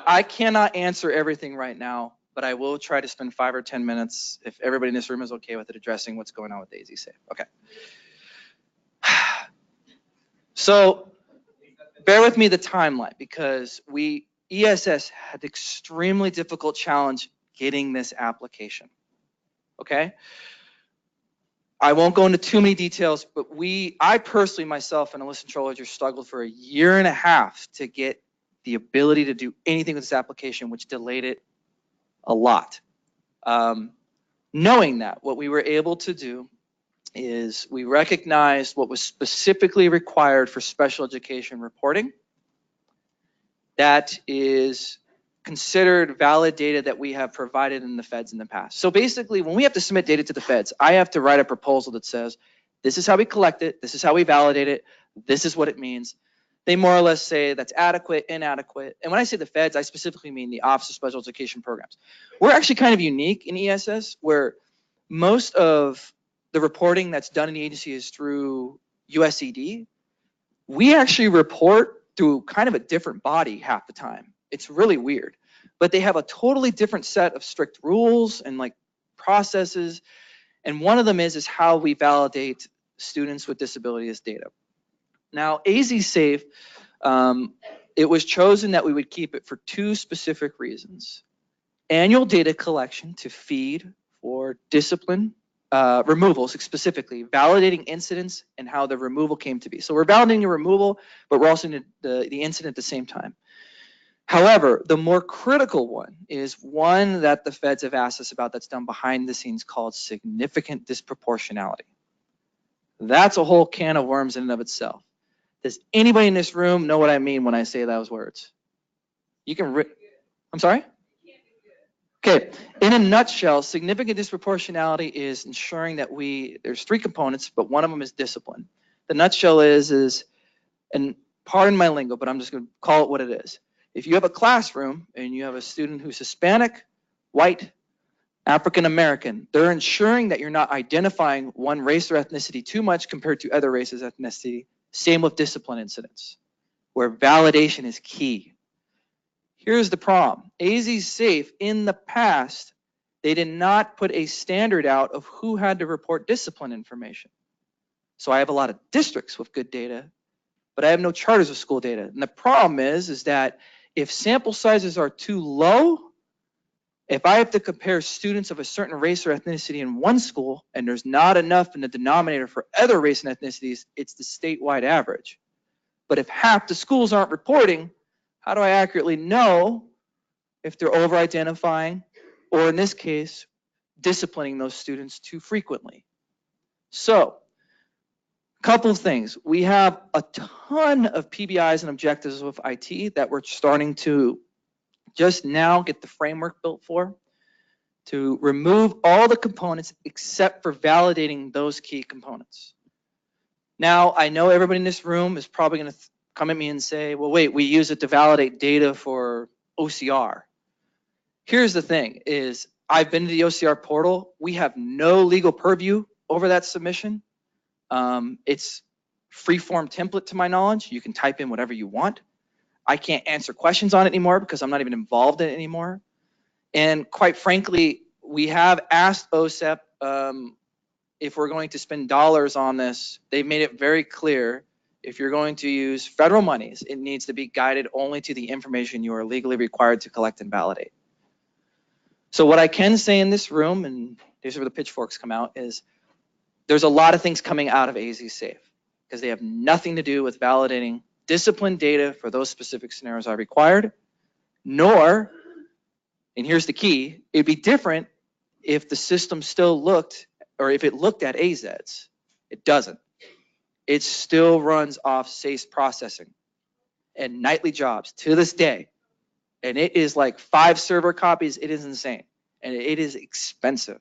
I cannot answer everything right now, but I will try to spend 5 or 10 minutes, if everybody in this room is okay with it, addressing what's going on with AZ Safe. Okay. So bear with me the timeline, because ESS had an extremely difficult challenge getting this application. Okay. I won't go into too many details, but I personally, myself, and Alyssa Trollinger struggled for 1.5 years to get the ability to do anything with this application, which delayed it a lot. Knowing that, what we were able to do is we recognized what was specifically required for special education reporting. That is considered valid data that we have provided in the feds in the past. So basically, when we have to submit data to the feds, I have to write a proposal that says, this is how we collect it, this is how we validate it, this is what it means. They more or less say that's adequate, inadequate. And when I say the feds, I specifically mean the Office of Special Education Programs. We're actually kind of unique in ESS, where most of the reporting that's done in the agency is through USED. We actually report through kind of a different body half the time. It's really weird, but they have a totally different set of strict rules and like processes. And one of them is how we validate students with disabilities data. Now, AZ Safe, it was chosen that we would keep it for 2 specific reasons. Annual data collection to feed for discipline removals, specifically validating incidents and how the removal came to be. So we're validating the removal, but we're also in the incident at the same time. However, the more critical one is one that the feds have asked us about that's done behind the scenes called significant disproportionality. That's a whole can of worms in and of itself. Does anybody in this room know what I mean when I say those words? You can, I'm sorry? Okay, in a nutshell, significant disproportionality is ensuring that there's three components, but one of them is discipline. The nutshell is, and pardon my lingo, but I'm just gonna call it what it is. If you have a classroom and you have a student who's Hispanic, white, African American, they're ensuring that you're not identifying one race or ethnicity too much compared to other races, ethnicity. Same with discipline incidents, where validation is key. Here's the problem. AZ Safe, in the past, they did not put a standard out of who had to report discipline information. So I have a lot of districts with good data, but I have no charters of school data. And the problem is that if sample sizes are too low, if I have to compare students of a certain race or ethnicity in one school and there's not enough in the denominator for other race and ethnicities, it's the statewide average. But if half the schools aren't reporting, how do I accurately know if they're over-identifying or, in this case, disciplining those students too frequently? So, a couple of things. We have a ton of PBIs and objectives with IT that we're starting to just now get the framework built for, to remove all the components except for validating those key components. Now, I know everybody in this room is probably going to come at me and say, well, wait, we use it to validate data for OCR. Here's the thing is, I've been to the OCR portal. We have no legal purview over that submission. It's free-form template to my knowledge. You can type in whatever you want. I can't answer questions on it anymore because I'm not even involved in it anymore. And quite frankly, we have asked OSEP if we're going to spend dollars on this. They've made it very clear, if you're going to use federal monies, it needs to be guided only to the information you are legally required to collect and validate. So what I can say in this room, and here's where the pitchforks come out, is there's a lot of things coming out of AZ Safe because they have nothing to do with validating discipline data for those specific scenarios I required, nor, and here's the key, it'd be different if the system still looked, or if it looked at AZs. It doesn't. It still runs off SACE processing and nightly jobs to this day. And it is like 5 server copies. It is insane. And it is expensive.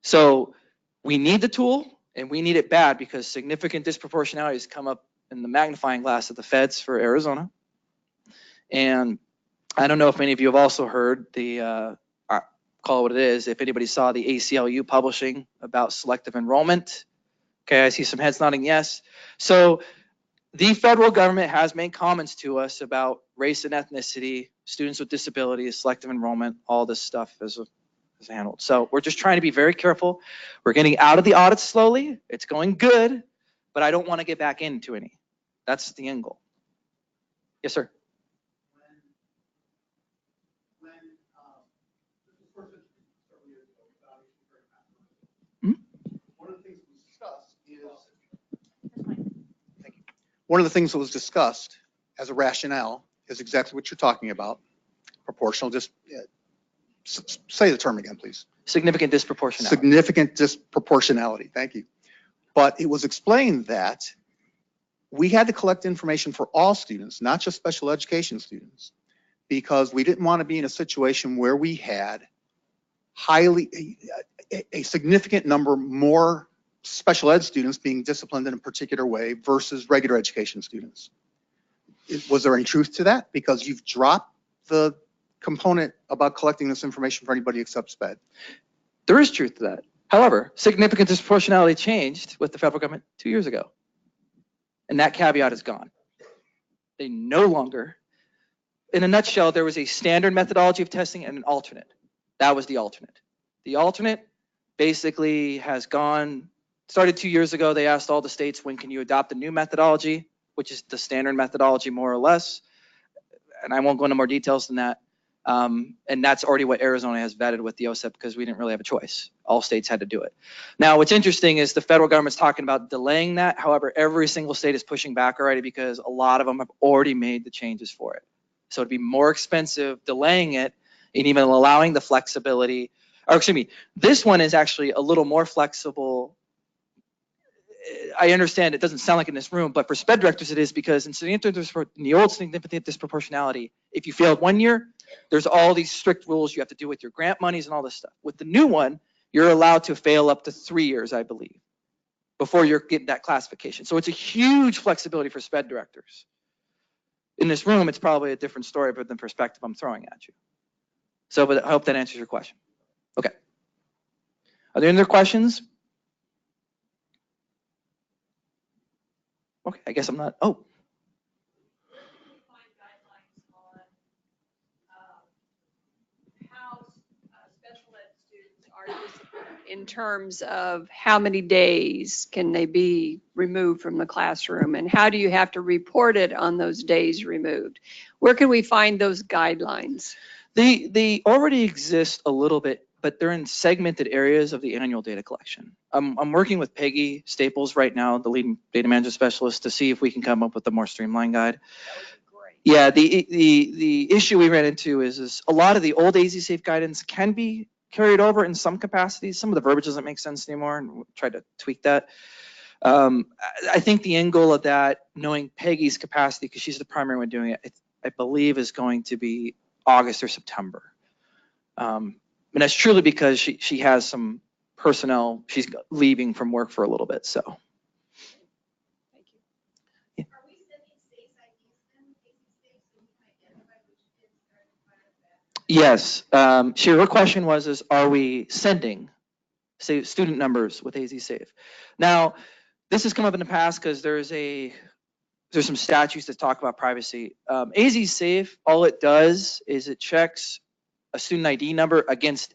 So we need the tool and we need it bad because significant disproportionalities come up in the magnifying glass of the feds for Arizona. And I don't know if many of you have also heard the, call it what it is, if anybody saw the ACLU publishing about selective enrollment. Okay, I see some heads nodding yes. So the federal government has made comments to us about race and ethnicity, students with disabilities, selective enrollment, all this stuff is handled. So we're just trying to be very careful. We're getting out of the audits slowly. It's going good, but I don't want to get back into any. That's the end goal. Yes, sir. One of the things that was discussed as a rationale is exactly what you're talking about. Proportional, just say the term again, please. Significant disproportionality. Significant disproportionality, thank you. But it was explained that we had to collect information for all students, not just special education students, because we didn't want to be in a situation where we had a significant number more special ed students being disciplined in a particular way versus regular education students. Was there any truth to that? Because you've dropped the component about collecting this information for anybody except SPED. There is truth to that. However, significant disproportionality changed with the federal government 2 years ago. And that caveat is gone. They no longer, in a nutshell, there was a standard methodology of testing and an alternate. That was the alternate. The alternate basically has gone, started 2 years ago. They asked all the states, when can you adopt a new methodology, which is the standard methodology more or less. And I won't go into more details than that. And that's already what Arizona has vetted with the OSEP because we didn't really have a choice. All states had to do it. Now, what's interesting is the federal government's talking about delaying that. However, every single state is pushing back already because a lot of them have already made the changes for it. So it'd be more expensive delaying it and even allowing the flexibility. Or excuse me, this one is actually a little more flexible. I understand it doesn't sound like in this room, but for sped directors it is, because in the old significant disproportionality, if you failed 1 year, there's all these strict rules you have to do with your grant monies and all this stuff. With the new one, you're allowed to fail up to 3 years, I believe, before you're getting that classification. So it's a huge flexibility for sped directors. In this room, it's probably a different story, but the perspective I'm throwing at you. So, but I hope that answers your question. Okay. Are there any other questions? Okay, I guess I'm not. Oh. In terms of how many days can they be removed from the classroom, and how do you have to report it on those days removed? Where can we find those guidelines? They already exist a little bit, but they're in segmented areas of the annual data collection. I'm working with Peggy Staples right now, the lead data management specialist, to see if we can come up with a more streamlined guide. Yeah, the issue we ran into is a lot of the old AZ Safe guidance can be carried over in some capacities. Some of the verbiage doesn't make sense anymore, and we'll try to tweak that. I think the end goal of that, knowing Peggy's capacity, because she's the primary one doing it, I believe is going to be August or September. And that's truly because she has some personnel, she's leaving from work for a little bit, so. Yes, her question was, are we sending, say, student numbers with AZ Safe? Now, this has come up in the past because there's some statutes that talk about privacy. AZ Safe, all it does is it checks a student ID number against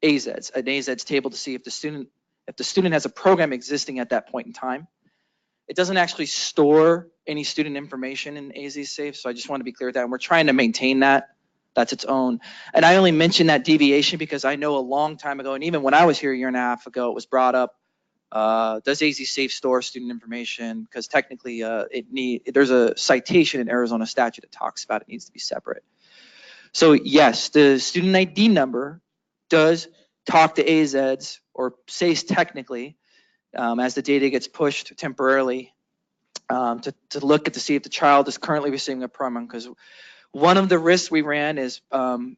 AZEDs, an AZEDs table, to see if the student has a program existing at that point in time. It doesn't actually store any student information in AZ Safe, so I just want to be clear with that, and we're trying to maintain that. That's its own. And I only mention that deviation because I know a long time ago, and even when I was here a year and a half ago, it was brought up, does AZ Safe store student information? Because technically there's a citation in Arizona statute that talks about it needs to be separate. So yes, the student ID number does talk to AZEDs, or SACE technically, as the data gets pushed temporarily to look at to see if the child is currently receiving a program. Because one of the risks we ran is, man,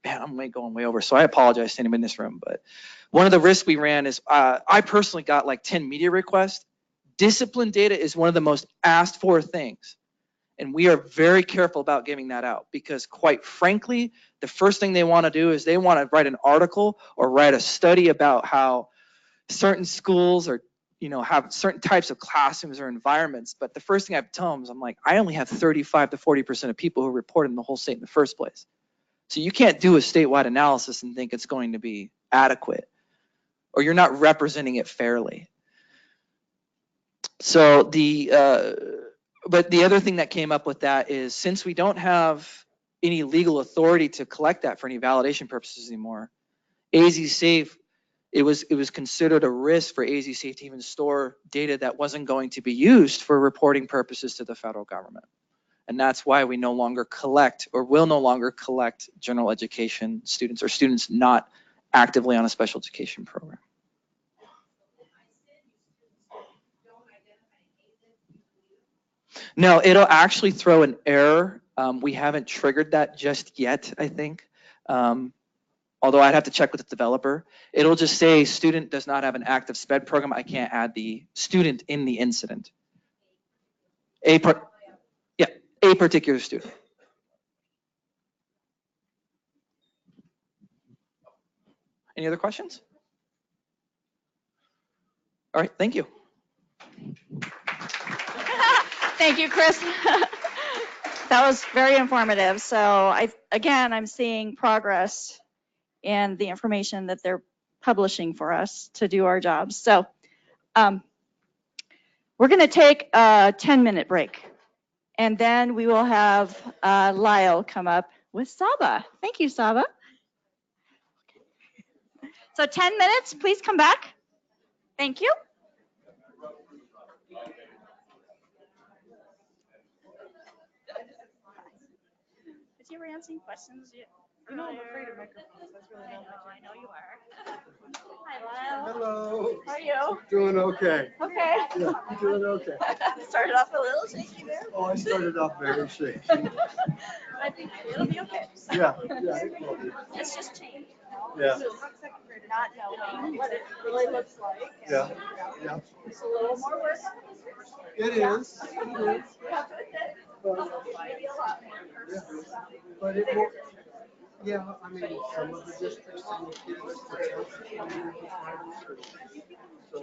I'm going way over, so I apologize to anyone in this room, but one of the risks we ran is I personally got like 10 media requests. Discipline data is one of the most asked for things. And we are very careful about giving that out because, quite frankly, the first thing they want to do is they want to write an article or write a study about how certain schools are, have certain types of classrooms or environments. But the first thing I tell them is, I'm like, I only have 35 to 40% of people who report in the whole state in the first place. So you can't do a statewide analysis and think it's going to be adequate, or you're not representing it fairly. So but the other thing that came up with that is, since we don't have any legal authority to collect that for any validation purposes anymore, AZ Safe, it was considered a risk for AZ Safe to even store data that wasn't going to be used for reporting purposes to the federal government. And that's why we no longer collect, or will no longer collect, general education students or students not actively on a special education program. No, it'll actually throw an error. We haven't triggered that just yet, I think. Although I'd have to check with the developer. It'll just say student does not have an active SPED program. I can't add the student in the incident. A particular student. Any other questions? All right, thank you. Thank you, Chris. That was very informative. So I'm seeing progress in the information that they're publishing for us to do our jobs. So we're going to take a 10-minute break, and then we will have Lyle come up with Saba. Thank you, Saba. So 10 minutes, please come back. Thank you. you were answering questions. You know, I'm afraid of microphones. That's really not my I know you are. Hi, Lyle. Hello. How are you? Doing okay. Okay. Yeah, I'm doing okay. Started off a little shaky there. Oh, I started off very shaky. I think it'll be okay. Yeah, yeah, it will be. It's just change. Yeah. Not knowing what it really looks like. Yeah, yeah. It's a little more work. It is. It is. But, Maybe a lot more. yeah. But it will. Yeah, I mean, some of the districts, some of the kids, come into private schools. So,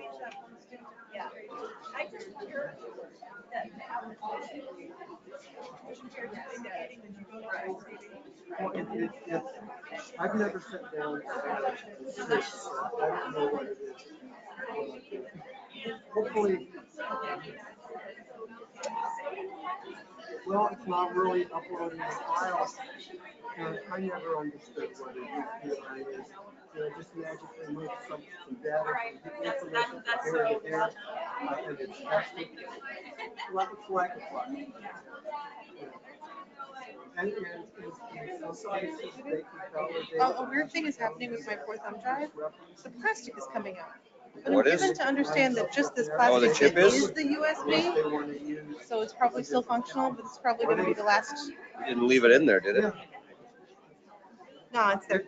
Yeah. I just hear that I've never sat down and sit, so I don't know what it is. Hopefully, well, it's not really uploading the files, and I never understood what it is. Just magically move some data from information from here to there, and it's tested. Like a flag. And some cases, they can validate. A weird thing is happening with my 4 thumb drive. The plastic is coming out. But What I'm is? given to understand that just this Oh, the plastic chip is? the USB, so it's probably still functional, but it's probably going to be the last. You didn't leave it in there, did it? No, it's there.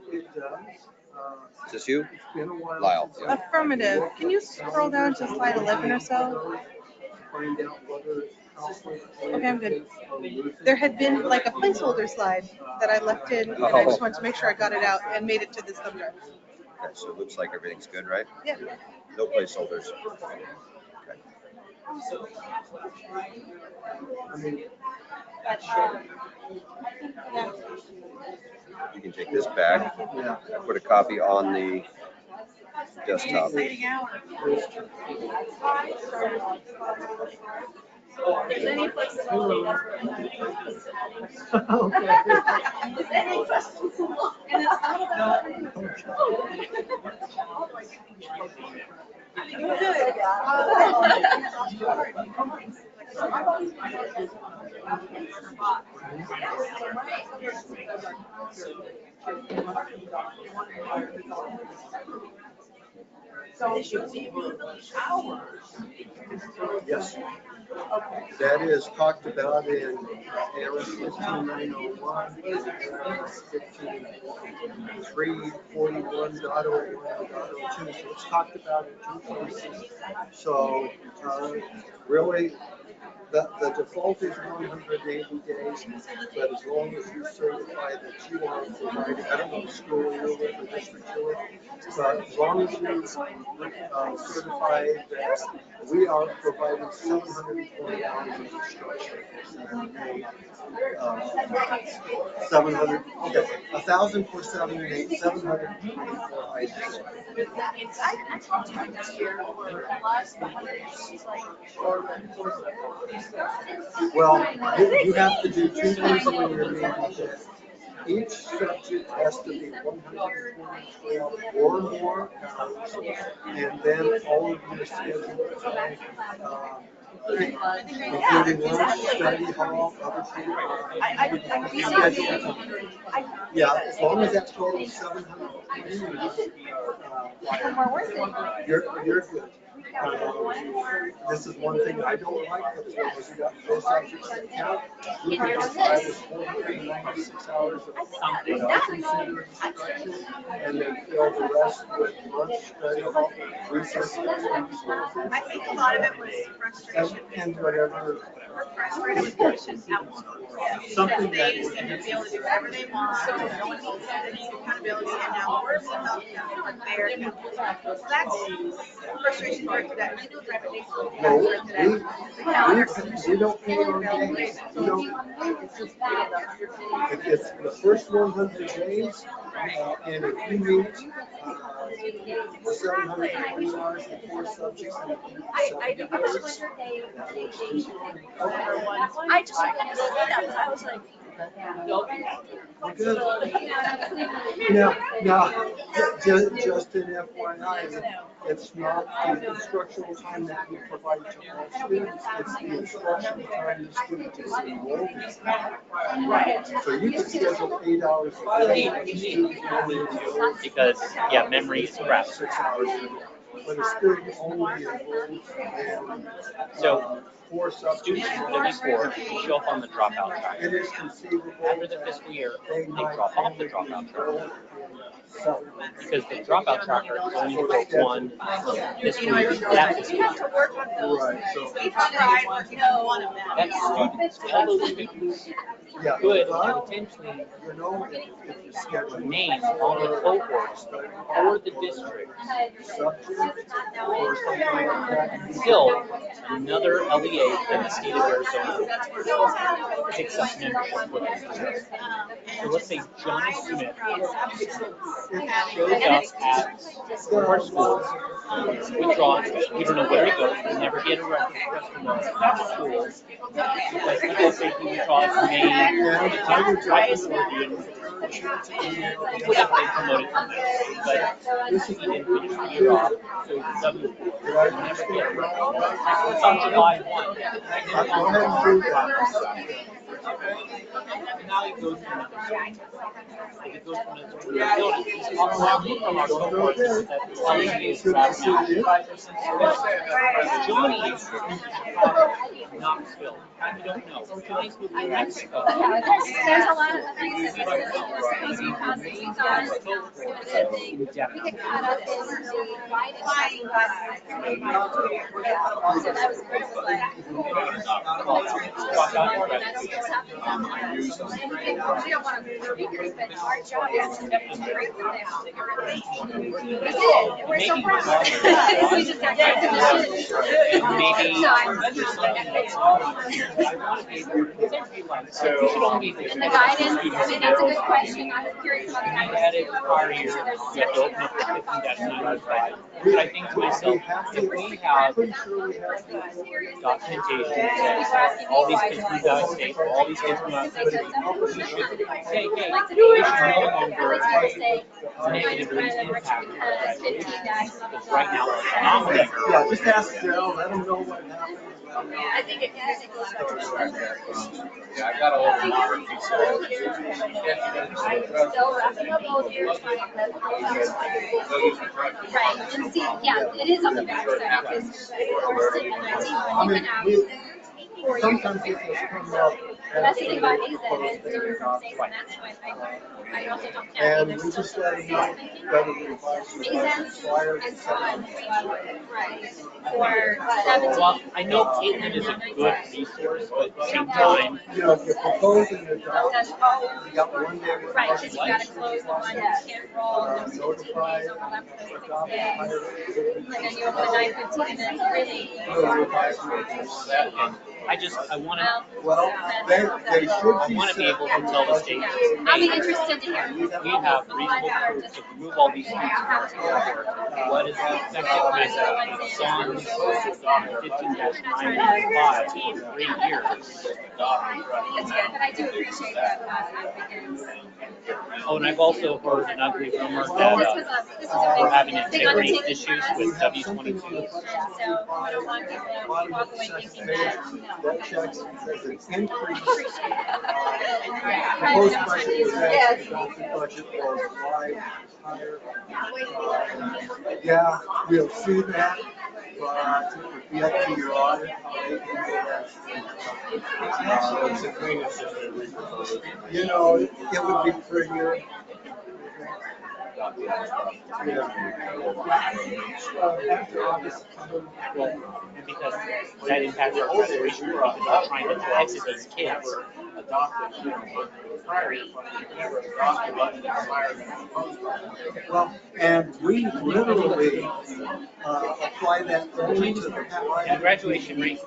Is this you? Lyle. Yeah. Affirmative. Can you scroll down to slide 11 or so? Okay, I'm good. There had been like a placeholder slide that I left in, and I just wanted to make sure I got it out and made it to this thumb drive. Okay, so it looks like everything's good, right? Yeah. No placeholders. You can take this back and put a copy on the desktop. Any flexibility, that's where any questions? And it's not about. Yes. That is talked about in ARS 15901, ARS 15341.01.02. So it's talked about in 2 places. So really, the default is 180 days, but as long as you certify that you are providing, I don't know the school you're with, the district you're with, but as long as you certify that we are providing 720 hours of instruction, 700, okay, 1,000 for 7 and 8, 724 items. I talked to her this year for the last 100 years. She's like, well, you have to do 2 things in your major test. Each subject has to be 120 or more hours, and then all of your schedules, including lunch, study hall, other things. Yeah, as long as that total is 720, you're good. This is one thing I don't like, but as long as you got 4 subjects that count, you can decide with 496 hours of considered instruction, and then fill the rest with lunch, study hall, recess. I think a lot of it was frustration. And whatever. We're frustrated with questions out. Something They seem to be able to do whatever they want, so no one holds any accountability, and now we're held accountable with their accountability. So that's frustration for today. No, we don't pay on days. It's the first 100 days, and if you meet 720 hours and 4 subjects in a group, I just wanted to see that, but I was like, Good. Now, just an FYI, it's not the instructional time that we provide to all students, it's the instructional time the student is enrolled in. Right. So you can schedule 8 hours a day. Because, yeah, memory is crap. 6 hours a day. But a student only enrolls in So, 4 subjects. students in W4 show up on the dropout track. It is conceivable. After the fiscal year, they drop off the dropout tracker. Because the dropout tracker is only for one fiscal year. That fiscal year. Right. That's students. All those students could potentially remain on the cohorts or the district or something like that until another LEA in the state of Arizona picks up membership with us. So let's say Johnny Smith shows up at one of our schools, withdraws, we don't know where he goes, we never get a reference from the school, because people say he withdraws from Maine, he would have been promoted from there, but he didn't finish the year off, so he's a W4, we never get a reference. It's on July 1. Now he goes to another school. If he goes to another school, he's also from our cohort that LEA is wrapping up. Johnny is in Chicago, Knoxville. We don't know. Johnny's moving to Mexico. There's a lot of things that we're supposed to be positive on. We get caught up in the flying by. So that was great. We don't want to be great, but our job is to break them down. We did. We're so proud. We just got recognition. And the guidance, I mean, that's a good question. I was curious about the guidance. You have to open up the 15-95. But I think to myself, if we have documentation that all these kids moved out of state, or all these kids moved out of state, we should say, hey, we should no longer negatively impact graduation. Because right now, it's phenomenal. Yeah, just ask Gerald, let him know what happened. I think it goes back to Yeah, I got a little more. still wrapping up old years. Right, and see, yeah, it is on the backside because we're sitting on that team, but you can have Sometimes it just comes out. the best thing about it is that it's during Thursdays, and that's why I also don't count And either. we just let him know that it requires Seasons flyers. and so on, right, for 17. Well, I know Caitlin is a good resource, but at the same time, You know, if you're proposing a job, you got 1 day. Right, because you gotta close the one that can't roll, there's 15 days, all that stuff. Yeah. And then you open at 9:15, and then really. I want to. Well, they should I want to be able to tell the state. I'll be interested to hear. We have reasonable proof to remove all these students from our cohort. What is the effective method? SONS 15-995 for 3 years. It's good, but I do appreciate that. Oh, and I've also heard an ugly rumor that we're having integrity issues with W-22s. So I don't want people to walk away thinking that, That checks as an increase. Proposed Budget was wide, higher. Yeah, we'll see that, but it would be up to your audit. You know, it would be prettier. And because that impacts our graduation, because we're trying to exit these kids. Well, and we literally apply that only to the graduation rate.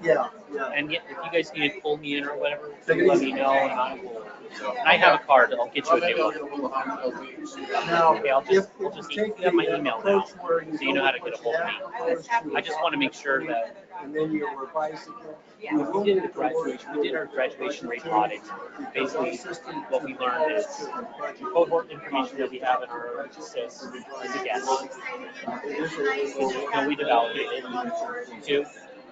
Yeah. And yet, if you guys need to pull me in or whatever, you let me know and I will. And I have a card. I'll get you a new one. Now, Okay, I'll just you take have my the email now, approach where so you know how to get a hold of me. I just want to make sure that and then you revise it. we did the graduation. We did our graduation rate audit. Basically, what we learned is the cohort information that we have in our SIS is a guess. We validated it. Two,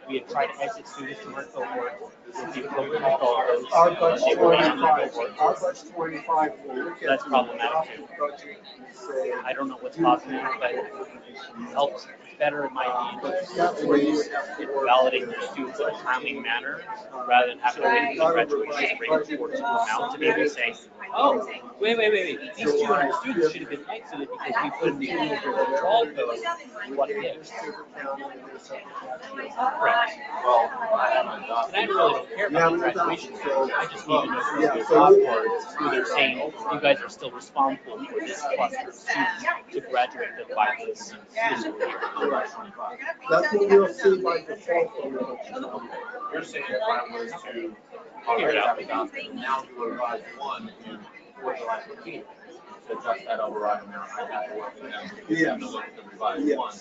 we had tried to exit students from our cohort with the appropriate protocols. Our budget They were not 25, cohort. our budget 25 will look at. That's problematic too. I don't know what's causing it, but it helps better in my opinion. Validate your students in a timely manner rather than having to wait for the graduation rate report to come out to be able to say, oh, wait. These 200 students should have been exited because we put in the withdrawal code. What if? Correct. Well, and I really don't care about the graduation rate. I just need to know from the job board who they're saying you guys are still responsible for this cluster of students to graduate the by this fiscal year. That's what we'll see by default. You're saying if I was to already have adopted and now do a revised one in July 15th, to adjust that override amount, I have to work with them to get them to look at the revised one.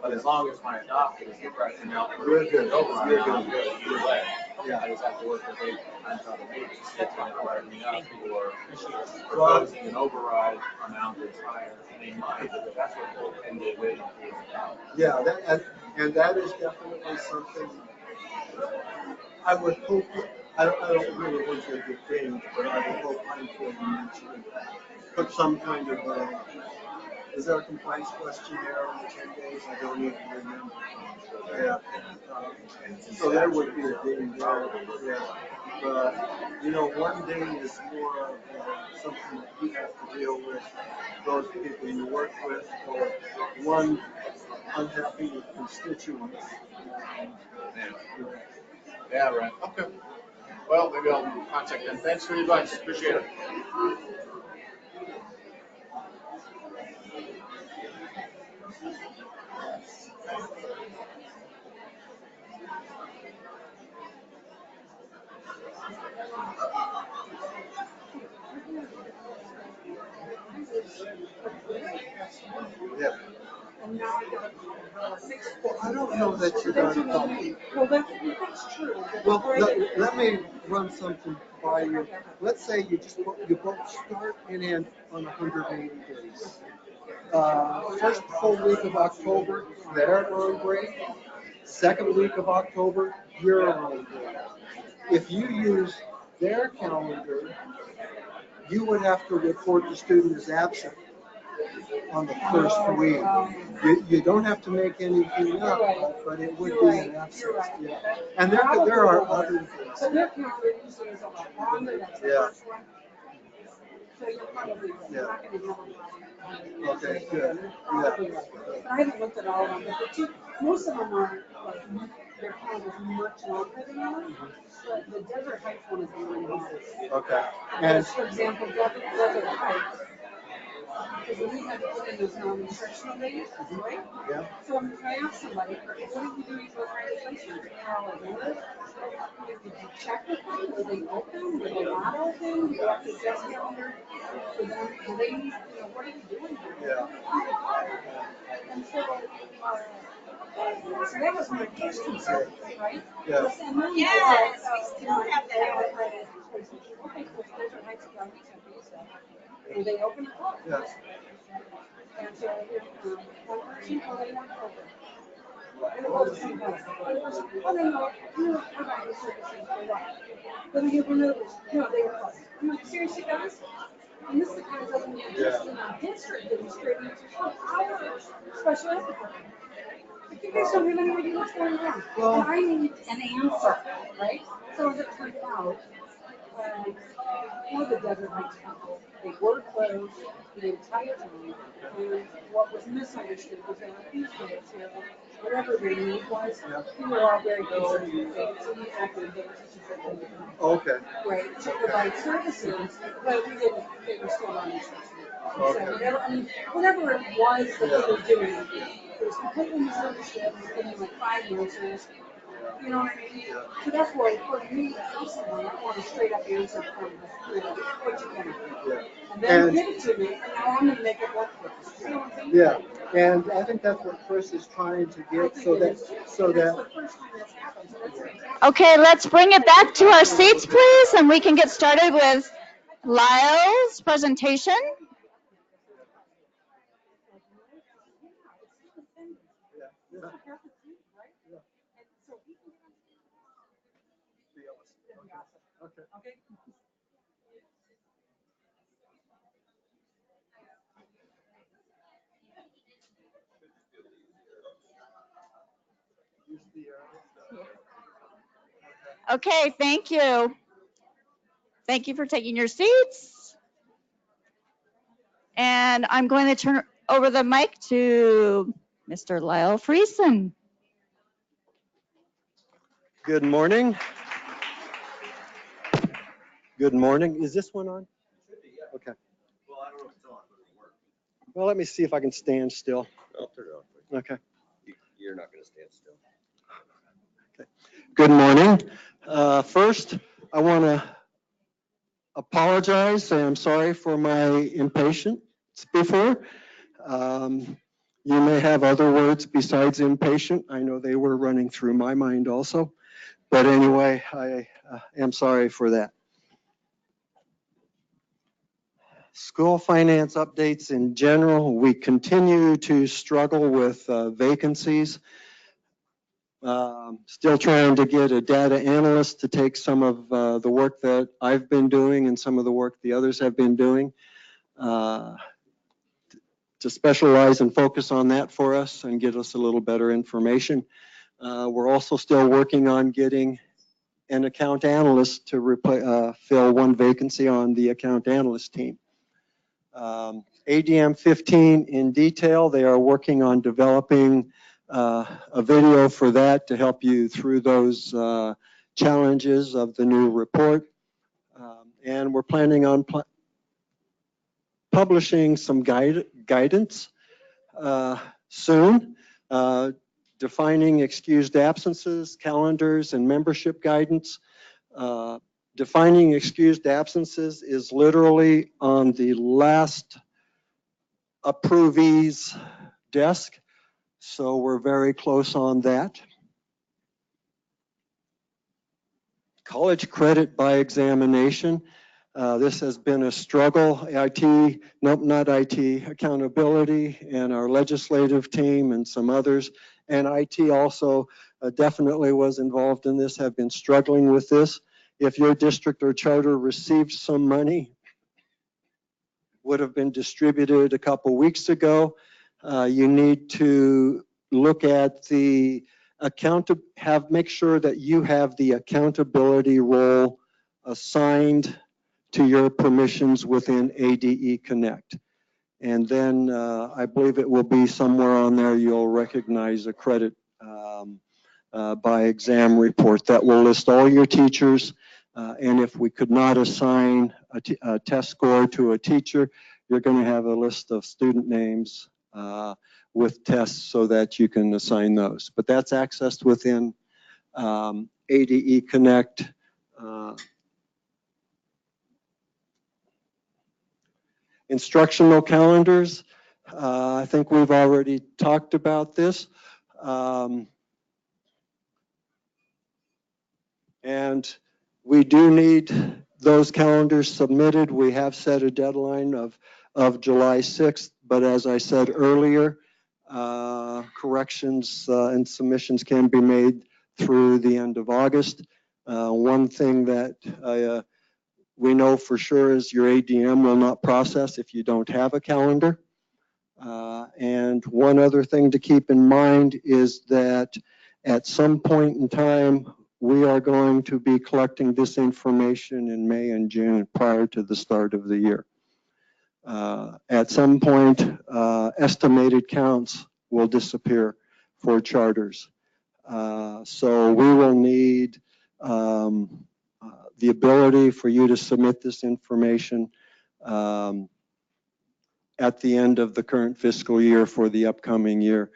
But as long as my adopted is the correct amount for the override amount, either way. Yeah, I just have to work with 8 times out of 8 to see if I'm correcting me up or proposing an override amount that's higher than they might. That's what full 10-day waiting is about. Yeah, and that is definitely something I would hope, I don't really want to get things, but I would hope I'm going to put some kind of, is there a compliance questionnaire in the 10 days? I don't even remember. Yeah. So there would be a thing there. Yeah. But, one day is more of something that you have to deal with, those people you work with, or one unhappy constituents. Yeah, right. Okay. Well, maybe I'll contact them. Thanks for the advice. Appreciate it. Yeah. Well, I don't know that you're going to. Well, that's true. Well, let me run something by you. Let's say you both start and end on 180 days. First full week of October, they're on break. Second week of October, you're on break. If you use their calendar, you would have to report the student as absent on the first week. You don't have to make anything up, but it would be an absence. Yeah. And there are other things. So their calendar usually is a lot longer. That's the Yeah. first one. So you're probably not going to have a lot. Okay, good. Yeah. I haven't looked at all of them, but most of them are like their calendar is much longer than ours. But the Desert Heights one is really long. Okay. And for example, Desert Heights. Because when we had to put in those non-instructional days, right? Yeah. So I asked somebody, what are you doing for graduation? Did you check with them? Were they open? Were they not open? You have to adjust calendar for them. Do they need, what are you doing here? Yeah. And so that was my first concern, right? Yeah. And then yes, we still have that. Okay, so Desert Heights got me something. Were they open? Yes. And so one person called in October. And it wasn't somebody. Oh, no, I'm not the services for that. But we were nervous. No, they were closed. I'm like, seriously, guys? And this is the kind of stuff we just in our district demonstrating to our special ed department. Like, you guys don't have any idea what's going on. Well, and I need an answer, right? So as it turned out, for the Desert Heights Council, they were closed the entire time, and what was misunderstood was that our fees here, whatever their need was, we were all very concerned with it. So we acted as a Okay. right, to provide services, but we didn't, they were still on instruction. So whatever it was that they were doing, it was completely misunderstood. We put in like 5 answers, You know what I mean? So that's why for me personally, I want a straight up answer from the school, what you can do. And then give it to me, and now I'm gonna make it work for us. You know what I'm saying? Yeah, and I think that's what Chris is trying to get, so that, Okay, let's bring it back to our seats, please, and we can get started with Lyle's presentation. Okay, thank you. Thank you for taking your seats. And I'm going to turn over the mic to Mr. Lyle Friesen. Good morning. Good morning. Is this one on? Okay. Well, I don't know if it's on, but it'll work. Well, let me see if I can stand still. I'll turn it on. Okay. You're not going to stand still. Good morning. First, I want to apologize. I'm sorry for my impatience before. You may have other words besides impatient. I know they were running through my mind also. But anyway, I am sorry for that. School finance updates in general, we continue to struggle with vacancies. Still trying to get a data analyst to take some of the work that I've been doing and some of the work the others have been doing to specialize and focus on that for us and get us a little better information. We're also still working on getting an account analyst to fill one vacancy on the account analyst team. ADM 15 in detail, they are working on developing a video for that to help you through those challenges of the new report. And we're planning on publishing some guidance soon, defining excused absences, calendars, and membership guidance. Defining excused absences is literally on the last approvee's desk, so we're very close on that. College credit by examination. This has been a struggle. Accountability, and our legislative team and some others, and IT also definitely was involved in this, have been struggling with this. If your district or charter received some money, would have been distributed a couple weeks ago, you need to look at the make sure that you have the accountability role assigned to your permissions within ADE Connect. And then I believe it will be somewhere on there you'll recognize a credit by exam report that will list all your teachers. And if we could not assign a test score to a teacher, you're going to have a list of student names with tests so that you can assign those. But that's accessed within ADE Connect. Instructional calendars, I think we've already talked about this. And we do need those calendars submitted. We have set a deadline of July 6th, but as I said earlier, corrections and submissions can be made through the end of August. One thing that we know for sure is your ADM will not process if you don't have a calendar. And one other thing to keep in mind is that at some point in time, we are going to be collecting this information in May and June prior to the start of the year. At some point, estimated counts will disappear for charters. So we will need the ability for you to submit this information at the end of the current fiscal year for the upcoming year.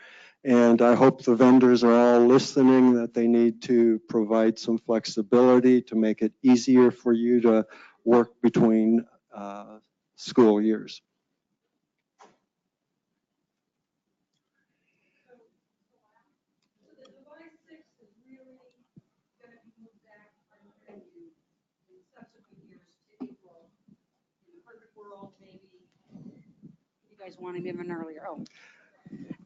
And I hope the vendors are all listening, that they need to provide some flexibility to make it easier for you to work between school years. You guys want it even earlier. Oh,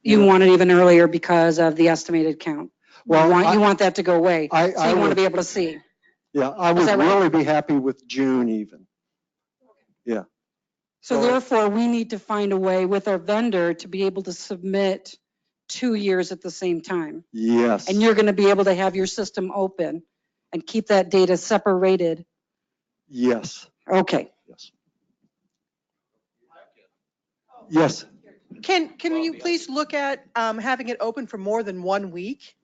you want it even earlier because of the estimated count. Well, You want that to go away. So I you want to would- be able to see. Yeah, I Is would that right? really be happy with June even. Yeah. So therefore, we need to find a way with our vendor to be able to submit 2 years at the same time. Yes. And you're going to be able to have your system open and keep that data separated. Yes. Okay. Yes. Yes. Can you please look at having it open for more than 1 week?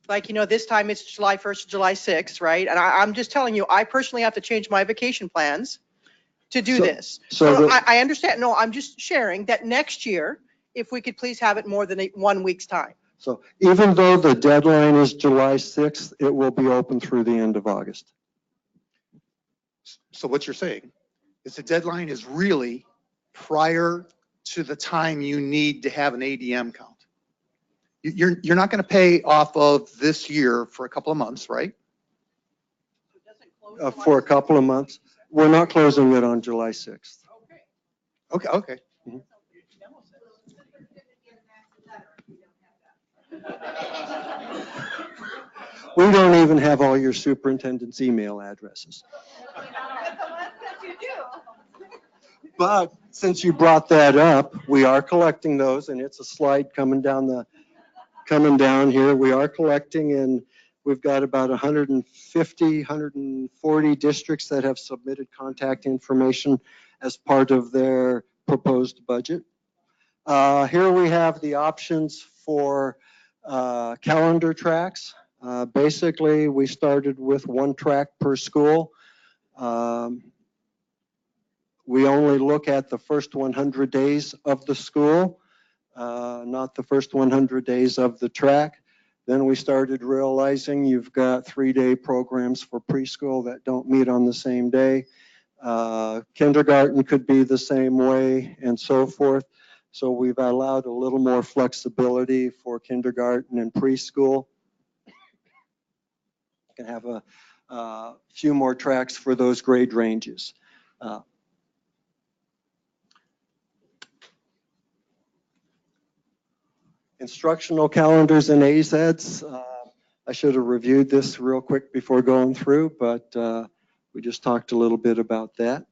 Like, this time it's July 1st, July 6th, right? And I'm just telling you, I personally have to change my vacation plans to do this. So I understand. No, I'm just sharing that next year, if we could please have it more than 1 week's time. So even though the deadline is July 6th, it will be open through the end of August. So what you're saying is the deadline is really prior to the time you need to have an ADM count. You're not going to pay off of this year for a couple of months, right? For a couple of months. We're not closing it on July 6th. Okay. Mm-hmm. We don't even have all your superintendent's email addresses. But since you brought that up, we are collecting those, and it's a slide coming down here. We are collecting, and we've got about 150, 140 districts that have submitted contact information as part of their proposed budget. Here we have the options for calendar tracks. Basically, we started with 1 track per school. We only look at the first 100 days of the school, not the first 100 days of the track. Then we started realizing you've got 3-day programs for preschool that don't meet on the same day. Kindergarten could be the same way, and so forth. So we've allowed a little more flexibility for kindergarten and preschool. You can have a few more tracks for those grade ranges. Instructional calendars and AZEDs. I should have reviewed this real quick before going through, but we just talked a little bit about that.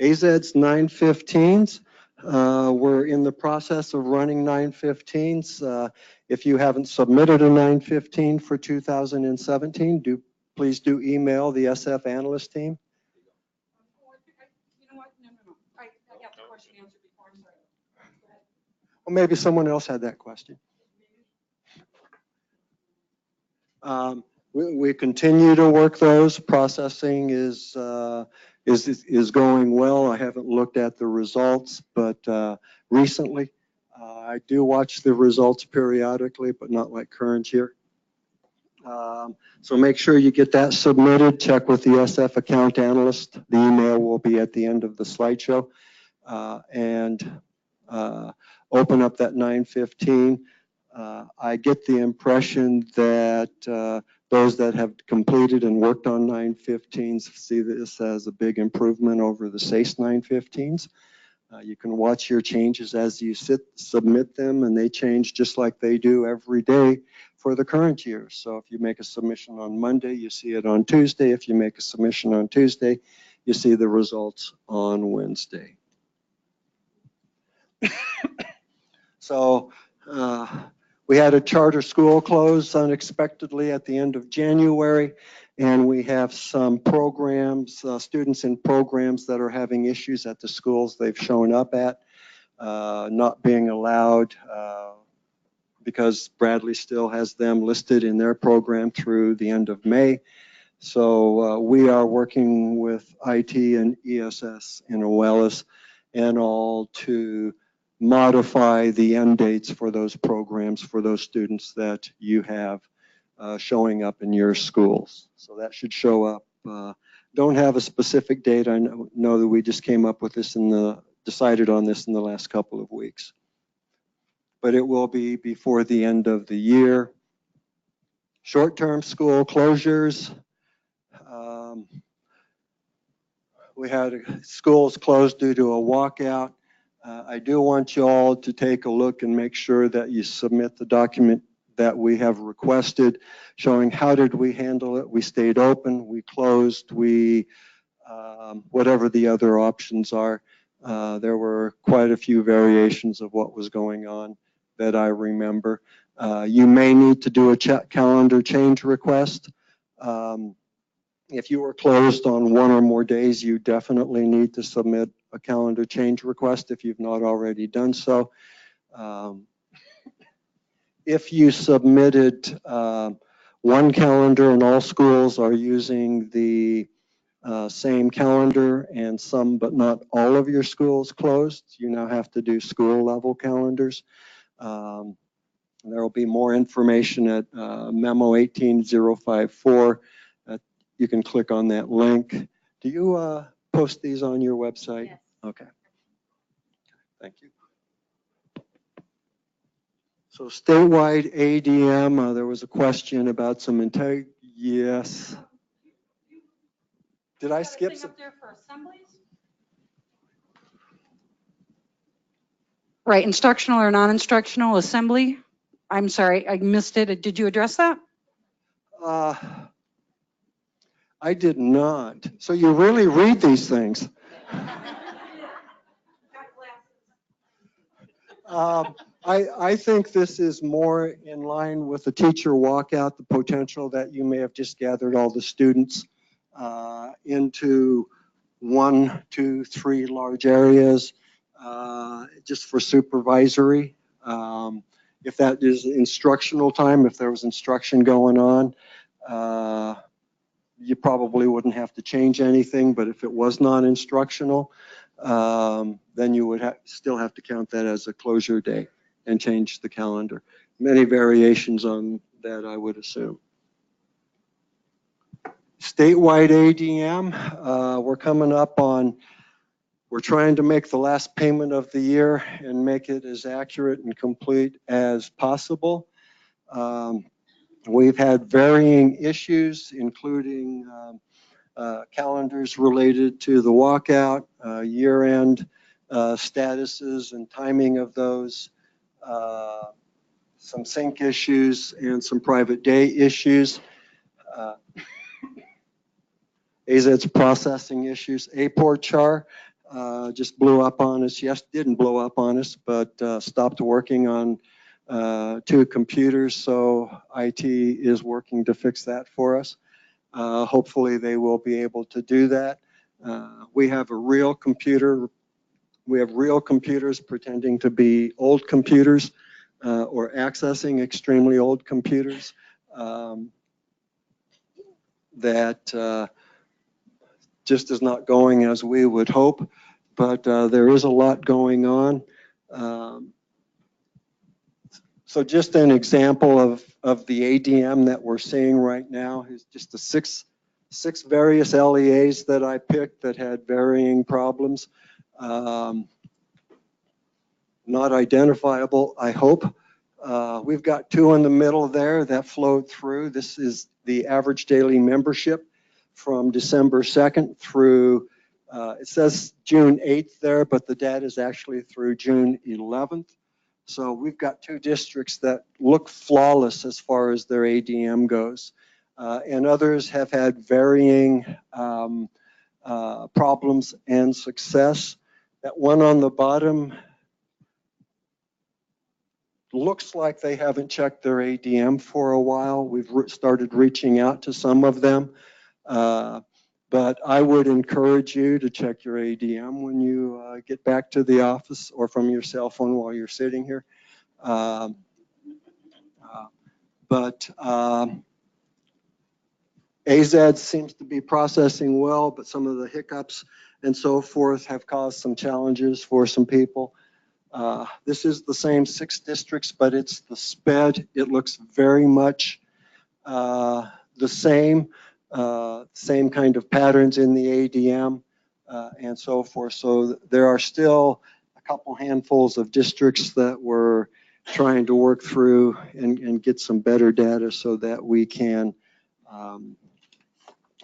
AZEDs 915s. We're in the process of running 915s. If you haven't submitted a 915 for 2017, please do email the SF analyst team. You know what? No. I got the question answered before. I'm sorry. Go ahead. Well, maybe someone else had that question. We continue to work those. Processing is going well. I haven't looked at the results, but recently I do watch the results periodically, but not like current year. So make sure you get that submitted. Check with the SF account analyst. The email will be at the end of the slideshow, and open up that 915. I get the impression that those that have completed and worked on 915s see this as a big improvement over the SACE 915s. You can watch your changes as you submit them, and they change just like they do every day for the current year. So if you make a submission on Monday, you see it on Tuesday. If you make a submission on Tuesday, you see the results on Wednesday. So we had a charter school close unexpectedly at the end of January, and we have some programs, students in programs that are having issues at the schools they've shown up at, not being allowed because Bradley still has them listed in their program through the end of May. So we are working with IT and ESS in Oellis and all to modify the end dates for those programs for those students that you have showing up in your schools. So that should show up. Don't have a specific date. I know that we just came up with this decided on this in the last couple of weeks. But it will be before the end of the year. Short-term school closures. We had schools closed due to a walkout. I do want you all to take a look and make sure that you submit the document that we have requested, showing how did we handle it. We stayed open, we closed, whatever the other options are. There were quite a few variations of what was going on that I remember. You may need to do a calendar change request. If you were closed on one or more days, you definitely need to submit a calendar change request if you've not already done so. If you submitted one calendar and all schools are using the same calendar and some but not all of your schools closed, you now have to do school level calendars. There will be more information at memo 18054. You can click on that link. Do you post these on your website? Yes. Okay. Thank you. So statewide ADM, there was a question about some integrity. Yes. Did I skip some? Up there for assemblies? Right, instructional or non-instructional assembly? I'm sorry, I missed it. Did you address that? I did not. So you really read these things. I think this is more in line with the teacher walkout, the potential that you may have just gathered all the students into 1, 2, 3 large areas just for supervisory. If that is instructional time, if there was instruction going on, you probably wouldn't have to change anything, but if it was non-instructional, then you would still have to count that as a closure day and change the calendar. Many variations on that, I would assume. Statewide ADM, we're coming up on, we're trying to make the last payment of the year and make it as accurate and complete as possible. We've had varying issues, including calendars related to the walkout, year-end statuses and timing of those, some sync issues and some private day issues. AZ's processing issues. APOR char just blew up on us. Yes, didn't blow up on us, but stopped working on 2 computers. So IT is working to fix that for us. Hopefully they will be able to do that. We have a real computer. We have real computers pretending to be old computers or accessing extremely old computers that just is not going as we would hope. But there is a lot going on. So just an example of the ADM that we're seeing right now is just the six various LEAs that I picked that had varying problems. Not identifiable, I hope. We've got 2 in the middle there that flowed through. This is the average daily membership from December 2nd through, it says June 8th there, but the data is actually through June 11th. So we've got 2 districts that look flawless as far as their ADM goes. And others have had varying problems and success. That one on the bottom looks like they haven't checked their ADM for a while. We've started reaching out to some of them. But I would encourage you to check your ADM when you get back to the office or from your cell phone while you're sitting here. AZ seems to be processing well, but some of the hiccups and so forth have caused some challenges for some people. This is the same 6 districts, but it's the SPED. It looks very much the same kind of patterns in the ADM and so forth. So there are still a couple handfuls of districts that we're trying to work through and get some better data so that we can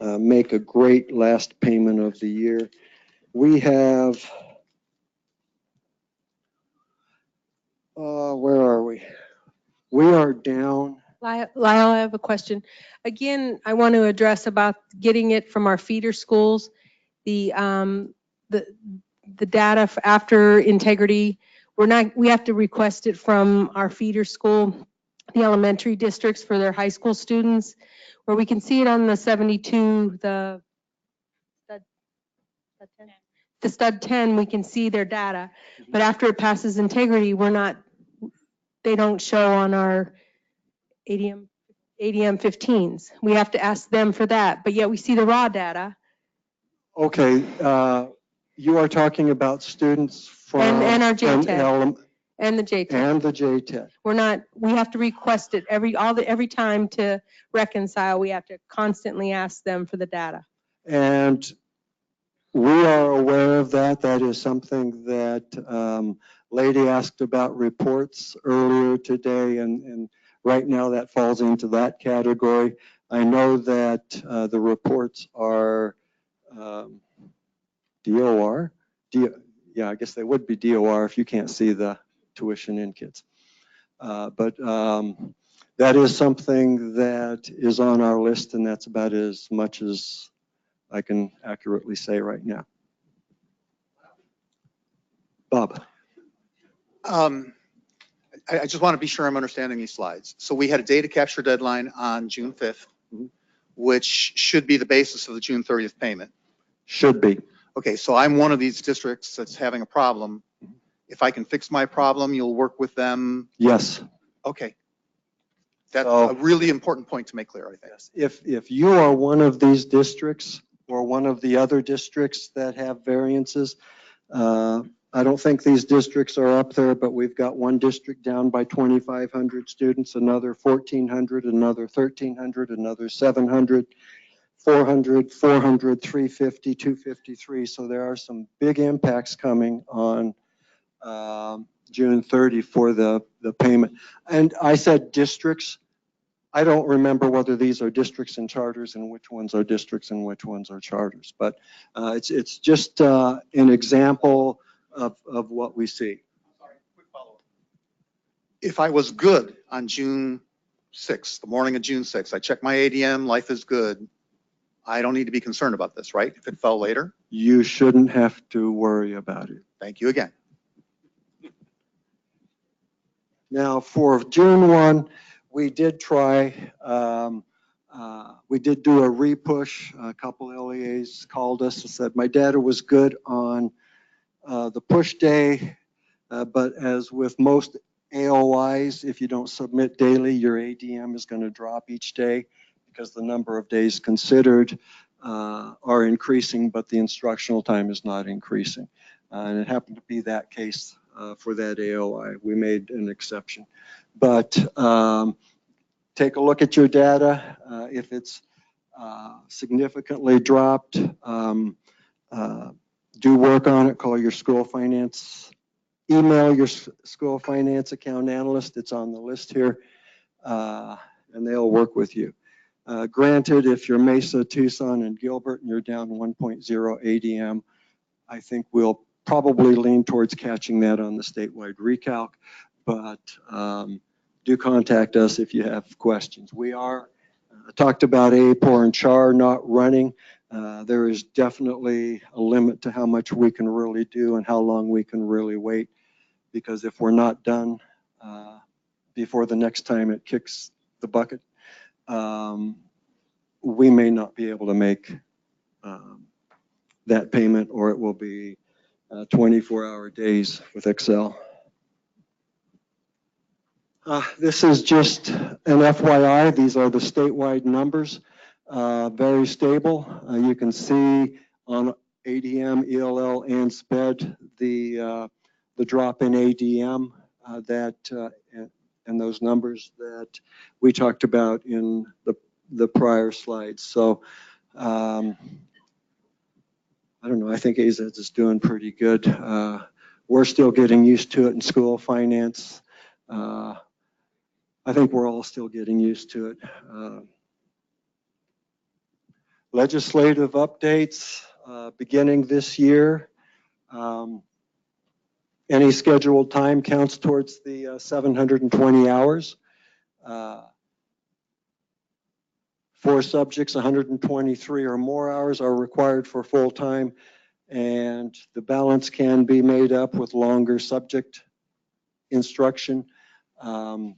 make a great last payment of the year. We have, where are we? We are down. Lyle, I have a question. Again, I want to address about getting it from our feeder schools. The data after integrity, we have to request it from our feeder school, the elementary districts for their high school students, where we can see it on the 72, the stud 10, we can see their data. But after it passes integrity, they don't show on our ADM 15s. We have to ask them for that, but yet we see the raw data. Okay, you are talking about students from and our JTED and the JTED. And the JTED. We have to request it every time to reconcile. We have to constantly ask them for the data. And we are aware of that. That is something that lady asked about reports earlier today, and right now that falls into that category. I know that the reports are DOR. Yeah, I guess they would be DOR if you can't see the tuition in kids. But that is something that is on our list, and that's about as much as I can accurately say right now. Bob. I just want to be sure I'm understanding these slides. So we had a data capture deadline on June 5th, which should be the basis of the June 30th payment. Should be. Okay, so I'm one of these districts that's having a problem. If I can fix my problem, you'll work with them? Yes. Okay. That's a really important point to make clear, I think. If you are one of these districts or one of the other districts that have variances, I don't think these districts are up there, but we've got one district down by 2,500 students, another 1,400, another 1,300, another 700, 400, 400, 350, 253. So there are some big impacts coming on June 30 for the payment. And I said districts. I don't remember whether these are districts and charters and which ones are districts and which ones are charters. But it's just an example of what we see. Sorry, quick follow-up. If I was good on June 6th, the morning of June 6th, I checked my ADM, life is good. I don't need to be concerned about this, right? If it fell later? You shouldn't have to worry about it. Thank you again. Now for June 1, we did try, we did do a repush. A couple LEAs called us and said, my data was good on the push day, but as with most AOIs, if you don't submit daily, your ADM is going to drop each day because the number of days considered are increasing, but the instructional time is not increasing. And it happened to be that case for that AOI. We made an exception. But take a look at your data. If it's significantly dropped, do work on it. Call your school finance. Email your school finance account analyst. It's on the list here. And they'll work with you. Granted, if you're Mesa, Tucson, and Gilbert, and you're down 1.0 ADM, I think we'll probably lean towards catching that on the statewide recalc, but do contact us if you have questions. We are talked about APOR and CHAR not running. There is definitely a limit to how much we can really do and how long we can really wait, because if we're not done before the next time it kicks the bucket, we may not be able to make that payment, or it will be 24-hour days with Excel. This is just an FYI. These are the statewide numbers, very stable. You can see on ADM, ELL, and SPED the the drop in ADM and those numbers that we talked about in the prior slides. So I don't know, I think AZ is doing pretty good. We're still getting used to it in school finance. I think we're all still getting used to it. Legislative updates beginning this year. Any scheduled time counts towards the 720 hours. 4 subjects, 123 or more hours are required for full-time, and the balance can be made up with longer subject instruction and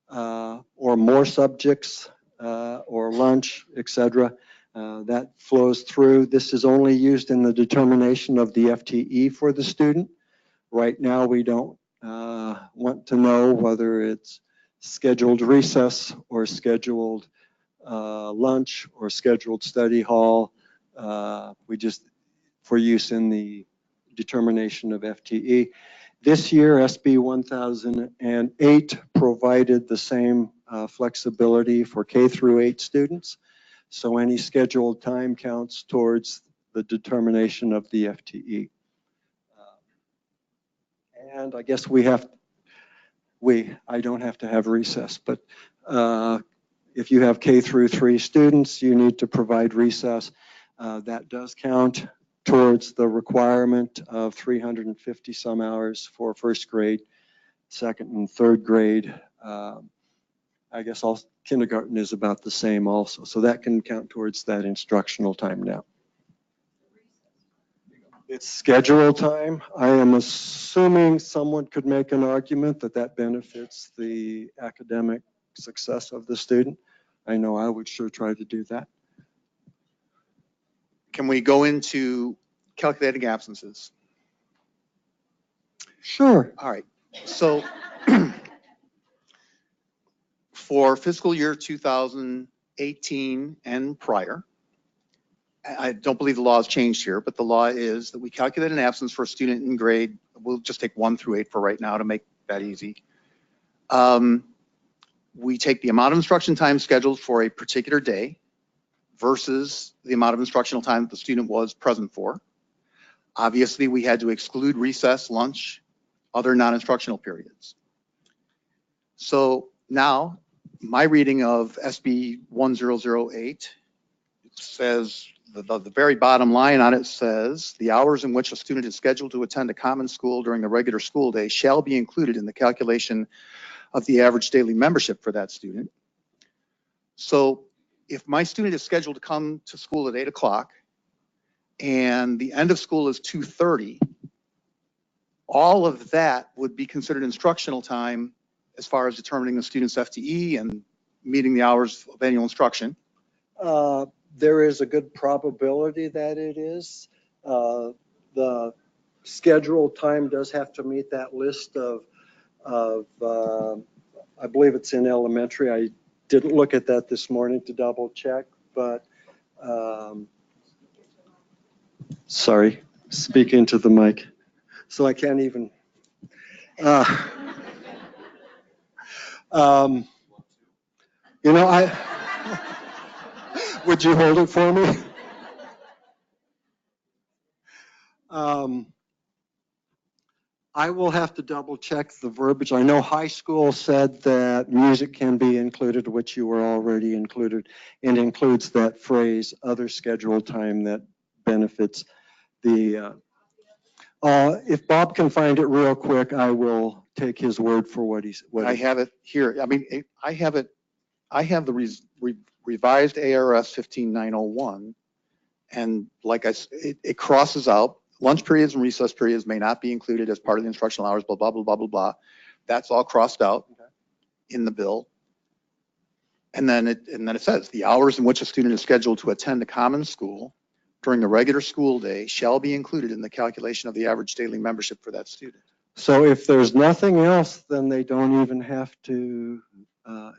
or more subjects or lunch, etc. That flows through. This is only used in the determination of the FTE for the student. Right now, we don't want to know whether it's scheduled recess or scheduled lunch or scheduled study hall. We just, for use in the determination of FTE. This year, SB 1008 provided the same flexibility for K through 8 students. So any scheduled time counts towards the determination of the FTE. And I guess I don't have to have recess, but if you have K through 3 students, you need to provide recess. That does count towards the requirement of 350 some hours for first grade, second and third grade. I guess all kindergarten is about the same also. So that can count towards that instructional time now. It's scheduled time. I am assuming someone could make an argument that that benefits the academic success of the student. I know I would sure try to do that. Can we go into calculating absences? Sure. All right. So for fiscal year 2018 and prior, I don't believe the law has changed here, but the law is that we calculate an absence for a student in grade. We'll just take 1 through 8 for right now to make that easy. We take the amount of instruction time scheduled for a particular day versus the amount of instructional time that the student was present for. Obviously, we had to exclude recess, lunch, other non-instructional periods. So now, my reading of SB 1008 says, the very bottom line on it says, the hours in which a student is scheduled to attend a common school during the regular school day shall be included in the calculation of the average daily membership for that student. So if my student is scheduled to come to school at 8 o'clock and the end of school is 2:30, all of that would be considered instructional time as far as determining the student's FTE and meeting the hours of annual instruction. There is a good probability that it is. The scheduled time does have to meet that list of I believe it's in elementary. I didn't look at that this morning to double check, but sorry, speaking to the mic. So I can't even. You know, would you hold it for me? I will have to double check the verbiage. I know high school said that music can be included, which you were already included, and includes that phrase, other scheduled time that benefits the, if Bob can find it real quick, I will take his word for what he's. I have it here. I mean, I have the revised ARS 15901, and like it crosses out. Lunch periods and recess periods may not be included as part of the instructional hours, blah, blah, blah, blah, blah, blah. That's all crossed out in the bill. And then it says, the hours in which a student is scheduled to attend a common school during the regular school day shall be included in the calculation of the average daily membership for that student. So if there's nothing else, then they don't even have to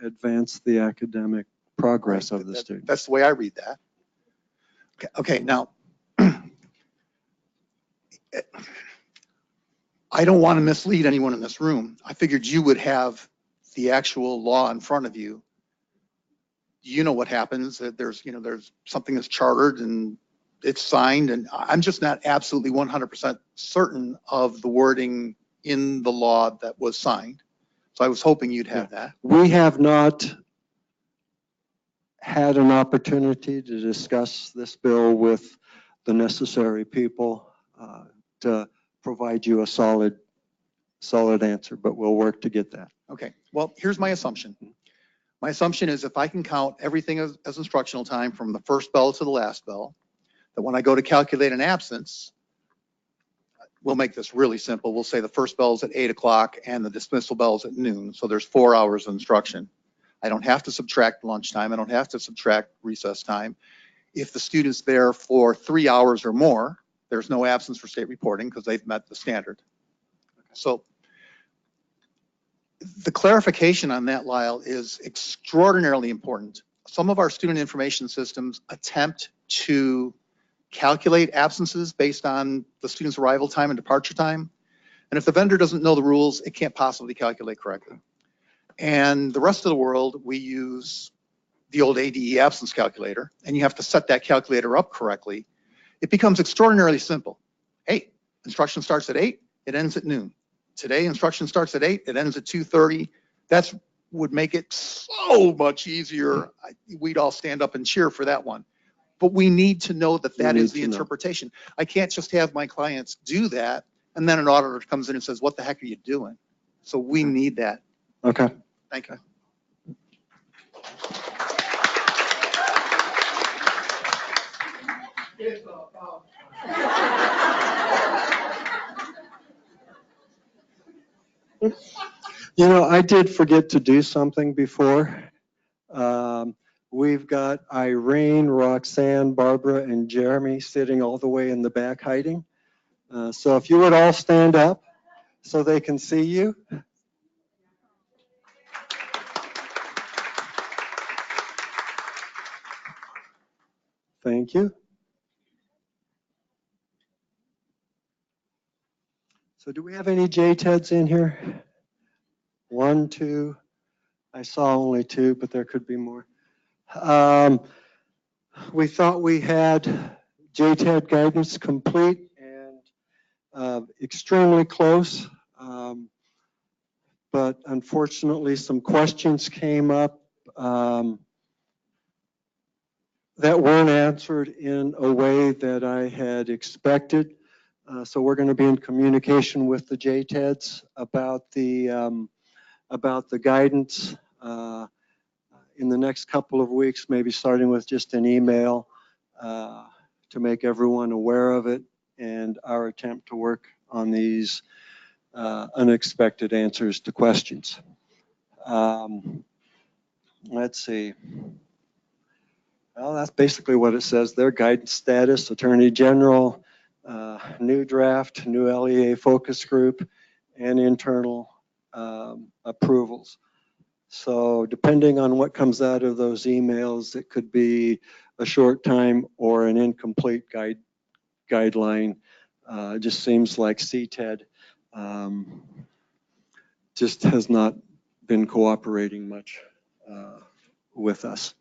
advance the academic progress of the student. That's the way I read that. Okay, now, I don't want to mislead anyone in this room. I figured you would have the actual law in front of you. You know what happens, that there's something that's chartered and it's signed, and I'm just not absolutely 100% certain of the wording in the law that was signed. So I was hoping you'd have that. We have not had an opportunity to discuss this bill with the necessary people to provide you a solid answer, but we'll work to get that. Okay, well, here's my assumption. My assumption is if I can count everything as instructional time from the first bell to the last bell, that when I go to calculate an absence, we'll make this really simple. We'll say the first bell is at 8 o'clock and the dismissal bell is at noon. So there's 4 hours of instruction. I don't have to subtract lunchtime. I don't have to subtract recess time. If the student's there for 3 hours or more, there's no absence for state reporting because they've met the standard. So the clarification on that, Lyle, is extraordinarily important. Some of our student information systems attempt to calculate absences based on the student's arrival time and departure time. And if the vendor doesn't know the rules, it can't possibly calculate correctly. And the rest of the world, we use the old ADE absence calculator, and you have to set that calculator up correctly. It becomes extraordinarily simple. Hey, instruction starts at 8, it ends at noon. Today, instruction starts at 8, it ends at 2:30. That would make it so much easier. We'd all stand up and cheer for that one. But we need to know that that is the interpretation. I can't just have my clients do that, and then an auditor comes in and says, what the heck are you doing? So we need that. Okay. Thank you. You know, I did forget to do something before. We've got Irene, Roxanne, Barbara, and Jeremy sitting all the way in the back hiding. So if you would all stand up so they can see you. Thank you. So do we have any JTEDs in here? 1, 2. I saw only 2, but there could be more. We thought we had JTED guidance complete and extremely close. But unfortunately, some questions came up that weren't answered in a way that I had expected. So we're going to be in communication with the JTEDs about the guidance in the next couple of weeks, maybe starting with just an email to make everyone aware of it and our attempt to work on these unexpected answers to questions. Let's see. Well, that's basically what it says there. Guidance status, Attorney General, new draft, new LEA focus group, and internal approvals. So depending on what comes out of those emails, it could be a short time or an incomplete guideline. It just seems like CTED just has not been cooperating much with us.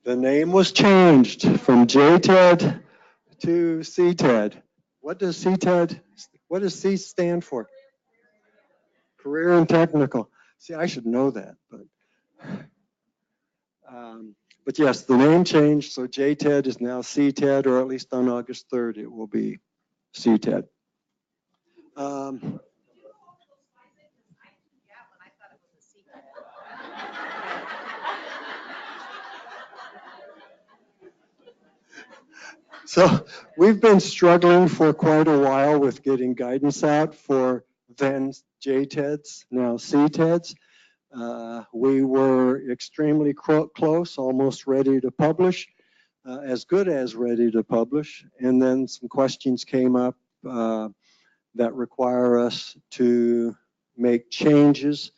The name was changed from JTED to CTED. What does CTED, what does C stand for? Career and Technical. See, I should know that, but yes, the name changed, so JTED is now CTED, or at least on August 3rd, it will be CTED. So we've been struggling for quite a while with getting guidance out for then JTEDs, now CTEDs. We were extremely close, almost ready to publish, as good as ready to publish. And then some questions came up that require us to make changes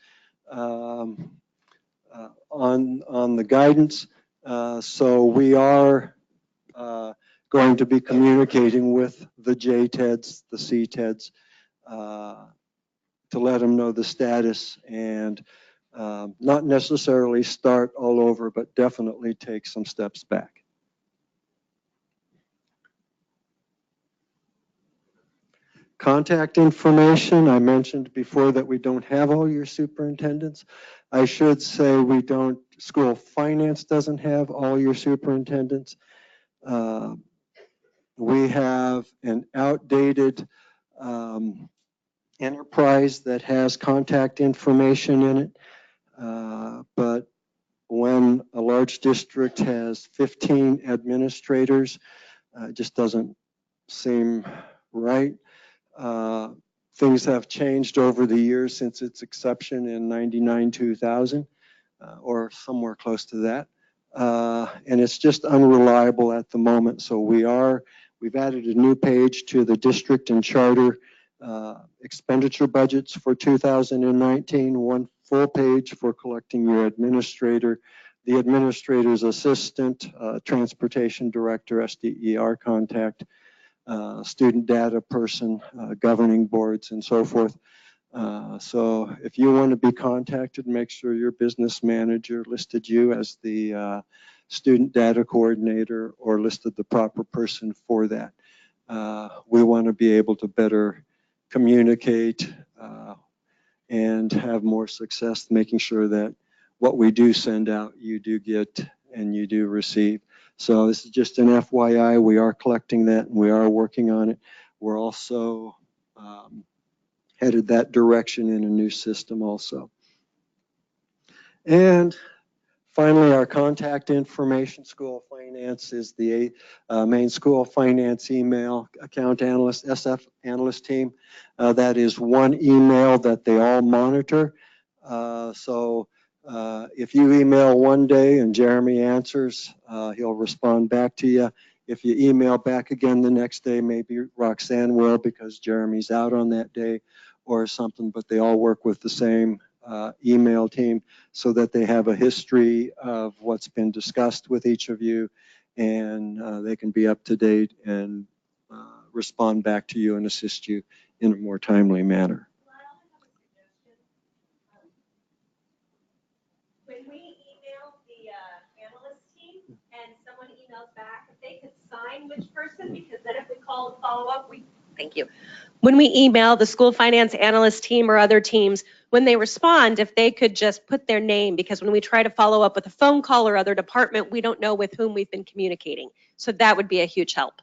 on the guidance. So we are going to be communicating with the JTEDs, the CTEDs, to let them know the status and not necessarily start all over, but definitely take some steps back. Contact information, I mentioned before that we don't have all your superintendents. I should say we don't, school finance doesn't have all your superintendents. We have an outdated enterprise that has contact information in it. But when a large district has 15 administrators, it just doesn't seem right. Things have changed over the years since its inception in 99, 2000, or somewhere close to that. And it's just unreliable at the moment. So we've added a new page to the district and charter expenditure budgets for 2019, one full page for collecting your administrator, the administrator's assistant, transportation director, SDER contact, student data person, governing boards, and so forth. So if you want to be contacted, make sure your business manager listed you as the student data coordinator or listed the proper person for that. We want to be able to better communicate and have more success making sure that what we do send out, you do get and you do receive. So this is just an FYI. We are collecting that and we are working on it. We're also headed that direction in a new system also. And finally, our contact information, School of Finance is the main School of Finance email, account analyst, SF analyst team. That is one email that they all monitor. So if you email one day and Jeremy answers, he'll respond back to you. If you email back again the next day, maybe Roxanne will because Jeremy's out on that day or something, but they all work with the same email team so that they have a history of what's been discussed with each of you and they can be up to date and respond back to you and assist you in a more timely manner. When we email the analyst team and someone emails back, if they could sign which person, because then if we call and follow up, thank you. When we email the school finance analyst team or other teams, when they respond, if they could just put their name, because when we try to follow up with a phone call or other department, we don't know with whom we've been communicating. So that would be a huge help.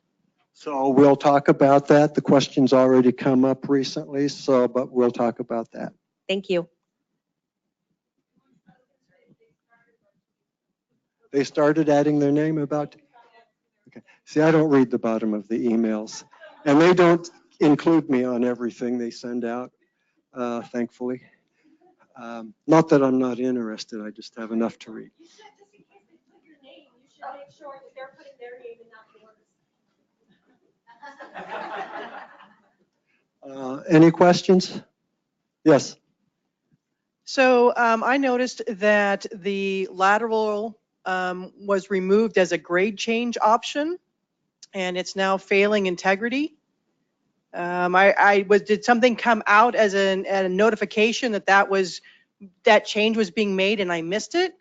So we'll talk about that. The question's already come up recently, but we'll talk about that. Thank you. They started adding their name about, okay. See, I don't read the bottom of the emails and they don't include me on everything they send out, thankfully. Not that I'm not interested, I just have enough to read. You should, just in case they put your name, you should make sure that they're putting their name and not yours. Any questions? Yes. So I noticed that the lateral was removed as a grade change option, and it's now failing integrity. Did something come out as a notification that change was being made and I missed it?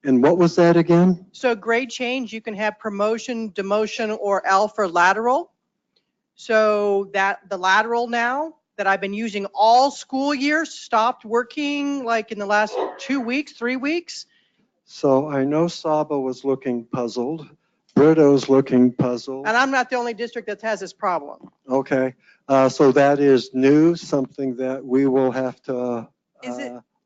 And what was that again? So grade change, you can have promotion, demotion, or L for lateral. So that the lateral now that I've been using all school year stopped working like in the last 2 weeks, 3 weeks. So I know Saba was looking puzzled. Brito's looking puzzled. And I'm not the only district that has this problem. Okay. So that is new, something that we will have to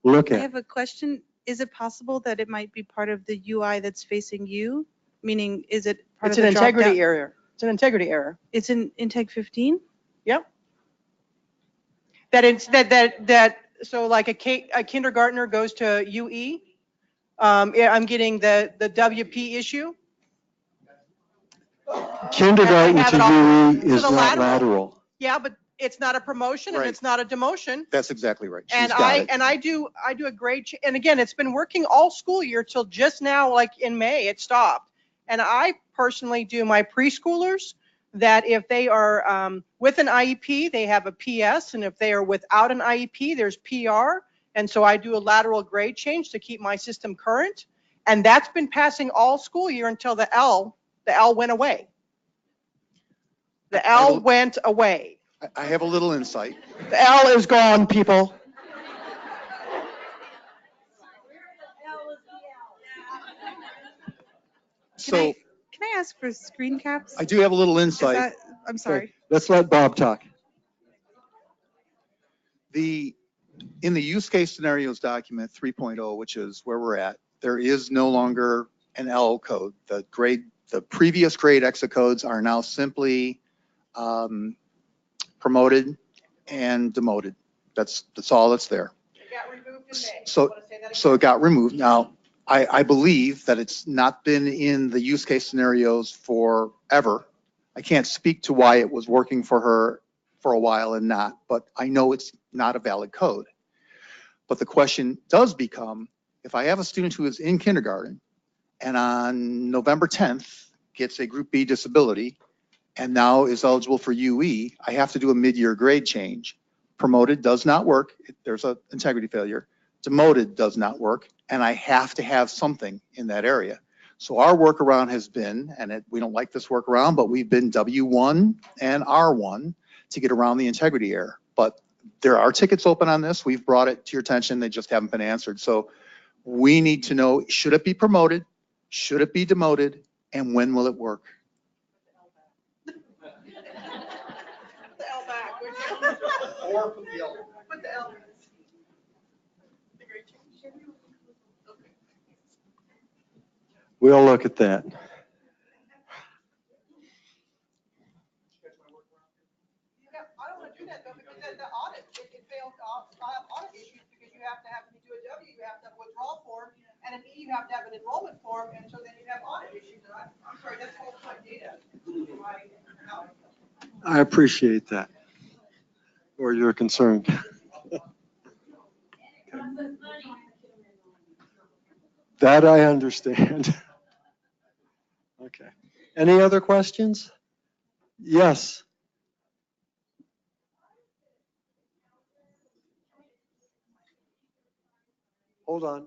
look I at. have a question. Is it possible that it might be part of the UI that's facing you? Meaning, is it part It's of an the drop integrity down? error. It's an integrity error. It's in Integ 15? Yep. So like a kindergartner goes to UE, I'm getting the WP issue. Kindergarten to UE is the not lateral. Yeah, but it's not a promotion and Right. it's not a demotion. That's exactly right. She's And got it. I do a great, and again, it's been working all school year till just now, like in May, it stopped. And I personally do my preschoolers that if they are with an IEP, they have a PS, and if they are without an IEP, there's PR. And so I do a lateral grade change to keep my system current. And that's been passing all school year until the L went away. The L went away. I have a little insight. The L is gone, people. So Can I ask for screen caps? I do have a little insight. I'm sorry. Okay, let's let Bob talk. In the use case scenarios document 3.0, which is where we're at, there is no longer an L code. The previous grade exit codes are now simply promoted and demoted. That's all that's there. It got removed in May. So it got removed. Now, I believe that it's not been in the use case scenarios forever. I can't speak to why it was working for her for a while and not, but I know it's not a valid code. But the question does become, if I have a student who is in kindergarten and on November 10th gets a group B disability and now is eligible for UE, I have to do a mid-year grade change. Promoted does not work. There's an integrity failure. Demoted does not work. And I have to have something in that area. So our workaround has been, and we don't like this workaround, but we've been W1 and R1 to get around the integrity error. But there are tickets open on this. We've brought it to your attention. They just haven't been answered. So we need to know, should it be promoted? Should it be demoted? And when will it work? Put the L back. Or put the L. Put the L. We'll look at that. Yeah, I don't want to do that though, because the audit, it failed to file audit issues because you have to have, to do a W, you have to have a withdrawal form, and an E, you have to have an enrollment form, and so then you have audit issues. And I'm sorry, that's all my data. I appreciate that. Or you're concerned. That I understand. Okay. Any other questions? Yes. Hold on.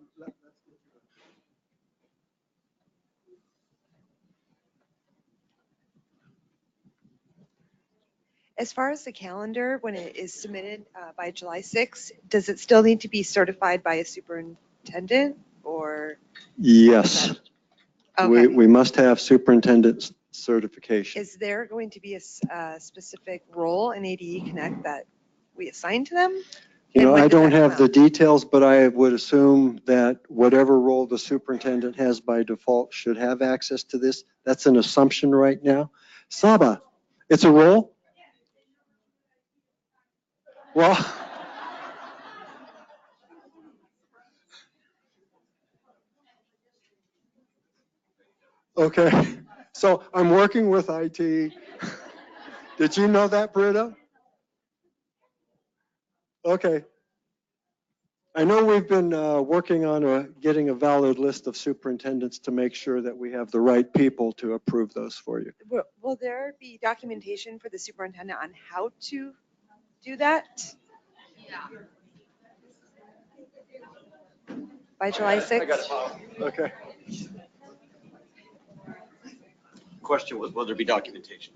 As far as the calendar, when it is submitted by July 6th, does it still need to be certified by a superintendent or? Yes. Okay. We must have superintendent certification. Is there going to be a specific role in ADE Connect that we assign to them? You know, And when I does don't that come have the details, but I would assume that whatever role the superintendent has by default should have access to this. That's an assumption right now. Saba, it's a role? Well, okay. So I'm working with IT. Did you know that, Britta? Okay. I know we've been working on getting a valid list of superintendents to make sure that we have the right people to approve those for you. Will there be documentation for the superintendent on how to do that? Yeah. By July 6th? I got it. Okay. Question was, will there be documentation?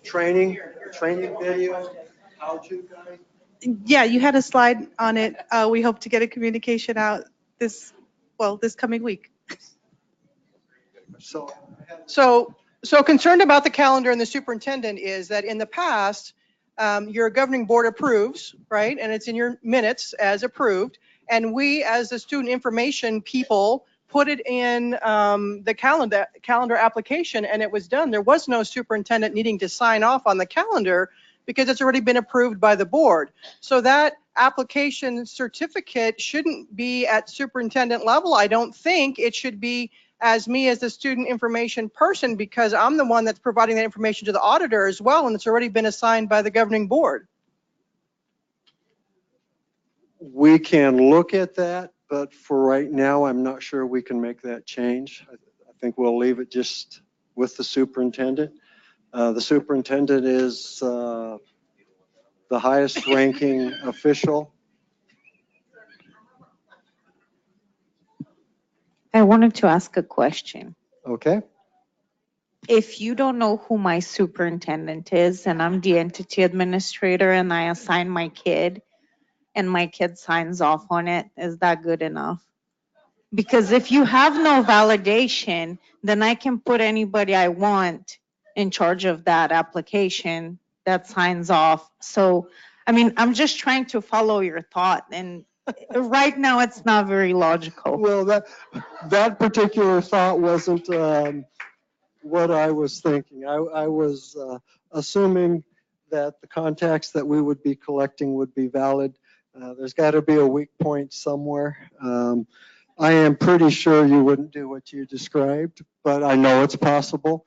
Training video, how to guide. Yeah, you had a slide on it. We hope to get a communication out this coming week. So concerned about the calendar and the superintendent is that in the past, your governing board approves, right? And it's in your minutes as approved. And we, as the student information people, put it in the calendar application, and it was done. There was no superintendent needing to sign off on the calendar because it's already been approved by the board. So that application certificate shouldn't be at superintendent level. I don't think it should be as me as the student information person, because I'm the one that's providing that information to the auditor as well, and it's already been assigned by the governing board. We can look at that, but for right now, I'm not sure we can make that change. I think we'll leave it just with the superintendent. The superintendent is the highest ranking official. I wanted to ask a question. Okay. If you don't know who my superintendent is and I'm the entity administrator and I assign my kid and my kid signs off on it, is that good enough? Because if you have no validation, then I can put anybody I want in charge of that application that signs off. So, I mean, I'm just trying to follow your thought, and right now it's not very logical. Well, that particular thought wasn't what I was thinking. I was assuming that the contacts that we would be collecting would be valid. There's got to be a weak point somewhere. I am pretty sure you wouldn't do what you described, but I know it's possible.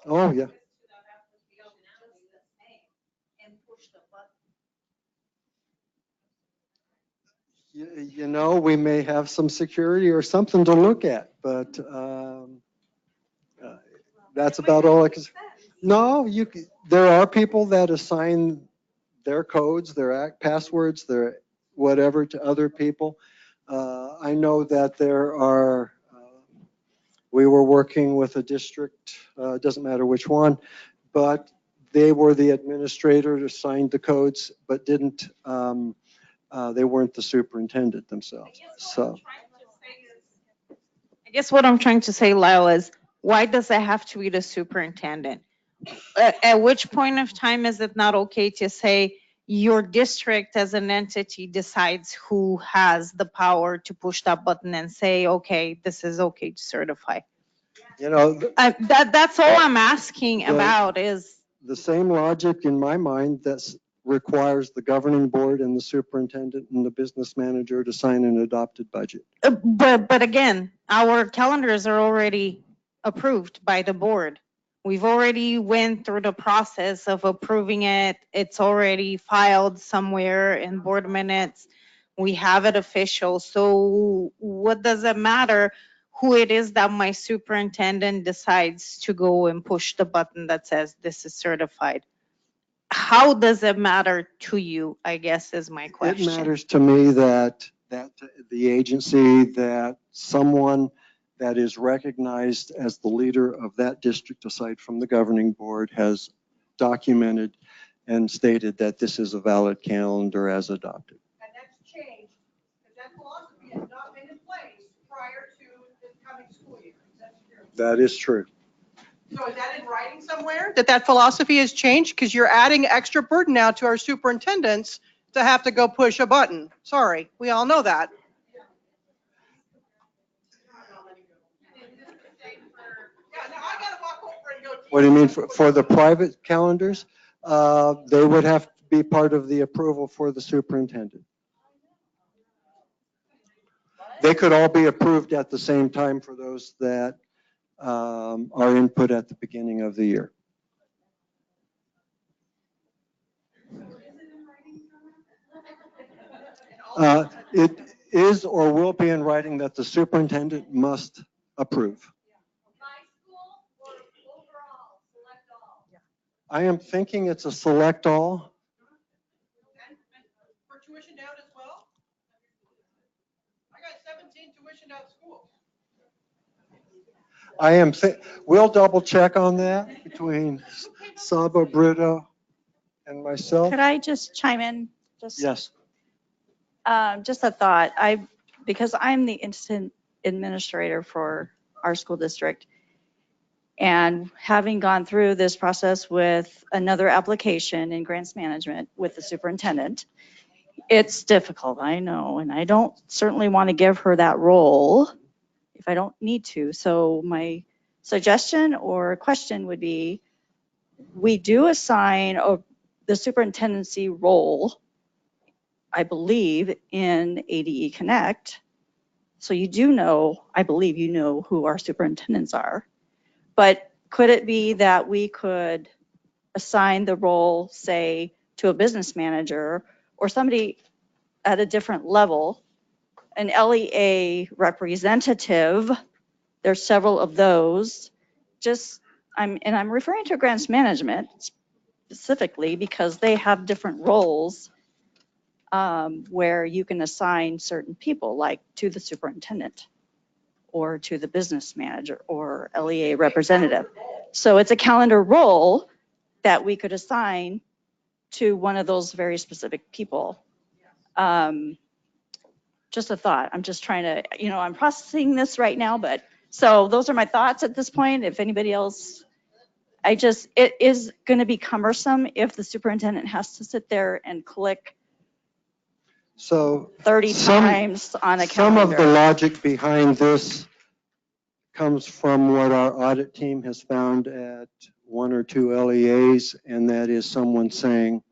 Oh, yeah. You know, we may have some security or something to look at, but that's about all I can say. No, there are people that assign their codes, their passwords, their whatever to other people. I know that there are, we were working with a district, doesn't matter which one, but they were the administrator to assign the codes, but didn't, they weren't the superintendent themselves. So. I guess what I'm trying to say, Lyle, is why does it have to be the superintendent? At which point of time is it not okay to say your district as an entity decides who has the power to push that button and say, okay, this is okay to certify? You know, that's all I'm asking about is. The same logic in my mind that requires the governing board and the superintendent and the business manager to sign an adopted budget. But again, our calendars are already approved by the board. We've already went through the process of approving it. It's already filed somewhere in board minutes. We have it official. So what does it matter who it is that my superintendent decides to go and push the button that says this is certified? How does it matter to you, I guess, is my question. It matters to me that the agency, that someone that is recognized as the leader of that district, aside from the governing board, has documented and stated that this is a valid calendar as adopted. And that's changed, because that philosophy has not been in place prior to the coming school year. That is true. So is that in writing somewhere, that philosophy has changed? Because you're adding extra burden now to our superintendents to have to go push a button. Sorry, we all know that. What do you mean for the private calendars? They would have to be part of the approval for the superintendent. They could all be approved at the same time for those that are input at the beginning of the year. It is or will be in writing that the superintendent must approve. I am thinking it's a select all. For tuition out as well? I got 17 tuition out schools. We'll double check on that between Saba, Brito, and myself. Could I just chime in? Yes. Just a thought. Because I'm the instant administrator for our school district, and having gone through this process with another application in grants management with the superintendent, it's difficult, I know, and I don't certainly want to give her that role if I don't need to. So my suggestion or question would be, we do assign the superintendency role, I believe, in ADE Connect, So you do know, I believe you know who our superintendents are. But could it be that we could assign the role, say, to a business manager or somebody at a different level, an LEA representative? There's several of those. I'm referring to grants management specifically because they have different roles where you can assign certain people, like to the superintendent or to the business manager or LEA representative. So it's a calendar role that we could assign to one of those very specific people. Just a thought. I'm just trying to, I'm processing this right now, but so those are my thoughts at this point. If anybody else, it is going to be cumbersome if the superintendent has to sit there and click So 30 times on a some calendar. of the logic behind this comes from what our audit team has found at one or two LEAs, and that is someone saying,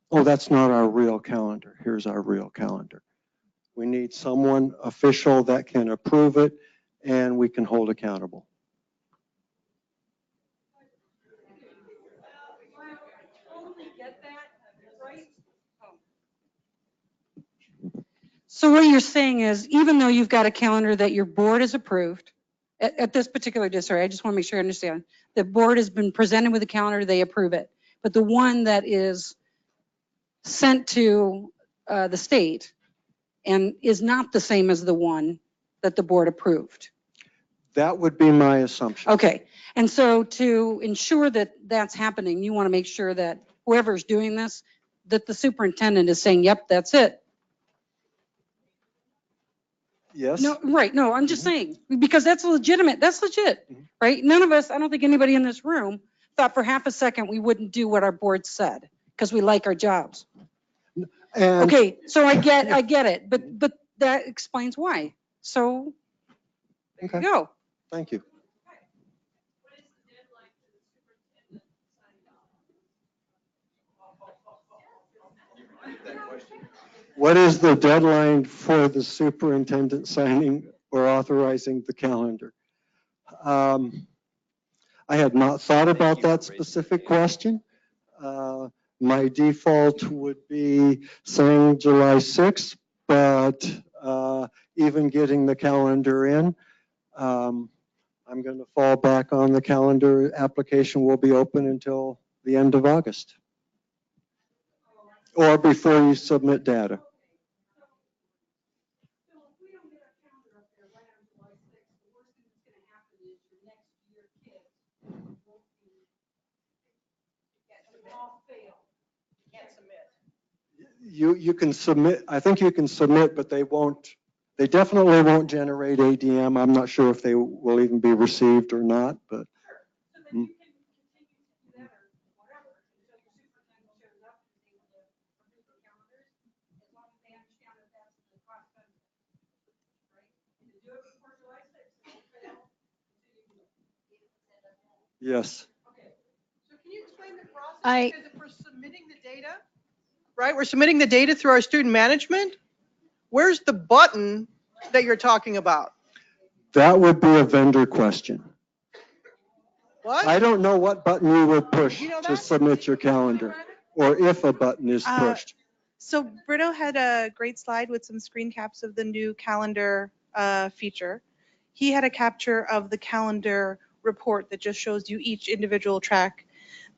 oh, that's not our real calendar. Here's our real calendar. We need someone official that can approve it and we can hold accountable. So what you're saying is, even though you've got a calendar that your board has approved, at this particular district, I just want to make sure I understand, the board has been presented with a calendar, they approve it. But the one that is sent to the state and is not the same as the one that the board approved. That would be my assumption. Okay, and so to ensure that that's happening, you want to make sure that whoever's doing this, that the superintendent is saying, yep, that's it. Yes. No, right, no, I'm just saying, because that's legitimate, that's legit, right? None of us, I don't think anybody in this room thought for half a second we wouldn't do what our board said, because we like our jobs. And okay, so I get it, but that explains why. So, there you go. Thank you. What is the deadline for the superintendent signing or authorizing the calendar? I had not thought about that specific question. My default would be saying July 6th, but even getting the calendar in, I'm going to fall back on the calendar. Application will be open until the end of August or before you submit data. You can submit, I think you can submit, but they definitely won't generate ADM. I'm not sure if they will even be received or not, but. Yes. So can you explain the process? Because if we're submitting the data, right, we're submitting the data through our student management, where's the button that you're talking about? That would be a vendor question. What? I don't know what button you would push to submit your calendar, or if a button is pushed. So Brito had a great slide with some screen caps of the new calendar feature. He had a capture of the calendar report that just shows you each individual track.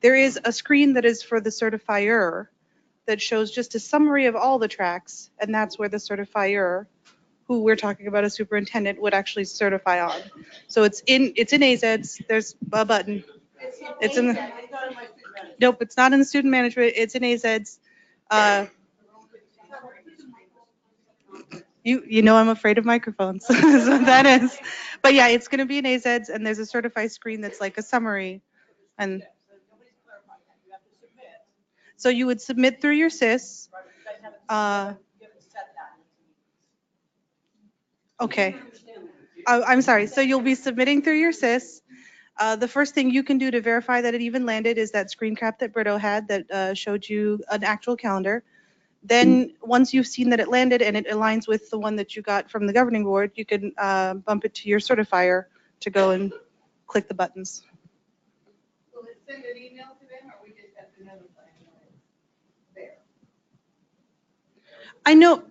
There is a screen that is for the certifier that shows just a summary of all the tracks, and that's where the certifier, who we're talking about a superintendent, would actually certify on. So it's in AZEDS. There's a button. It's in the, nope, it's not in the student management. It's in AZEDS. You know I'm afraid of microphones. That's what that is. But yeah, it's going to be in AZEDS, and there's a certify screen that's like a summary. And so you would submit through your SIS. Okay. I'm sorry. So you'll be submitting through your SIS. The first thing you can do to verify that it even landed is that screen cap that Brito had that showed you an actual calendar. Then, once you've seen that it landed and it aligns with the one that you got from the governing board, you can bump it to your certifier to go and click the buttons. Will it send an email to them, or we just have to notify them there?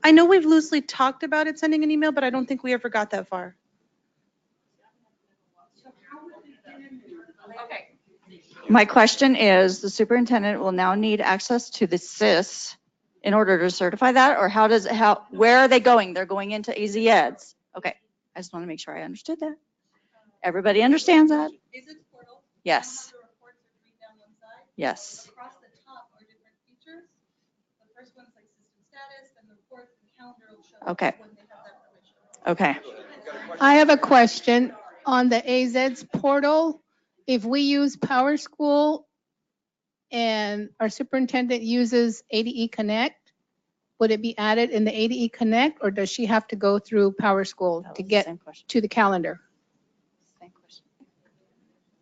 I know we've loosely talked about it sending an email, but I don't think we ever got that far. Okay. My question is, the superintendent will now need access to the SIS in order to certify that, or where are they going? They're going into AZEDs. Okay, I just want to make sure I understood that. Everybody understands that? Yes. Yes. Across the top are different features. The first one's like system status, and the fourth, the calendar will show Okay. when they have that permission. Okay. I have a question on the AZ's portal. If we use PowerSchool and our superintendent uses ADE Connect, would it be added in the ADE Connect, or does she have to go through PowerSchool to get to the calendar?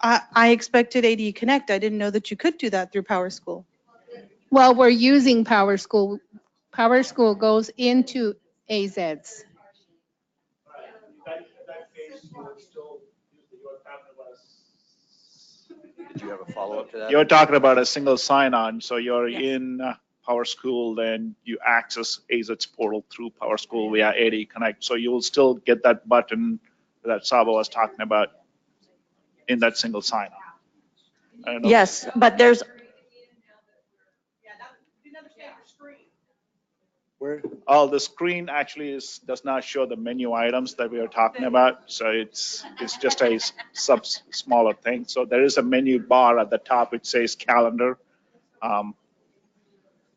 I expected ADE Connect. I didn't know that you could do that through PowerSchool. Well, we're using PowerSchool. PowerSchool goes into AZ's. Did you have a follow-up to that? You're talking about a single sign-on, so you're in PowerSchool, then you access AZ's portal through PowerSchool via AD Connect. So you will still get that button that Saba was talking about in that single sign-on. I don't know. Yes, but there's, Oh, the screen actually does not show the menu items that we are talking about. So it's just a smaller thing. So there is a menu bar at the top which says calendar.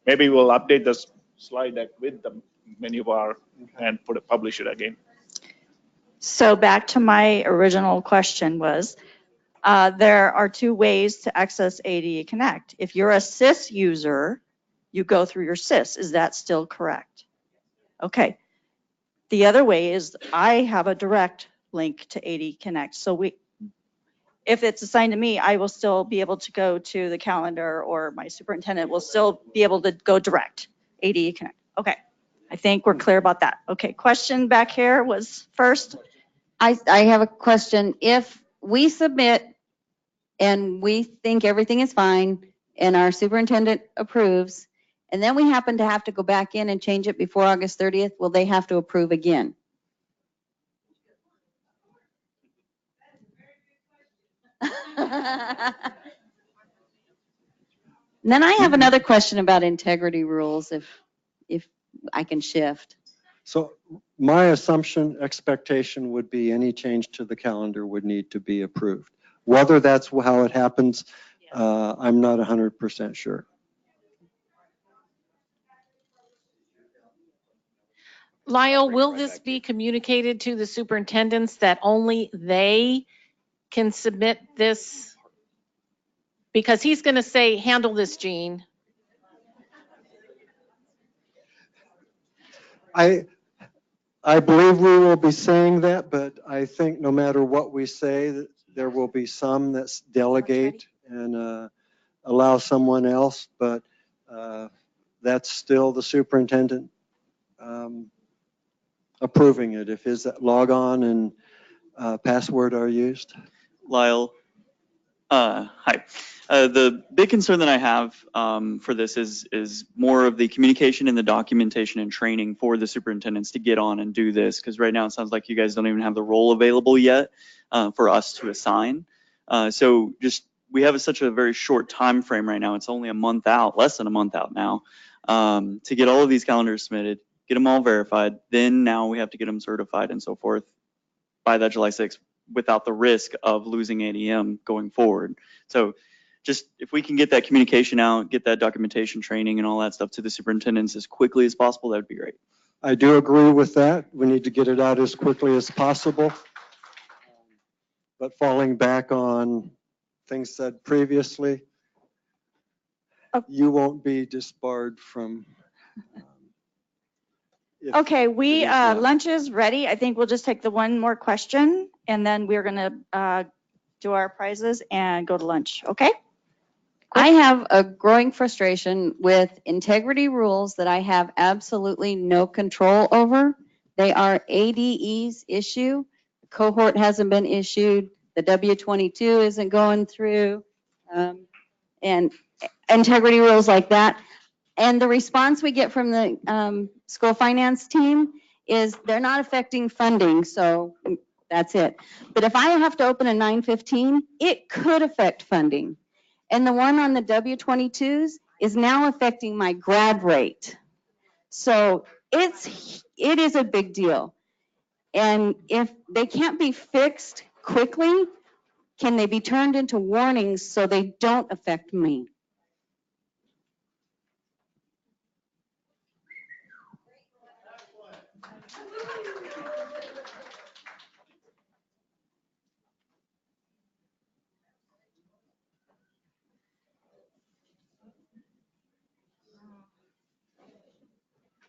Maybe we'll update this slide deck with the menu bar and publish it again. so back to my original question was, there are two ways to access ADE Connect. If you're a SIS user, you go through your SIS. Is that still correct? Okay. The other way is I have a direct link to AD Connect. So if it's assigned to me, I will still be able to go to the calendar, or my superintendent will still be able to go direct AD Connect. Okay. I think we're clear about that. Okay. Question back here was first. I have a question. If we submit and we think everything is fine and our superintendent approves, and then we happen to have to go back in and change it before August 30th, will they have to approve again? Then I have another question about integrity rules, if I can shift. So my assumption, expectation would be any change to the calendar would need to be approved. Whether that's how it happens, I'm not 100% sure. Lyle, will this be communicated to the superintendents that only they can submit this? Because he's going to say, handle this, Gene. I believe we will be saying that, but I think no matter what we say, there will be some that delegate and allow someone else, but that's still the superintendent approving it if his log on and password are used. Lyle, hi. The big concern that I have for this is more of the communication and the documentation and training for the superintendents to get on and do this, because right now it sounds like you guys don't even have the role available yet for us to assign. So just, we have such a very short time frame right now. It's only a month out, less than a month out now, to get all of these calendars submitted, get them all verified. Then now we have to get them certified and so forth by that July 6th without the risk of losing ADM going forward. So just if we can get that communication out, get that documentation training and all that stuff to the superintendents as quickly as possible, that would be great. I do agree with that. We need to get it out as quickly as possible. But falling back on things said previously, you won't be disbarred from. Okay, lunch is ready. I think we'll just take the one more question and then we're gonna do our prizes and go to lunch, okay? I have a growing frustration with integrity rules that I have absolutely no control over. They are ADE's issue. The cohort hasn't been issued. The W-22 isn't going through. And integrity rules like that. And the response we get from the school finance team is they're not affecting funding, so that's it. But if I have to open a 915, it could affect funding. And the one on the W-22s is now affecting my grad rate. So it is a big deal. And if they can't be fixed quickly, can they be turned into warnings so they don't affect me?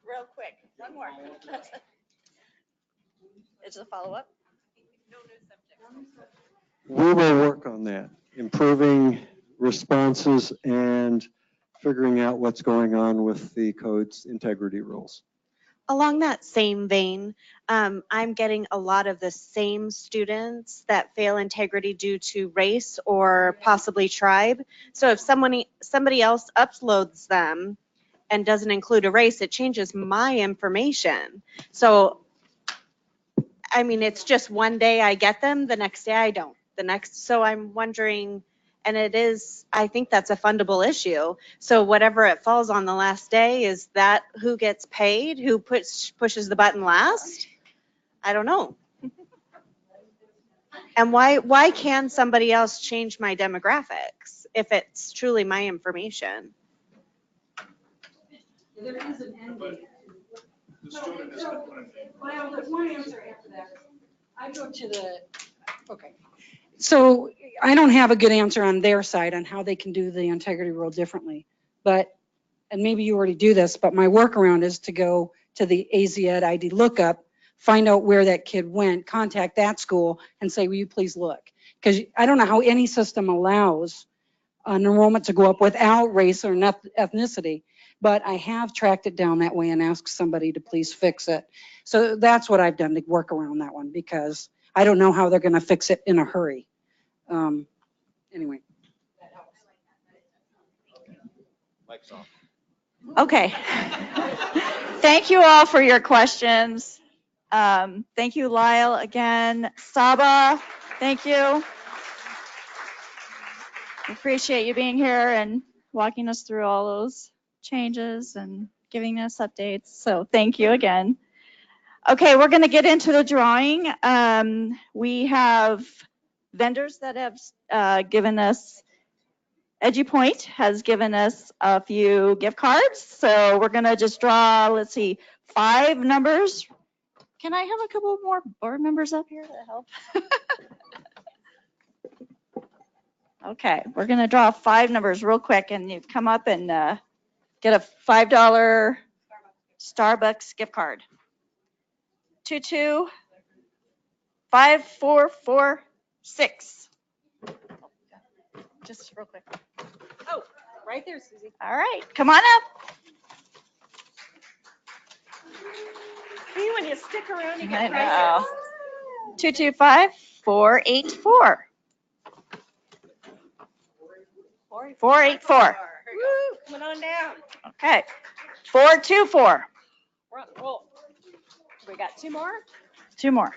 Real quick, one more. Is it a follow-up? We will work on that, improving responses and figuring out what's going on with the code's integrity rules. Along that same vein, I'm getting a lot of the same students that fail integrity due to race or possibly tribe. So if somebody else uploads them and doesn't include a race, it changes my information. So, I mean, it's just one day I get them, the next day I don't. So I'm wondering, and I think that's a fundable issue. So whatever it falls on the last day, is that who gets paid? Who pushes the button last? I don't know. And why can somebody else change my demographics if it's truly my information? There is an end date. Well, there's one answer after that. I go to the, okay. So I don't have a good answer on their side on how they can do the integrity rule differently. But, and maybe you already do this, but my workaround is to go to the AZED ID lookup, find out where that kid went, contact that school and say, will you please look? Because I don't know how any system allows an enrollment to go up without race or ethnicity. But I have tracked it down that way and asked somebody to please fix it. So that's what I've done to work around that one, because I don't know how they're going to fix it in a hurry. Anyway. Mike's off. Okay. Thank you all for your questions. Thank you, Lyle, again. Saba, thank you. Appreciate you being here and walking us through all those changes and giving us updates. So thank you again. Okay, we're going to get into the drawing. We have vendors that have given us, EduPoint has given us a few gift cards. So we're going to just draw, let's see, 5 numbers. Can I have a couple more board members up here to help? Okay, we're going to draw 5 numbers real quick, and you come up and get a $5 Starbucks gift card. 225446. Just real quick. Oh, right there, Susie. All right, come on up. See, when you stick around, you I get know. prizes. 225484. 484. Woo, coming on down. Okay. 424. We're on the roll. We got 2 more. 2 more.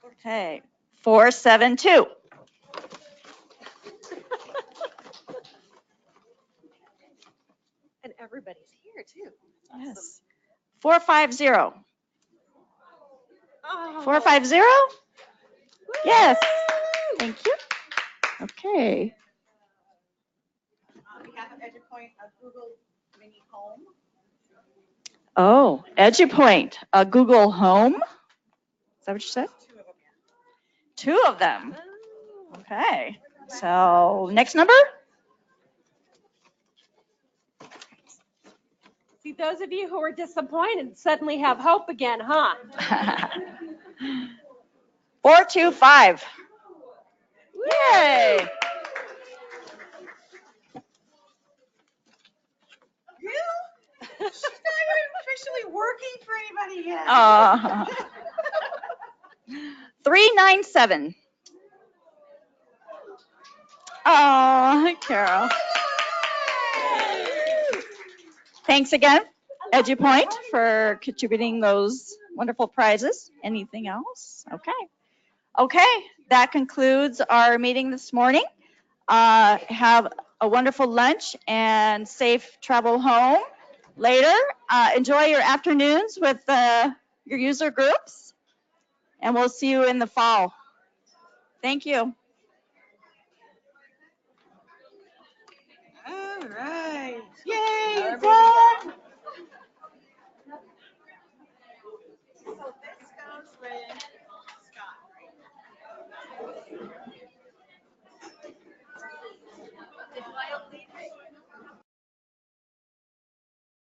Okay. 472. And everybody's here too. Yes. 450. Oh. 450? Yes. Thank you. Okay. On behalf of EduPoint, a Google Mini Home. Oh, EduPoint, a Google Home? Is that what you said? 2 of them. Okay. So next number? See, those of you who are disappointed suddenly have hope again, huh? 425. Yay! 397. Oh, Carol. Thanks again, EduPoint, for contributing those wonderful prizes. Anything else? Okay, that concludes our meeting this morning. Have a wonderful lunch and safe travel home later. Enjoy your afternoons with your user groups, and we'll see you in the fall. Thank you. All right. Yay, it's done.